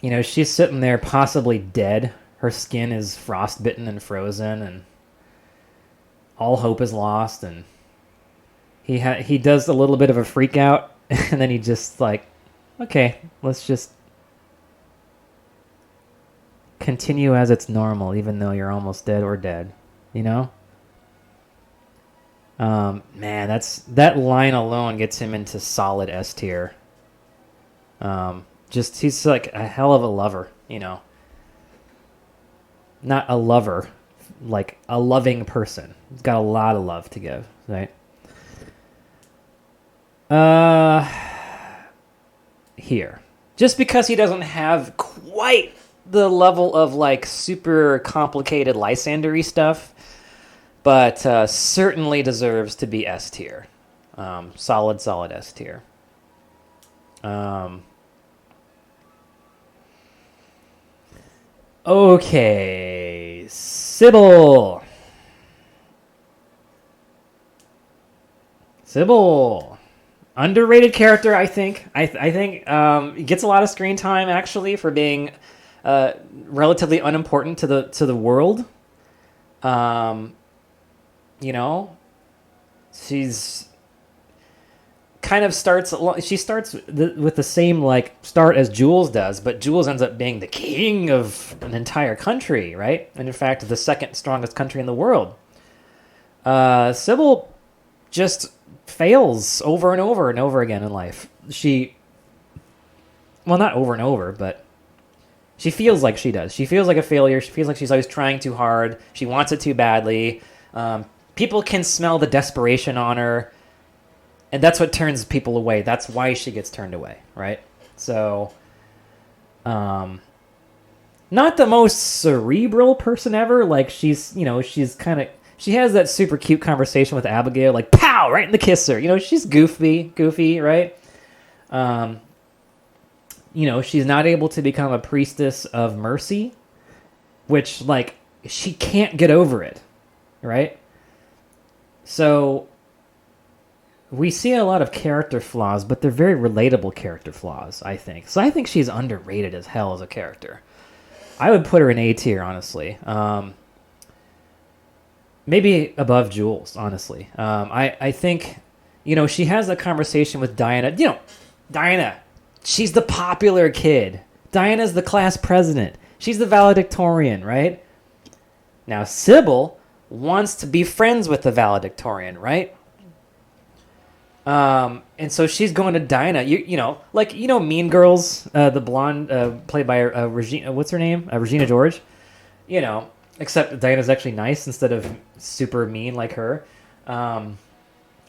she's sitting there possibly dead. Her skin is frostbitten and frozen, and all hope is lost. And he does a little bit of a freak out, and then he just like, okay, let's just continue as it's normal, even though you're almost dead or dead, Man, that line alone gets him into solid S tier. He's like a hell of a lover, Not a lover, like a loving person. He's got a lot of love to give, right? Here. Just because he doesn't have quite the level of like super complicated Lysander-y stuff, but certainly deserves to be S tier. Solid S tier. Okay, Sybil. Underrated character, I think. I think gets a lot of screen time actually for being relatively unimportant to the world. She's kind of starts with the same like start as Jules does, but Jules ends up being the king of an entire country, right? And in fact, the second strongest country in the world. Sybil just fails over and over and over again in life. Not over and over, but she feels like she does. She feels like a failure. She feels like she's always trying too hard. She wants it too badly. People can smell the desperation on her, and that's what turns people away. That's why she gets turned away, right? So, not the most cerebral person ever. Like she has that super cute conversation with Abigail, like pow, right in the kisser. She's goofy, right? She's not able to become a priestess of mercy, which, like, she can't get over it, right? So we see a lot of character flaws, but they're very relatable character flaws, I think. So I think she's underrated as hell as a character. I would put her in A tier, honestly. Maybe above Jules, honestly. I think, she has a conversation with Diana. Diana, she's the popular kid. Diana's the class president. She's the valedictorian, right? Now, Sybil wants to be friends with the valedictorian, right? And so she's going to Dinah. Mean Girls, the blonde played by Regina. What's her name? Regina George. Except Dinah's actually nice instead of super mean like her.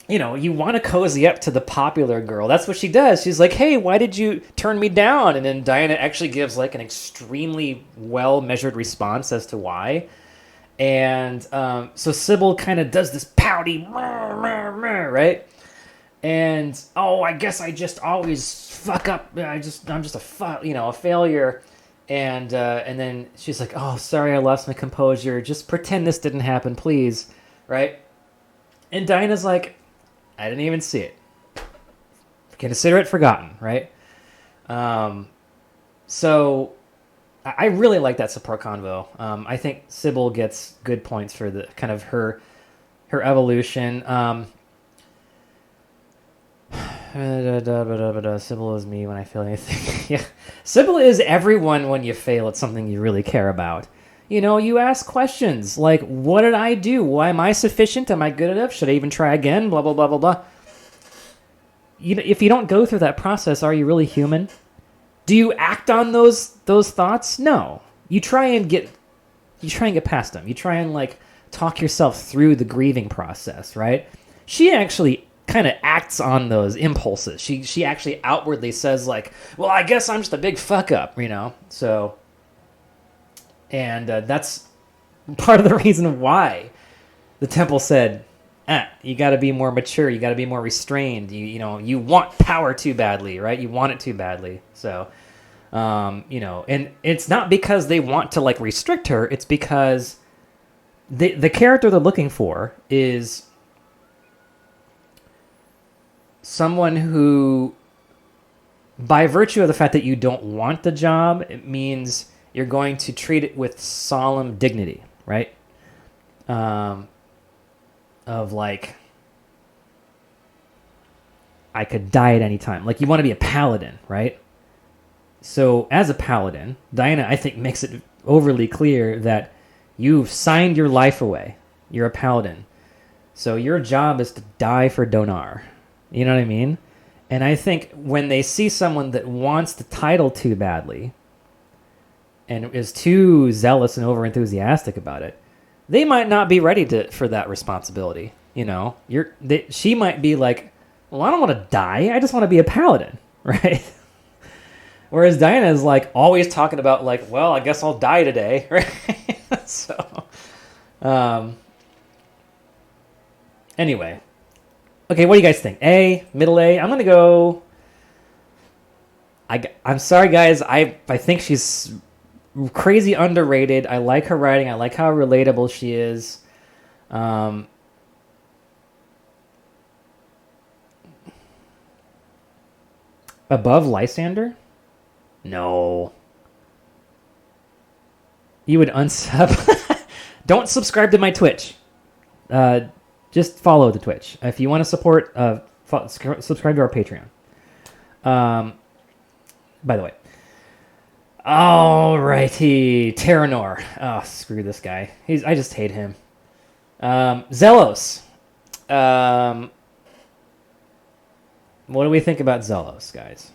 You want to cozy up to the popular girl. That's what she does. She's like, hey, why did you turn me down? And then Diana actually gives like an extremely well-measured response as to why. And so Sybil kind of does this pouty, right? And, I guess I just always fuck up. I'm just a failure. And then she's like, oh, sorry, I lost my composure. Just pretend this didn't happen, please. Right? And Diana's like, I didn't even see it. Consider it forgotten, right? So I really like that support convo. I think Sybil gets good points for the kind of her evolution. Sybil is me when I fail anything. Yeah, Sybil is everyone when you fail at something you really care about. You ask questions like, what did I do? Why am I sufficient? Am I good enough? Should I even try again? Blah, blah, blah, blah, blah. If you don't go through that process, are you really human? Do you act on those thoughts? No. You try and get past them. You try and like talk yourself through the grieving process, right? She actually kind of acts on those impulses. She actually outwardly says like, well, I guess I'm just a big fuck up, So, and that's part of the reason why the temple said, you got to be more mature. You got to be more restrained. You want power too badly, right? You want it too badly. So, and it's not because they want to like restrict her. It's because the character they're looking for is someone who, by virtue of the fact that you don't want the job, it means you're going to treat it with solemn dignity, right? Of like, I could die at any time. Like, you want to be a paladin, right? So as a paladin, Diana, I think, makes it overly clear that you've signed your life away. You're a paladin. So your job is to die for Donar. You know what I mean? And I think when they see someone that wants the title too badly and is too zealous and overenthusiastic about it, they might not be ready for that responsibility. She might be like, well, I don't want to die. I just want to be a paladin, right? Whereas Diana is like always talking about like, well, I guess I'll die today, right? So, anyway. Okay, what do you guys think? A, middle A? I'm going to go... I'm sorry, guys. I think she's crazy underrated. I like her writing. I like how relatable she is. Above Lysander? No. You would unsub... Don't subscribe to my Twitch. Just follow the Twitch. If you want to support, subscribe to our Patreon. By the way. Alrighty. Terranor. Oh, screw this guy. I just hate him. Zelos. What do we think about Zelos, guys?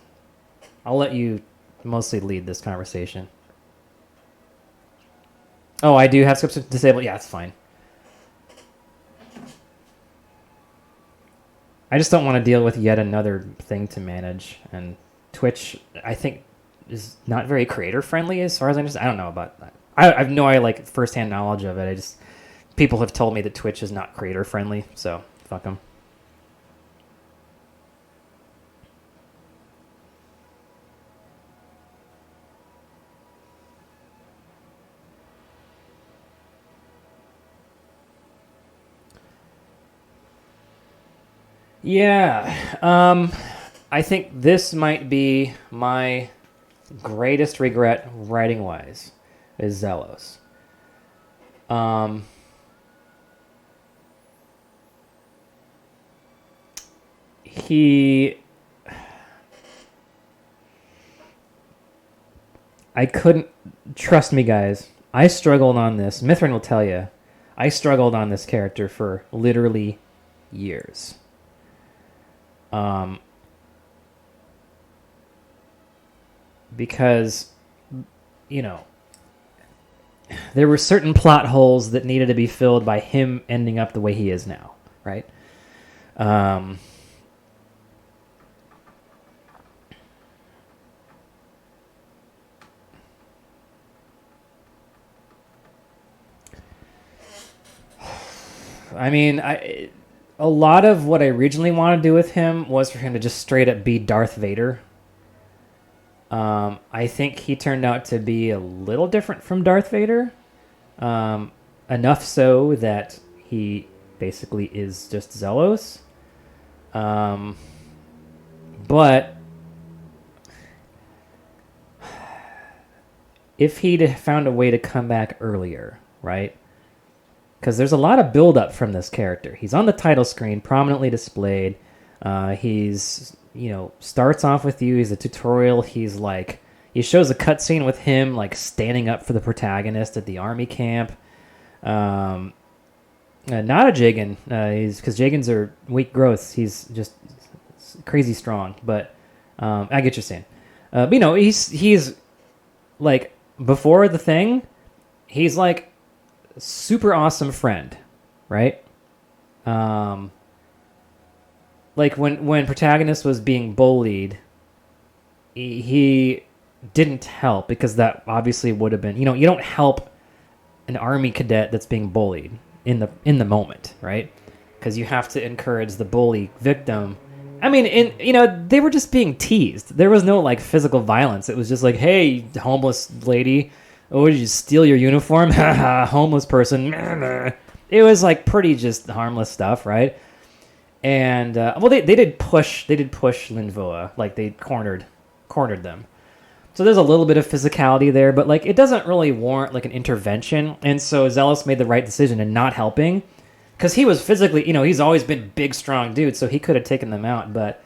I'll let you mostly lead this conversation. Oh, I do have scripts disabled? Yeah, it's fine. I just don't want to deal with yet another thing to manage. And Twitch, I think, is not very creator-friendly as far as I understand. I don't know about that. I have no first-hand knowledge of it. People have told me that Twitch is not creator-friendly, so fuck them. Yeah, I think this might be my greatest regret writing-wise, is Zelos. I couldn't, trust me guys, I struggled on this, Mithrin will tell you, I struggled on this character for literally years. Because, there were certain plot holes that needed to be filled by him ending up the way he is now, right? I mean, a lot of what I originally wanted to do with him was for him to just straight up be Darth Vader. I think he turned out to be a little different from Darth Vader. Enough so that he basically is just Zelos. But if he'd found a way to come back earlier, right? Because there's a lot of build-up from this character. He's on the title screen, prominently displayed. He's, starts off with you. He's a tutorial. He's like, he shows a cutscene with him, like, standing up for the protagonist at the army camp. Not a Jagan, because Jagans are weak growths. He's just crazy strong, but I get what you're saying. But, he's, like, before the thing, he's, like, super awesome friend, right? Like when protagonist was being bullied, he didn't help because that obviously would have been, you don't help an army cadet that's being bullied in the moment, right? Because you have to encourage the bully victim. I mean, they were just being teased. There was no like physical violence. It was just like, hey, homeless lady. Oh, did you steal your uniform? Homeless person. It was like pretty just harmless stuff, right? And they did push Linvoa, like they cornered them. So there's a little bit of physicality there, but like it doesn't really warrant like an intervention. And so Zealous made the right decision in not helping, because he was physically, he's always been big, strong dude, so he could have taken them out, but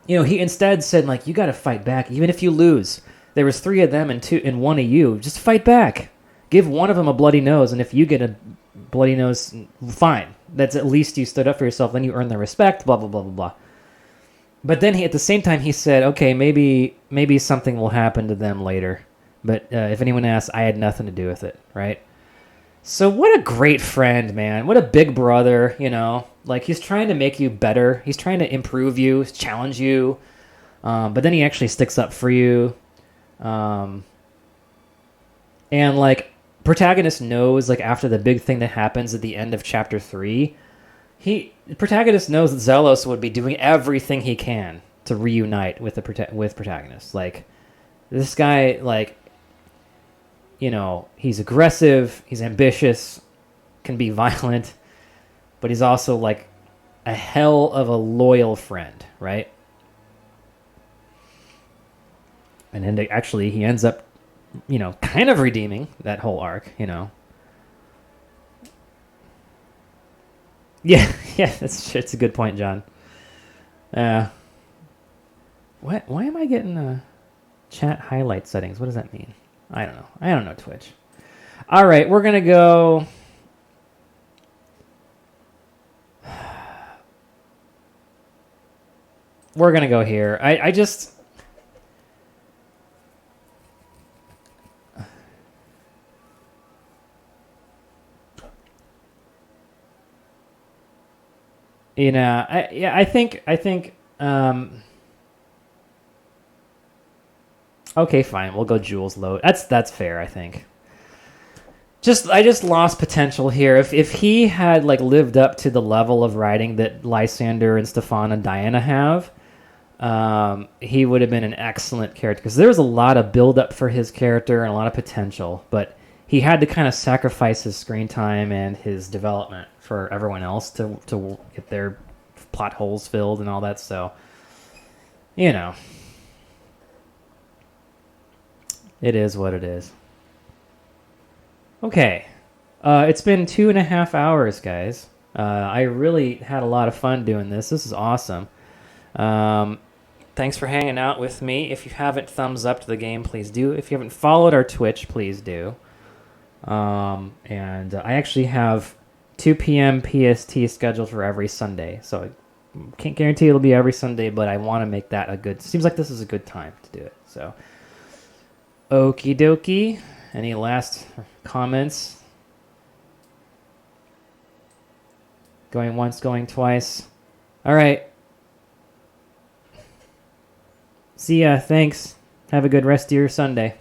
he instead said like, you got to fight back, even if you lose. There was 3 of them and 1 of you. Just fight back. Give one of them a bloody nose, and if you get a bloody nose, fine. That's at least you stood up for yourself. Then you earn their respect. Blah blah blah blah blah. But then at the same time he said, okay, maybe something will happen to them later. But if anyone asks, I had nothing to do with it, right? So what a great friend, man. What a big brother, Like he's trying to make you better. He's trying to improve you, challenge you. But then he actually sticks up for you. And like protagonist knows, like after the big thing that happens at the end of chapter 3, protagonist knows that Zelos would be doing everything he can to reunite with with protagonist. Like this guy, like he's aggressive, he's ambitious, can be violent, but he's also like a hell of a loyal friend, right? And then actually he ends up, kind of redeeming that whole arc, Yeah, it's a good point, John. Why am I getting chat highlight settings? What does that mean? I don't know Twitch. All right, we're going to go... We're going to go here. I just... I think okay, fine, we'll go Jules load. That's fair, I think. I just lost potential here. If he had like lived up to the level of writing that Lysander and Stefan and Diana have, he would have been an excellent character, because there was a lot of build up for his character and a lot of potential, but he had to kind of sacrifice his screen time and his development for everyone else to get their plot holes filled and all that. So, it is what it is. Okay. It's been 2.5 hours, guys. I really had a lot of fun doing this. This is awesome. Thanks for hanging out with me. If you haven't thumbs up to the game, please do. If you haven't followed our Twitch, please do. And I actually have 2 p.m. PST scheduled for every Sunday. So, Can't guarantee it'll be every Sunday, but I want to make that a good... Seems like this is a good time to do it. So, okie dokie. Any last comments? Going once, going twice. All right. See ya. Thanks. Have a good rest of your Sunday.